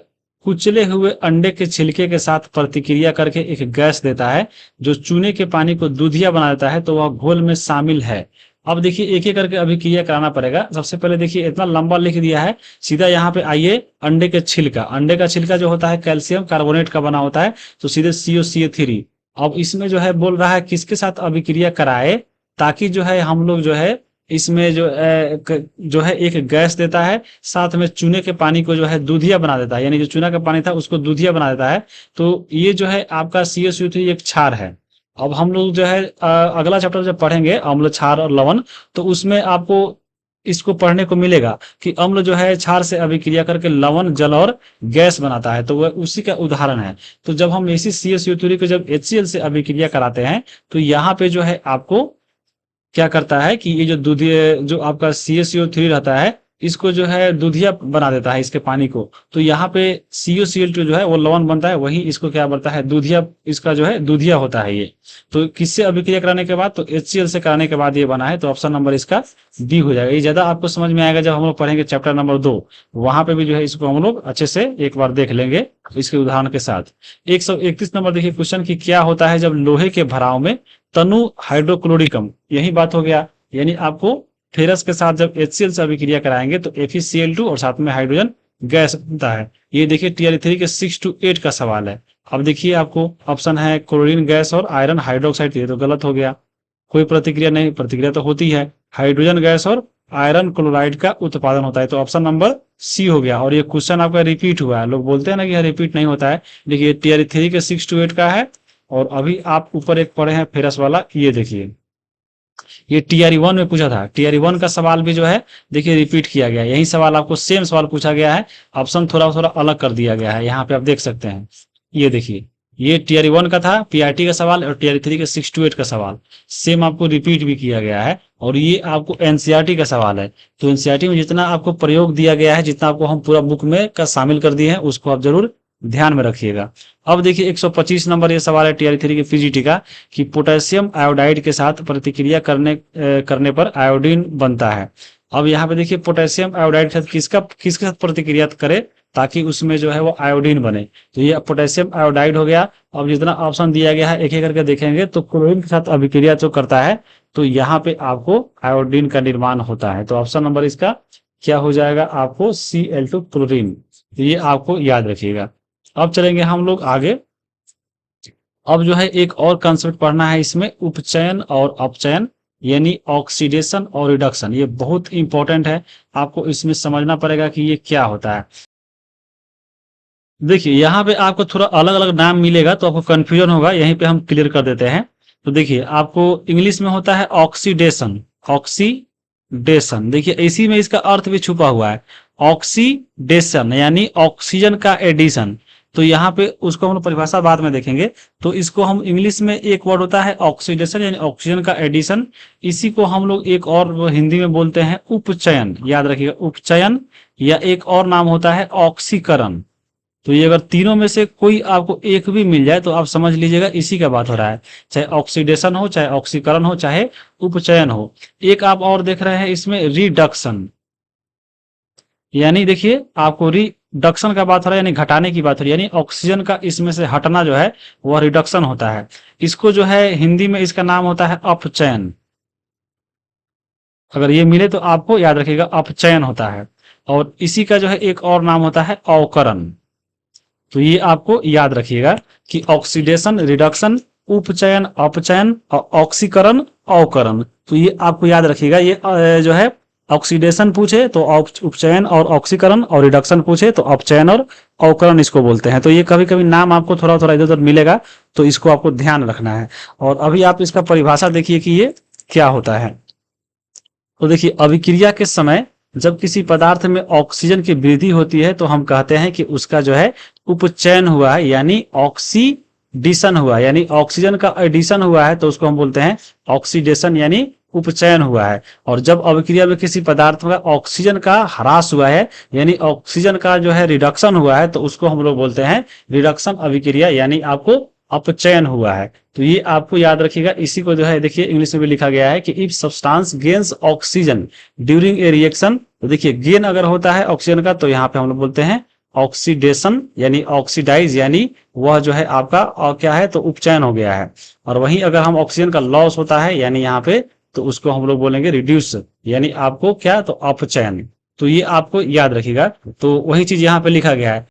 कुचले हुए अंडे के छिलके के साथ प्रतिक्रिया करके एक गैस देता है जो चूने के पानी को दूधिया बना देता है, तो वह घोल में शामिल है। अब देखिए एक एक करके अभिक्रिया कराना पड़ेगा। सबसे पहले देखिए इतना लंबा लिख दिया है, सीधा यहाँ पे आइए अंडे के छिलका, अंडे का छिलका जो होता है कैल्शियम कार्बोनेट का बना होता है, तो सीधे COCl3। अब इसमें जो है बोल रहा है किसके साथ अभिक्रिया कराए ताकि जो है हम लोग जो है इसमें जो है एक गैस देता है, साथ में चूने के पानी को जो है दूधिया बना देता है, यानी जो चूना का पानी था उसको दूधिया बना देता है। तो ये जो है आपका COCl3 एक क्षार है। अब हम लोग जो है अगला चैप्टर जब पढ़ेंगे अम्ल क्षार और लवण, तो उसमें आपको इसको पढ़ने को मिलेगा कि अम्ल जो है क्षार से अभिक्रिया करके लवण जल और गैस बनाता है, तो वह उसी का उदाहरण है। तो जब हम इसी COCl3 को जब HCl से अभिक्रिया कराते हैं तो यहाँ पे जो है आपको क्या करता है कि ये जो दूधिया जो आपका CaCO3 रहता है इसको जो है दूधिया बना देता है इसके पानी को। तो यहाँ पे COCl2 जो है वो लवण बनता है, वही इसको क्या बनता है दूधिया, इसका जो है दूधिया होता है ये। तो किससे अभिक्रिया कराने के बाद, तो HCl से कराने के बाद ये बना है। तो ऑप्शन नंबर इसका बी हो जाएगा। ये ज्यादा आपको समझ में आएगा जब हम लोग पढ़ेंगे चैप्टर नंबर 2, वहां पे भी जो है इसको हम लोग अच्छे से एक बार देख लेंगे इसके उदाहरण के साथ। 131 नंबर देखिए क्वेश्चन की क्या होता है जब लोहे के भराव में तनु हाइड्रोक्लोरिक अम्ल, यही बात हो गया, यानी आपको फेरस के साथ जब HCl से अभिक्रिया कराएंगे तो FeCl2 और साथ में हाइड्रोजन गैस बनता है। ये देखिए टीयर 3 के 6 to 8 का सवाल है। अब देखिए आपको ऑप्शन है क्लोरीन गैस और आयरन हाइड्रोक्साइड, ये तो गलत हो गया, कोई प्रतिक्रिया नहीं, प्रतिक्रिया तो होती है, हाइड्रोजन गैस और आयरन क्लोराइड का उत्पादन होता है, तो ऑप्शन नंबर सी हो गया। और ये क्वेश्चन आपका रिपीट हुआ है, लोग बोलते हैं ना कि यह रिपीट नहीं होता है, देखिए टीयर 3 के 6 to 8 का है। और अभी आप ऊपर एक पढ़े हैं फेरस वाला, ये देखिए ये टीआर 1 में पूछा था, टीआर 1 का सवाल भी जो है देखिए रिपीट किया गया, यही सवाल आपको सेम सवाल पूछा गया है, ऑप्शन थोड़ा थोड़ा अलग कर दिया गया है, यहाँ पे आप देख सकते हैं। ये देखिए ये टीआर 1 का था पीआरटी का सवाल और टीआर 3 के 6 to 8 का सवाल सेम आपको रिपीट भी किया गया है। और ये आपको एनसीईआरटी का सवाल है, तो एनसीईआरटी में जितना आपको प्रयोग दिया गया है, जितना आपको हम पूरा बुक में का शामिल कर दिए हैं, उसको आप जरूर ध्यान में रखिएगा। अब देखिए 125 नंबर ये सवाल है टीआर 3 के पीजीटी का कि पोटेशियम आयोडाइड के साथ प्रतिक्रिया करने पर आयोडीन बनता है। अब यहाँ पे देखिए पोटेशियम आयोडाइड के साथ किसके साथ प्रतिक्रिया करे ताकि उसमें जो है वो आयोडीन बने। तो ये पोटेशियम आयोडाइड हो गया। अब जितना ऑप्शन दिया गया है एक एक करके देखेंगे। तो क्लोरीन के साथ अभिक्रिया जो करता है तो यहाँ पे आपको आयोडीन का निर्माण होता है। तो ऑप्शन नंबर इसका क्या हो जाएगा आपको Cl2 क्लोरीन। तो ये आपको याद रखिएगा। अब चलेंगे हम लोग आगे। अब जो है एक और कंसेप्ट पढ़ना है इसमें, उपचयन और अपचयन यानी ऑक्सीडेशन और रिडक्शन। ये बहुत इंपॉर्टेंट है, आपको इसमें समझना पड़ेगा कि ये क्या होता है। देखिए यहाँ पे आपको थोड़ा अलग अलग नाम मिलेगा तो आपको कंफ्यूजन होगा, यहीं पे हम क्लियर कर देते हैं। तो देखिए आपको इंग्लिश में होता है ऑक्सीडेशन, ऑक्सीडेशन। देखिए इसी में इसका अर्थ भी छुपा हुआ है, ऑक्सीडेशन यानी ऑक्सीजन का एडिशन। तो यहाँ पे उसको हम लोग परिभाषा बाद में देखेंगे। तो इसको हम इंग्लिश में एक वर्ड होता है ऑक्सीडेशन यानी ऑक्सीजन का एडिशन। इसी को हम लोग एक और हिंदी में बोलते हैं उपचयन, याद रखिएगा उपचयन, या एक और नाम होता है ऑक्सीकरण। तो ये अगर तीनों में से कोई आपको एक भी मिल जाए तो आप समझ लीजिएगा इसी का बात हो रहा है, चाहे ऑक्सीडेशन हो, चाहे ऑक्सीकरण हो, चाहे उपचयन हो। एक आप और देख रहे हैं इसमें रिडक्शन, यानी देखिए आपको रिडक्शन का बात हो रहा है, यानी घटाने की बात हो रही है, यानी ऑक्सीजन का इसमें से हटना जो है वह रिडक्शन होता है। इसको जो है हिंदी में इसका नाम होता है अपचयन। अगर ये मिले तो आपको याद रखिएगा अपचयन होता है। और इसी का जो है एक और नाम होता है अवकरण। तो ये आपको याद रखिएगा कि ऑक्सीडेशन, रिडक्शन, उपचयन, अपचयन और ऑक्सीकरण, अवकरण। तो ये आपको याद रखिएगा। ये जो है ऑक्सीडेशन पूछे तो उपचयन और ऑक्सीकरण, और रिडक्शन पूछे तो अपचयन और अवकरण इसको बोलते हैं। तो ये कभी कभी नाम आपको थोड़ा थोड़ा इधर उधर मिलेगा, तो इसको आपको ध्यान रखना है। और अभी आप इसका परिभाषा देखिए कि ये क्या होता है। तो देखिए अभिक्रिया के समय जब किसी पदार्थ में ऑक्सीजन की वृद्धि होती है तो हम कहते हैं कि उसका जो है उपचयन हुआ है, यानी ऑक्सीडेशन हुआ है, यानी ऑक्सीजन का एडिशन हुआ है तो उसको हम बोलते हैं ऑक्सीडेशन यानी उपचयन हुआ है। और जब अभिक्रिया में किसी पदार्थ का ऑक्सीजन का ह्रास हुआ है यानी ऑक्सीजन का जो है रिडक्शन हुआ है तो उसको हम लोग बोलते हैं रिडक्शन अभिक्रिया, यानी आपको अपचयन हुआ है। तो ये आपको याद रखिएगा। इसी को जो है देखिए इंग्लिश में भी लिखा गया है कि if substance gains oxygen during a reaction. तो देखिए गेन अगर होता है ऑक्सीजन का तो यहाँ पे हम लोग बोलते हैं ऑक्सीडेशन यानी ऑक्सीडाइज, यानी वह जो है आपका और क्या है तो उपचयन हो गया है। और वहीं अगर हम ऑक्सीजन का लॉस होता है यानी यहाँ पे तो उसको हम लोग बोलेंगे रिड्यूस, यानी आपको क्या तो अपचयन। तो ये आपको याद रखिएगा। तो वही चीज यहाँ पे लिखा गया है।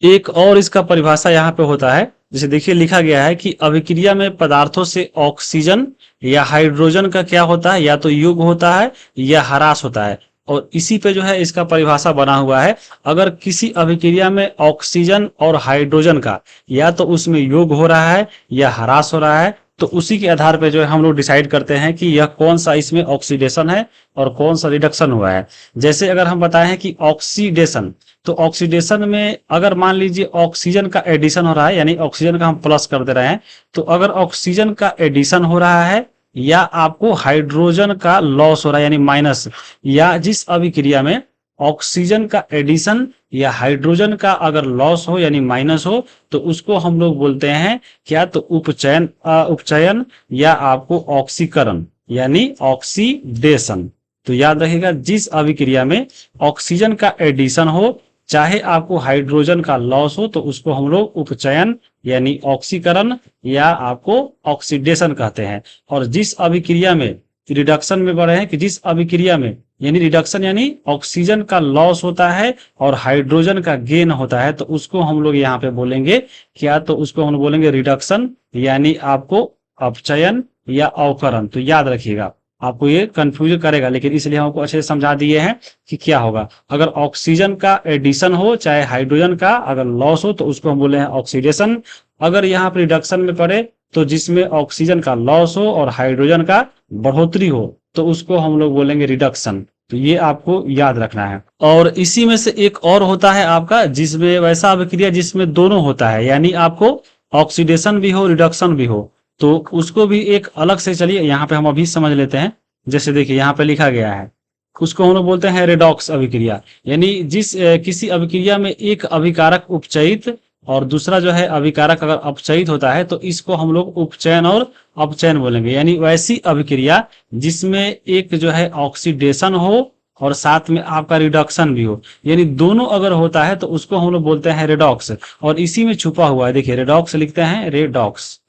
एक और इसका परिभाषा यहाँ पे होता है, जैसे देखिए लिखा गया है कि अभिक्रिया में पदार्थों से ऑक्सीजन या हाइड्रोजन का क्या होता है, या तो युग होता है या ह्रास होता है। और इसी पे जो है इसका परिभाषा बना हुआ है। अगर किसी अभिक्रिया में ऑक्सीजन और हाइड्रोजन का या तो उसमें योग हो रहा है या ह्रास हो रहा है तो उसी के आधार पे जो है हम लोग डिसाइड करते हैं कि यह कौन सा इसमें ऑक्सीडेशन है और कौन सा रिडक्शन हुआ है। जैसे अगर हम बताएं हैं कि ऑक्सीडेशन, तो ऑक्सीडेशन में अगर मान लीजिए ऑक्सीजन का एडिशन हो रहा है यानी ऑक्सीजन का हम प्लस कर दे रहे हैं, तो अगर ऑक्सीजन का एडिशन हो रहा है या आपको हाइड्रोजन का लॉस हो रहा है यानी माइनस, या जिस अभिक्रिया में ऑक्सीजन का एडिशन या हाइड्रोजन का अगर लॉस हो यानी माइनस हो तो उसको हम लोग बोलते हैं क्या तो उपचयन, उपचयन या आपको ऑक्सीकरण यानी ऑक्सीडेशन। तो याद रखिएगा जिस अभिक्रिया में ऑक्सीजन का एडिशन हो चाहे आपको हाइड्रोजन का लॉस हो तो उसको हम लोग उपचयन यानी ऑक्सीकरण या आपको ऑक्सीडेशन कहते हैं। और जिस अभिक्रिया में रिडक्शन में बढ़े हैं कि जिस अभिक्रिया में यानी रिडक्शन यानी ऑक्सीजन का लॉस होता है और हाइड्रोजन का गेन होता है तो उसको हम लोग यहाँ पे बोलेंगे क्या तो उसको हम बोलेंगे रिडक्शन यानी आपको अपचयन या अवकरण। तो याद रखिएगा आपको ये कंफ्यूज करेगा, लेकिन इसलिए हमको अच्छे से समझा दिए हैं कि क्या होगा। अगर ऑक्सीजन का एडिशन हो चाहे हाइड्रोजन का अगर लॉस हो तो उसको हम बोले हैं ऑक्सीडेशन। अगर यहाँ पर रिडक्शन में पड़े तो जिसमें ऑक्सीजन का लॉस हो और हाइड्रोजन का बढ़ोतरी हो तो उसको हम लोग बोलेंगे रिडक्शन। तो ये आपको याद रखना है। और इसी में से एक और होता है आपका जिसमें वैसा अभिक्रिया जिसमें दोनों होता है, यानी आपको ऑक्सीडेशन भी हो रिडक्शन भी हो, तो उसको भी एक अलग से चलिए यहाँ पे हम अभी समझ लेते हैं। जैसे देखिए यहाँ पे लिखा गया है, उसको हम लोग बोलते हैं रेडॉक्स अभिक्रिया, यानी जिस किसी अभिक्रिया में एक अभिकारक उपचयित और दूसरा जो है अभिकारक अगर अपचयित होता है तो इसको हम लोग उपचयन और अपचयन बोलेंगे। यानी वैसी अभिक्रिया जिसमें एक जो है ऑक्सीडेशन हो और साथ में आपका रिडक्शन भी हो, यानी दोनों अगर होता है तो उसको हम लोग बोलते हैं रेडॉक्स। और इसी में छुपा हुआ है, देखिए रेडॉक्स लिखते हैं, रेडॉक्स।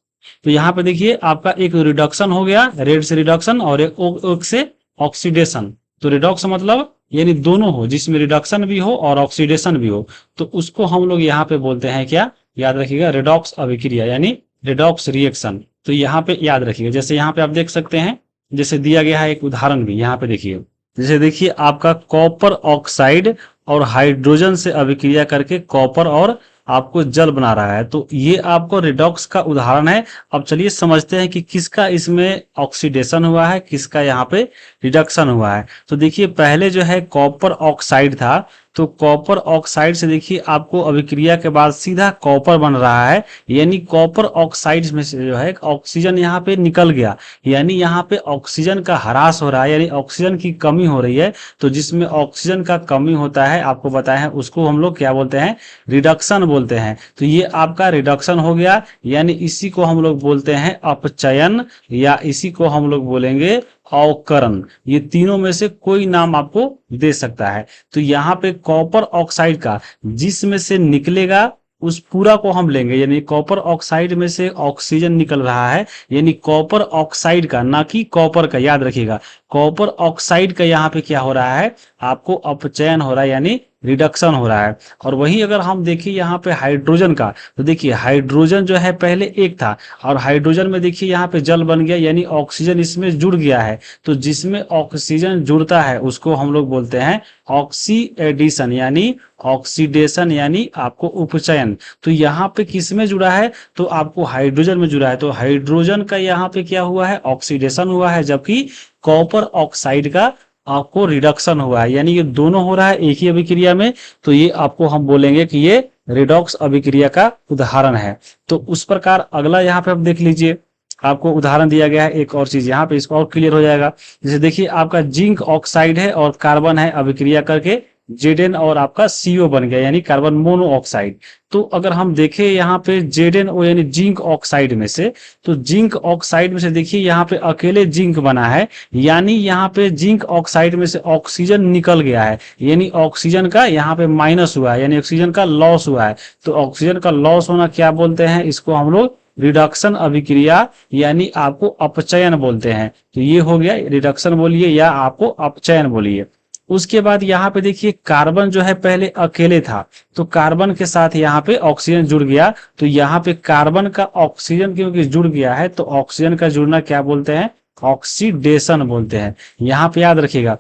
तो यहाँ पे देखिए आपका एक रिडक्शन हो गया, रेड से रिडक्शन, और एक ओक से ऑक्सीडेशन। तो रिडॉक्स मतलब यानी दोनों हो, जिसमें रिडक्शन भी हो और ऑक्सीडेशन भी हो, तो उसको हम लोग यहाँ पे बोलते हैं क्या, याद रखिएगा, रेडॉक्स अभिक्रिया यानी रेडॉक्स रिएक्शन। तो यहाँ पे याद रखिएगा, जैसे यहाँ पे आप देख सकते हैं, जैसे दिया गया है एक उदाहरण भी यहाँ पे देखिए, जैसे देखिए आपका कॉपर ऑक्साइड और हाइड्रोजन से अभिक्रिया करके कॉपर और आपको जल बना रहा है। तो ये आपको रिडॉक्स का उदाहरण है। अब चलिए समझते हैं कि किसका इसमें ऑक्सीडेशन हुआ है, किसका यहाँ पे रिडक्शन हुआ है। तो देखिए पहले जो है कॉपर ऑक्साइड था, तो कॉपर ऑक्साइड से देखिए आपको अभिक्रिया के बाद सीधा कॉपर बन रहा है, यानी कॉपर ऑक्साइड में से जो है ऑक्सीजन यहाँ पे निकल गया, यानी यहाँ पे ऑक्सीजन का ह्रास हो रहा है, यानी ऑक्सीजन की कमी हो रही है। तो जिसमें ऑक्सीजन का कमी होता है, आपको बताया है, उसको हम लोग क्या बोलते हैं, रिडक्शन बोलते हैं। तो ये आपका रिडक्शन हो गया, यानी इसी को हम लोग बोलते हैं अपचयन, या इसी को हम लोग बोलेंगे अवकरण। ये तीनों में से कोई नाम आपको दे सकता है। तो यहाँ पे कॉपर ऑक्साइड का जिसमें से निकलेगा उस पूरा को हम लेंगे, यानी कॉपर ऑक्साइड में से ऑक्सीजन निकल रहा है, यानी कॉपर ऑक्साइड का, ना कि कॉपर का, याद रखिएगा। कॉपर ऑक्साइड का यहाँ पे क्या हो रहा है, आपको अपचयन हो रहा है, यानी रिडक्शन हो रहा है। और वही अगर हम देखिए यहाँ पे हाइड्रोजन का, तो देखिए हाइड्रोजन जो है पहले एक था, और हाइड्रोजन में देखिए यहाँ पे जल बन गया, यानी ऑक्सीजन इसमें जुड़ गया है। तो जिसमें ऑक्सीजन जुड़ता है उसको हम लोग बोलते हैं ऑक्सीडेशन, यानी ऑक्सीडेशन, यानी आपको उपचयन। तो यहाँ पे किस में जुड़ा है, तो आपको हाइड्रोजन में जुड़ा है। तो हाइड्रोजन का यहाँ पे क्या हुआ है, ऑक्सीडेशन हुआ है, जबकि कॉपर ऑक्साइड का आपको रिडक्शन हुआ है, यानी ये दोनों हो रहा है एक ही अभिक्रिया में। तो ये आपको हम बोलेंगे कि ये रिडॉक्स अभिक्रिया का उदाहरण है। तो उस प्रकार अगला यहाँ पे आप देख लीजिए, आपको उदाहरण दिया गया है एक और चीज, यहाँ पे इसको और क्लियर हो जाएगा। जैसे देखिए आपका जिंक ऑक्साइड है और कार्बन है, अभिक्रिया करके Zn और आपका CO बन गया, यानी कार्बन मोनोऑक्साइड। तो अगर हम देखें यहाँ पे ZnO यानी जिंक ऑक्साइड में से, तो जिंक ऑक्साइड में से देखिए यहाँ पे अकेले जिंक बना है, यानी यहाँ पे जिंक ऑक्साइड में से ऑक्सीजन निकल गया है, यानी ऑक्सीजन का यहाँ पे माइनस हुआ है, यानी ऑक्सीजन का लॉस हुआ है। तो ऑक्सीजन का लॉस होना क्या बोलते हैं, इसको हम लोग रिडक्शन अभिक्रिया यानी आपको अपचयन बोलते हैं। तो ये हो गया, रिडक्शन बोलिए या आपको अपचयन बोलिए। उसके बाद यहाँ पे देखिए कार्बन जो है पहले अकेले था, तो कार्बन के साथ यहाँ पे ऑक्सीजन जुड़ गया। तो यहाँ पे कार्बन का ऑक्सीजन क्योंकि जुड़ गया है, तो ऑक्सीजन का जुड़ना क्या बोलते हैं, ऑक्सीडेशन बोलते हैं। यहाँ पे याद रखिएगा,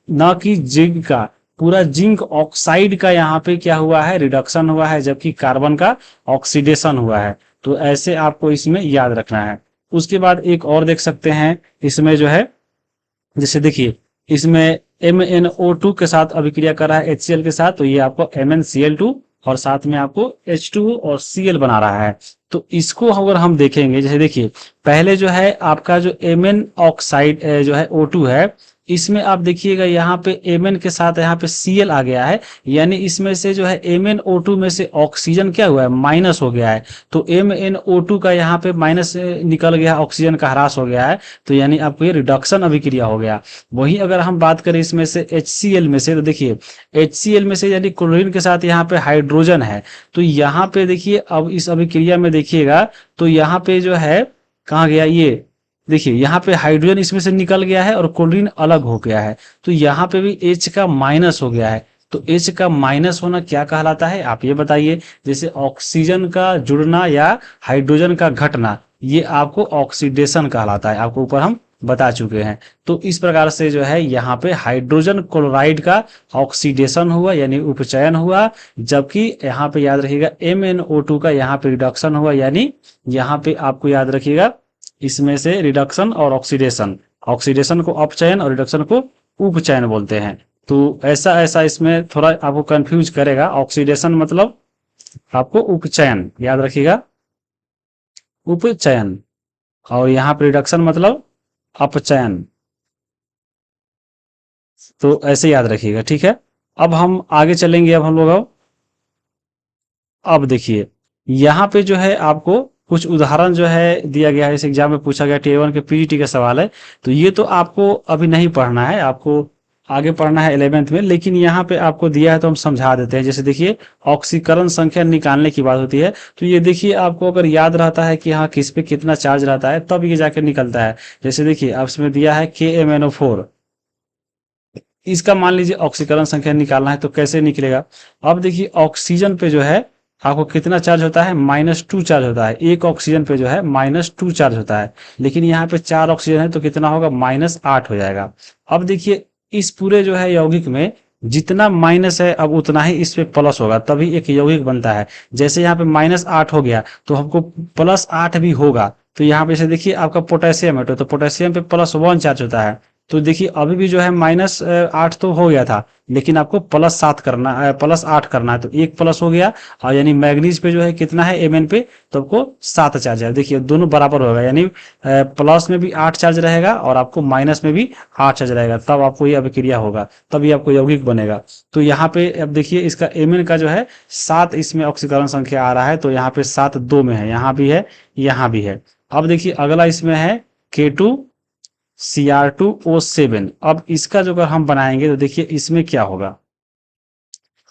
न कि जिंक का, पूरा जिंक ऑक्साइड का यहाँ पे क्या हुआ है, रिडक्शन हुआ है, जबकि कार्बन का ऑक्सीडेशन हुआ है। तो ऐसे आपको इसमें याद रखना है। उसके बाद एक और देख सकते हैं इसमें जो है, जैसे देखिए इसमें MnO2 के साथ अभिक्रिया कर रहा है HCl के साथ, तो ये आपको MnCl2 और साथ में आपको H2O और Cl बना रहा है। तो इसको अगर हम देखेंगे, जैसे देखिए पहले जो है आपका जो Mn ऑक्साइड जो है O2 है, इसमें आप देखिएगा यहाँ पे Mn के साथ यहाँ पे Cl आ गया है, यानी इसमें से जो है MnO2 में से ऑक्सीजन क्या हुआ है, माइनस हो गया है। तो MnO2 का यहाँ पे माइनस निकल गया, ऑक्सीजन का ह्रास हो गया है, तो यानी आपको ये रिडक्शन अभिक्रिया हो गया। वहीं अगर हम बात करें इसमें से HCl में से, तो देखिए HCl में से यानी क्लोरीन के साथ यहाँ पे हाइड्रोजन है, तो यहाँ पे देखिए अब इस अभिक्रिया में देखिएगा, तो यहाँ पे जो है कहाँ गया, ये देखिए यहाँ पे हाइड्रोजन इसमें से निकल गया है और क्लोरीन अलग हो गया है, तो यहाँ पे भी H का माइनस हो गया है। तो H का माइनस होना क्या कहलाता है, आप ये बताइए। जैसे ऑक्सीजन का जुड़ना या हाइड्रोजन का घटना, ये आपको ऑक्सीडेशन कहलाता है, आपको ऊपर हम बता चुके हैं। तो इस प्रकार से जो है यहाँ पे हाइड्रोजन क्लोराइड का ऑक्सीडेशन हुआ, यानी उपचयन हुआ, जबकि यहाँ पे याद रखिएगा MnO2 का यहाँ पे रिडक्शन हुआ, यानी यहाँ पे आपको याद रखिएगा इसमें से रिडक्शन और ऑक्सीडेशन, ऑक्सीडेशन को अपचयन और रिडक्शन को उपचयन बोलते हैं। तो ऐसा ऐसा इसमें थोड़ा आपको कंफ्यूज करेगा। ऑक्सीडेशन मतलब आपको उपचयन, याद रखिएगा उपचयन, और यहाँ पे रिडक्शन मतलब अपचयन। तो ऐसे याद रखिएगा, ठीक है। अब हम आगे चलेंगे, अब हम लोग अब देखिए यहाँ पे जो है आपको कुछ उदाहरण जो है दिया गया है, इस एग्जाम में पूछा गया Tier 1 के PGT का सवाल है। तो ये तो आपको अभी नहीं पढ़ना है, आपको आगे पढ़ना है 11th में, लेकिन यहाँ पे आपको दिया है तो हम समझा देते हैं। जैसे देखिए ऑक्सीकरण संख्या निकालने की बात होती है, तो ये देखिए आपको अगर याद रहता है कि हाँ किस पे कितना चार्ज रहता है तब ये जाकर निकलता है। जैसे देखिए अब इसमें दिया है KMnO4, इसका मान लीजिए ऑक्सीकरण संख्या निकालना है तो कैसे निकलेगा। अब देखिए ऑक्सीजन पे जो है आपको कितना चार्ज होता है, -2 चार्ज होता है। एक ऑक्सीजन पे जो है -2 चार्ज होता है, लेकिन यहाँ पे 4 ऑक्सीजन है तो कितना होगा, -8 हो जाएगा। अब देखिए इस पूरे जो है यौगिक में जितना माइनस है अब उतना ही इस पे प्लस होगा, तभी एक यौगिक बनता है। जैसे यहाँ पे -8 हो गया तो हमको +8 भी होगा। तो यहाँ पे से देखिए आपका पोटेशियम है तो पोटेशियम पे +1 चार्ज होता है। तो देखिए अभी भी जो है -8 तो हो गया था, लेकिन आपको +8 करना है तो एक प्लस हो गया। और यानी मैग्नीज पे जो है कितना है, Mn पे, तो आपको 7 चार्ज है। देखिए दोनों बराबर होगा, यानी प्लस में भी 8 चार्ज रहेगा और आपको माइनस में भी 8 चार्ज रहेगा, तब आपको ये अभिक्रिया होगा, तभी आपको यौगिक बनेगा। तो यहाँ पे अब देखिए इसका Mn का जो है 7 इसमें ऑक्सीकरण संख्या आ रहा है, तो यहाँ पे 7 2 में है, यहाँ भी है, यहाँ भी है। अब देखिए अगला इसमें है K2Cr2O7। अब इसका जो अगर हम बनाएंगे तो देखिए इसमें क्या होगा।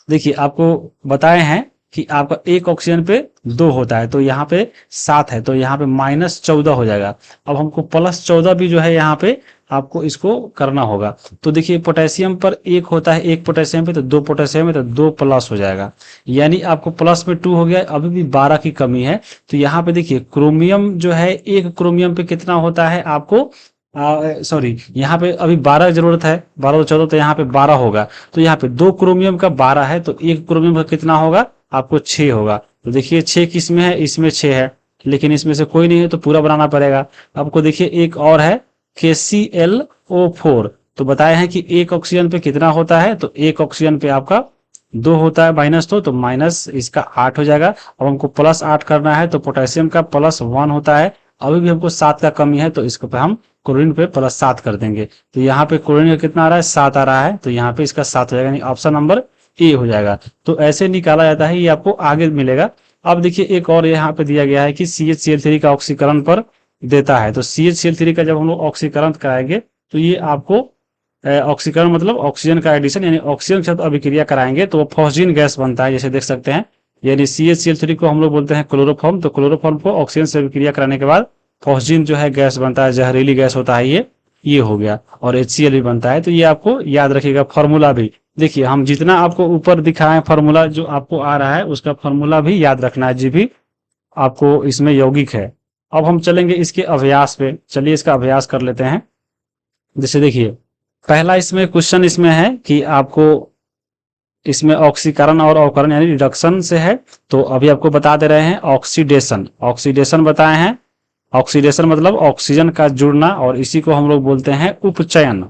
देखिए आपको बताए हैं कि आपका एक ऑक्सीजन पे 2 होता है, तो यहाँ पे 7 है, तो यहाँ पे -14 हो जाएगा। अब हमको +14 भी जो है यहाँ पे आपको इसको करना होगा। तो देखिए पोटेशियम पर 1 होता है, एक पोटेशियम पे, तो 2 पोटेशियम है तो 2 प्लस हो जाएगा, यानी आपको प्लस में 2 हो गया। अभी भी 12 की कमी है। तो यहाँ पे देखिए क्रोमियम जो है, एक क्रोमियम पे कितना होता है आपको, सॉरी यहाँ पे अभी 12 जरूरत है, 12 14 तो यहाँ पे 12 होगा। तो यहाँ पे 2 क्रोमियम का 12 है, तो एक क्रोमियम का कितना होगा, आपको 6 होगा। तो देखिए 6 किस में है, इसमें 6 है, लेकिन इसमें से कोई नहीं है तो पूरा बनाना पड़ेगा। आपको देखिए एक और है KClO4, तो बताए हैं कि एक ऑक्सीजन पे कितना होता है, तो एक ऑक्सीजन पे आपका 2 होता है, -2, तो माइनस इसका 8 हो जाएगा। अब हमको +8 करना है, तो पोटेशियम का +1 होता है, अभी भी हमको 7 का कमी है, तो इसको पे हम क्लोरीन पे +7 कर देंगे। तो यहाँ पे क्लोरीन का कितना आ रहा है, 7 आ रहा है, तो यहाँ पे इसका 7 हो जाएगा, यानी ऑप्शन नंबर ए हो जाएगा। तो ऐसे निकाला जाता है, ये आपको आगे मिलेगा। अब देखिए एक और यहाँ पे दिया गया है कि CHCl3 का ऑक्सीकरण पर देता है। तो CHCl3 का जब हम लोग ऑक्सीकरण कराएंगे तो ये आपको ऑक्सीकरण मतलब ऑक्सीजन का एडिशन, यानी ऑक्सीजन के साथ अभिक्रिया कराएंगे तो वो फॉस्जीन गैस बनता है, जैसे देख सकते हैं। यानी CHCl3 को हम लोग बोलते हैं क्लोरोफॉर्म, तो क्लोरोफॉर्म को ऑक्सीजन से अभिक्रिया कराने के बाद फॉस्जीन जो है गैस बनता है, जहरीली गैस होता है ये हो गया। और HCl भी बनता है। तो ये आपको याद रखिएगा। फॉर्मूला भी देखिए, हम जितना आपको ऊपर दिखाएं फॉर्मूला जो आपको आ रहा है उसका फॉर्मूला भी याद रखना है, जी भी आपको इसमें यौगिक है। अब हम चलेंगे इसके अभ्यास पे, चलिए इसका अभ्यास कर लेते हैं। जैसे देखिए पहला इसमें क्वेश्चन इसमें है कि आपको इसमें ऑक्सीकरण और अवकरण यानी रिडक्शन से है, तो अभी आपको बता दे रहे हैं ऑक्सीडेशन बताए हैं। ऑक्सीडेशन मतलब ऑक्सीजन का जुड़ना, और इसी को हम लोग बोलते हैं उपचयन।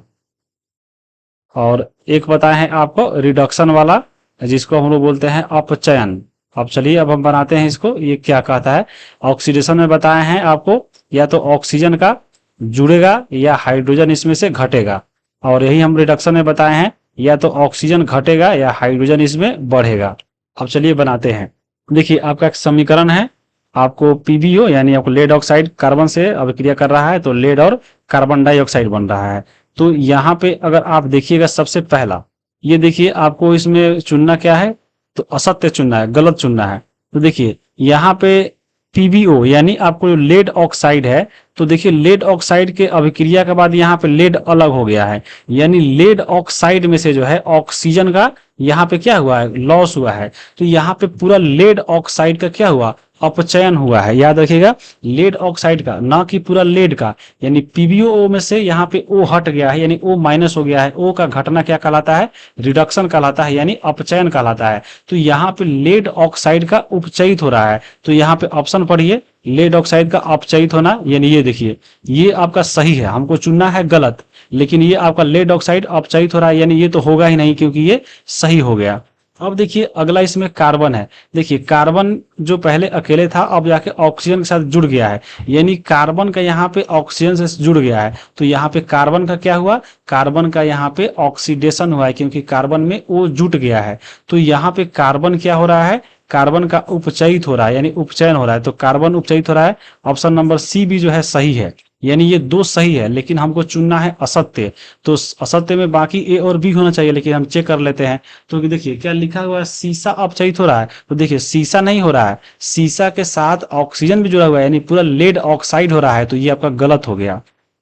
और एक बताए हैं आपको रिडक्शन वाला, जिसको हम लोग बोलते हैं अपचयन। अब चलिए अब हम बनाते हैं इसको, ये क्या कहता है। ऑक्सीडेशन में बताए हैं आपको या तो ऑक्सीजन का जुड़ेगा या हाइड्रोजन इसमें से घटेगा, और यही हम रिडक्शन में बताए हैं या तो ऑक्सीजन घटेगा या हाइड्रोजन इसमें बढ़ेगा। अब चलिए बनाते हैं। देखिए आपका एक समीकरण है, आपको PbO यानी आपको लेड ऑक्साइड कार्बन से अभिक्रिया कर रहा है, तो लेड और कार्बन डाइऑक्साइड बन रहा है। तो यहाँ पे अगर आप देखिएगा सबसे पहला ये देखिए आपको इसमें चुनना क्या है, तो असत्य चुनना है, गलत चुनना है। तो देखिए यहाँ पे PbO यानी आपको जो लेड ऑक्साइड है, तो देखिए लेड ऑक्साइड के अभिक्रिया के बाद यहाँ पे लेड अलग हो गया है, यानी लेड ऑक्साइड में से जो है ऑक्सीजन का यहाँ पे क्या हुआ है, लॉस हुआ है। तो यहाँ पे पूरा लेड ऑक्साइड का क्या हुआ, अपचयन हुआ है। याद रखिएगा लेड ऑक्साइड का, ना कि पूरा लेड का। यानी PbO में से यहाँ पे O हट गया है, यानी O माइनस हो गया है। O का घटना क्या कहलाता है, रिडक्शन कहलाता है, यानी अपचयन कहलाता है। तो यहाँ पे लेड ऑक्साइड का उपचयित हो रहा है। तो यहाँ पे ऑप्शन पढ़िए, लेड ऑक्साइड का अपचयित होना, यानी ये देखिए ये आपका सही है, हमको चुनना है गलत, लेकिन ये आपका लेड ऑक्साइड अपचयित हो रहा है, यानी ये तो होगा ही नहीं क्योंकि ये सही हो गया। अब देखिए अगला इसमें कार्बन है। देखिए कार्बन जो पहले अकेले था अब जाके ऑक्सीजन के साथ जुड़ गया है, यानी कार्बन का यहाँ पे ऑक्सीजन से जुड़ गया है। तो यहाँ पे कार्बन का क्या हुआ, कार्बन का यहाँ पे ऑक्सीडेशन हुआ है, क्योंकि कार्बन में वो जुट गया है। तो यहाँ पे कार्बन क्या हो रहा है, कार्बन का उपचयित हो रहा है, यानी उपचयन हो रहा है। तो कार्बन उपचयित हो रहा है, ऑप्शन नंबर C भी जो है सही है। यानी ये दो सही है, लेकिन हमको चुनना है असत्य। तो असत्य में बाकी ए और बी होना चाहिए, लेकिन हम चेक कर लेते हैं। तो देखिए क्या लिखा हुआ है, सीसा अपचयित हो रहा है। तो देखिए सीसा नहीं हो रहा है, सीसा के साथ ऑक्सीजन भी जुड़ा हुआ है, यानी पूरा लेड ऑक्साइड हो रहा है, तो ये आपका गलत हो गया।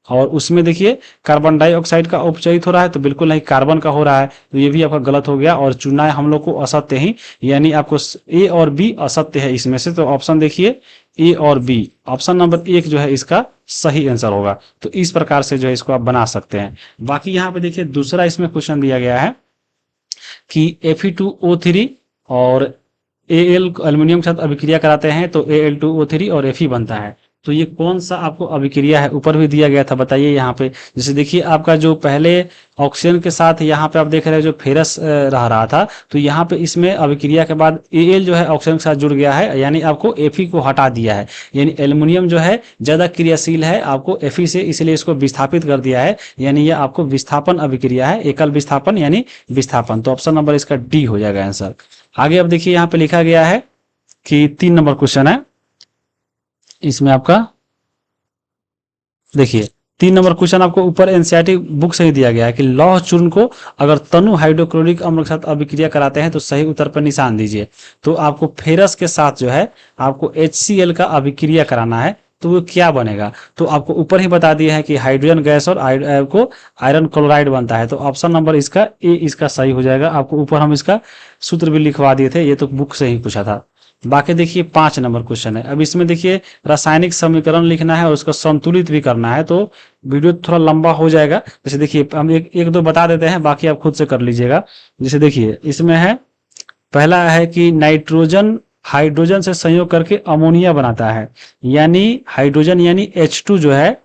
और उसमें देखिए कार्बन डाइऑक्साइड का उपचयित हो रहा है, तो बिल्कुल नहीं, कार्बन का हो रहा है, तो ये भी आपका गलत हो गया। और चुनना है हम लोग को असत्य ही, यानी आपको ए और बी असत्य है इसमें से। तो ऑप्शन देखिए ए और बी, ऑप्शन नंबर 1 जो है इसका सही आंसर होगा। तो इस प्रकार से जो है इसको आप बना सकते हैं। बाकी यहाँ पे देखिए दूसरा इसमें क्वेश्चन दिया गया है कि Fe2O3 और Al एल्यूमिनियम के साथ अभिक्रिया कराते हैं तो Al2O3 और Fe बनता है। तो ये कौन सा आपको अभिक्रिया है, ऊपर भी दिया गया था, बताइए यहाँ पे। जैसे देखिए आपका जो पहले ऑक्सीजन के साथ यहाँ पे आप देख रहे हैं जो फेरस रहा था, तो यहाँ पे इसमें अभिक्रिया के बाद Al जो है ऑक्सीजन के साथ जुड़ गया है, यानी आपको Fe को हटा दिया है। यानी एल्यूमिनियम जो है ज्यादा क्रियाशील है आपको Fe से, इसलिए इसको विस्थापित कर दिया है, यानी ये आपको विस्थापन अभिक्रिया है, एकल विस्थापन यानी विस्थापन। तो ऑप्शन नंबर इसका डी हो जाएगा आंसर। आगे अब देखिए यहाँ पे लिखा गया है कि 3 नंबर क्वेश्चन है इसमें आपका। देखिए 3 नंबर क्वेश्चन आपको ऊपर एनसीईआरटी बुक से ही दिया गया है कि लौह चूर्ण को अगर तनु हाइड्रोक्लोरिक अम्ल के साथ अभिक्रिया कराते हैं तो सही उत्तर पर निशान दीजिए। तो आपको फेरस के साथ जो है आपको HCl का अभिक्रिया कराना है, तो वो क्या बनेगा। तो आपको ऊपर ही बता दिया है कि हाइड्रोजन गैस और को आयरन क्लोराइड बनता है। तो ऑप्शन नंबर इसका ए इसका सही हो जाएगा। आपको ऊपर हम इसका सूत्र भी लिखवा दिए थे, ये तो बुक से ही पूछा था। बाकी देखिए 5 नंबर क्वेश्चन है। अब इसमें देखिए रासायनिक समीकरण लिखना है और उसको संतुलित भी करना है, तो वीडियो थोड़ा लंबा हो जाएगा। जैसे देखिए हम एक दो बता देते हैं, बाकी आप खुद से कर लीजिएगा। जैसे देखिए इसमें है, पहला है कि नाइट्रोजन हाइड्रोजन से संयोग करके अमोनिया बनाता है, यानी हाइड्रोजन यानी H2 जो है,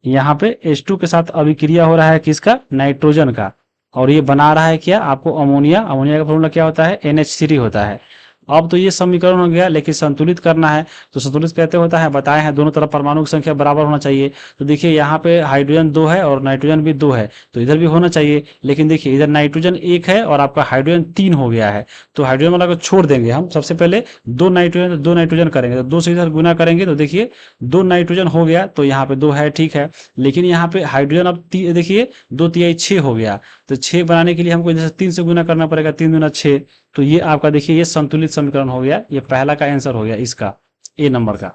यहाँ पे H2 के साथ अभिक्रिया हो रहा है किसका, नाइट्रोजन का, और ये बना रहा है क्या आपको अमोनिया। अमोनिया का फॉर्मूला क्या होता है, NH3 होता है। अब तो ये समीकरण हो गया, लेकिन संतुलित करना है तो संतुलित कैसे होता है बताए हैं, दोनों तरफ परमाणु की संख्या बराबर होना चाहिए। तो देखिए यहाँ पे हाइड्रोजन 2 है और नाइट्रोजन भी 2 है, तो इधर भी होना चाहिए। लेकिन देखिए इधर नाइट्रोजन 1 है और आपका हाइड्रोजन 3 हो गया है, तो हाइड्रोजन वाला को छोड़ देंगे हम। सबसे पहले 2 नाइट्रोजन करेंगे, तो 2 से इधर गुना करेंगे तो देखिए 2 नाइट्रोजन हो गया, तो यहाँ पे 2 है, ठीक है। लेकिन यहाँ पे हाइड्रोजन अब देखिए 2 तिहाई 6 हो गया, तो 6 बनाने के लिए हमको जैसे 3 से गुना करना पड़ेगा, 3 दूना 6। तो ये आपका देखिए ये संतुलित समीकरण हो गया, ये पहला का आंसर हो गया इसका, ए नंबर का।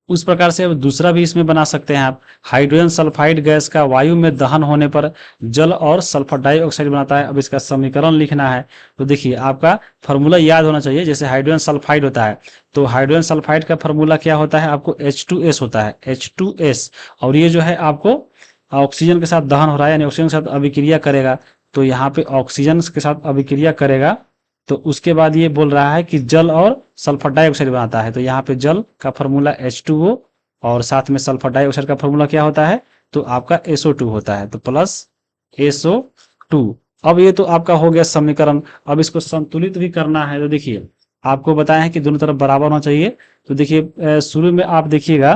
उस प्रकार से अब दूसरा भी इसमें बना सकते हैं आप। हाइड्रोजन सल्फाइड गैस का वायु में दहन होने पर जल और सल्फर डाइऑक्साइड बनाता है। अब इसका समीकरण लिखना है, तो देखिए आपका फॉर्मूला याद होना चाहिए। जैसे हाइड्रोजन सल्फाइड होता है, तो हाइड्रोजन सल्फाइड का फॉर्मूला क्या होता है आपको, H2S होता है, H2S। और ये जो है आपको ऑक्सीजन के साथ दहन हो रहा है, यानी ऑक्सीजन के साथ अभिक्रिया करेगा, तो यहाँ पे ऑक्सीजन के साथ अभिक्रिया करेगा, तो उसके बाद ये बोल रहा है कि जल और सल्फर डाइऑक्साइड बनाता है। तो यहाँ पे जल का फॉर्मूला H2O और साथ में सल्फर डाइऑक्साइड का फॉर्मूला क्या होता है, तो आपका SO2 होता है, तो प्लस SO2। अब ये तो आपका हो गया समीकरण। अब इसको संतुलित भी करना है, तो देखिए आपको बताया है कि दोनों तरफ बराबर होना चाहिए। तो देखिए शुरू में आप देखिएगा,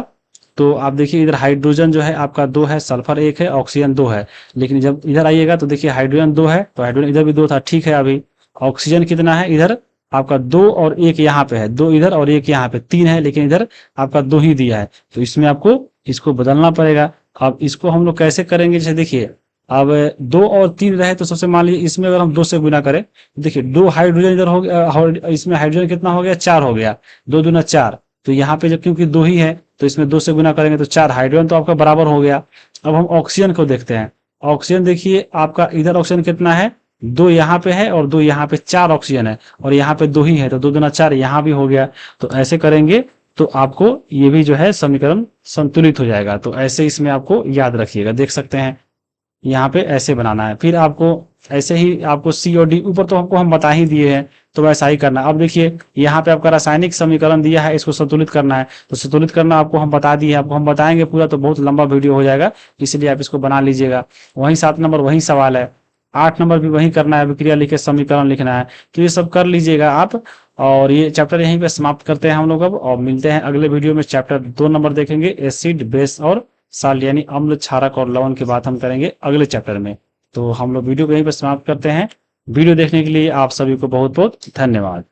तो आप देखिए इधर हाइड्रोजन जो है आपका 2 है, सल्फर 1 है, ऑक्सीजन 2 है। लेकिन जब इधर आइएगा तो देखिए हाइड्रोजन 2 है, तो हाइड्रोजन इधर भी 2 था, ठीक है। अभी ऑक्सीजन कितना है, इधर आपका 2 और 1 यहाँ पे है, 2 इधर और 1 यहाँ पे, 3 है, लेकिन इधर आपका 2 ही दिया है, तो इसमें आपको इसको बदलना पड़ेगा। अब इसको हम लोग कैसे करेंगे, जैसे देखिए अब 2 और 3 रहे, तो सबसे मान लीजिए इसमें अगर हम 2 से गुना करें, देखिए 2 हाइड्रोजन इधर हो गया, इसमें हाइड्रोजन कितना हो गया, 4 हो गया, 2 दूना 4। तो यहाँ पे जब क्योंकि 2 ही है, तो इसमें 2 से गुना करेंगे तो 4 हाइड्रोजन तो आपका बराबर हो गया। अब हम ऑक्सीजन को देखते हैं। ऑक्सीजन देखिए आपका इधर ऑक्सीजन कितना है, 2 यहाँ पे है और 2 यहाँ पे, 4 ऑक्सीजन है, और यहाँ पे 2 ही है, तो 2 दूना 4 यहाँ भी हो गया। तो ऐसे करेंगे तो आपको ये भी जो है समीकरण संतुलित हो जाएगा। तो ऐसे इसमें आपको याद रखिएगा, देख सकते हैं यहाँ पे ऐसे बनाना है। फिर आपको ऐसे ही आपको सी और डी ऊपर तो हमको हम बता ही दिए हैं, तो वैसा ही करना। अब देखिए यहाँ पे आपका रासायनिक समीकरण दिया है, इसको संतुलित करना है। तो संतुलित करना आपको हम बता दिए, आपको हम बताएंगे पूरा तो बहुत लंबा वीडियो हो जाएगा, इसलिए आप इसको बना लीजिएगा। वही 7 नंबर वही सवाल है, 8 नंबर भी वही करना है, अभिक्रिया लिखे समीकरण लिखना है। तो ये सब कर लीजिएगा आप, और ये चैप्टर यहीं पे समाप्त करते हैं हम लोग अब, और मिलते हैं अगले वीडियो में। चैप्टर 2 नंबर देखेंगे, एसिड बेस और साल्ट यानी अम्ल क्षारक और लवण की बात हम करेंगे अगले चैप्टर में। तो हम लोग वीडियो को यहीं पर समाप्त करते हैं। वीडियो देखने के लिए आप सभी को बहुत बहुत धन्यवाद।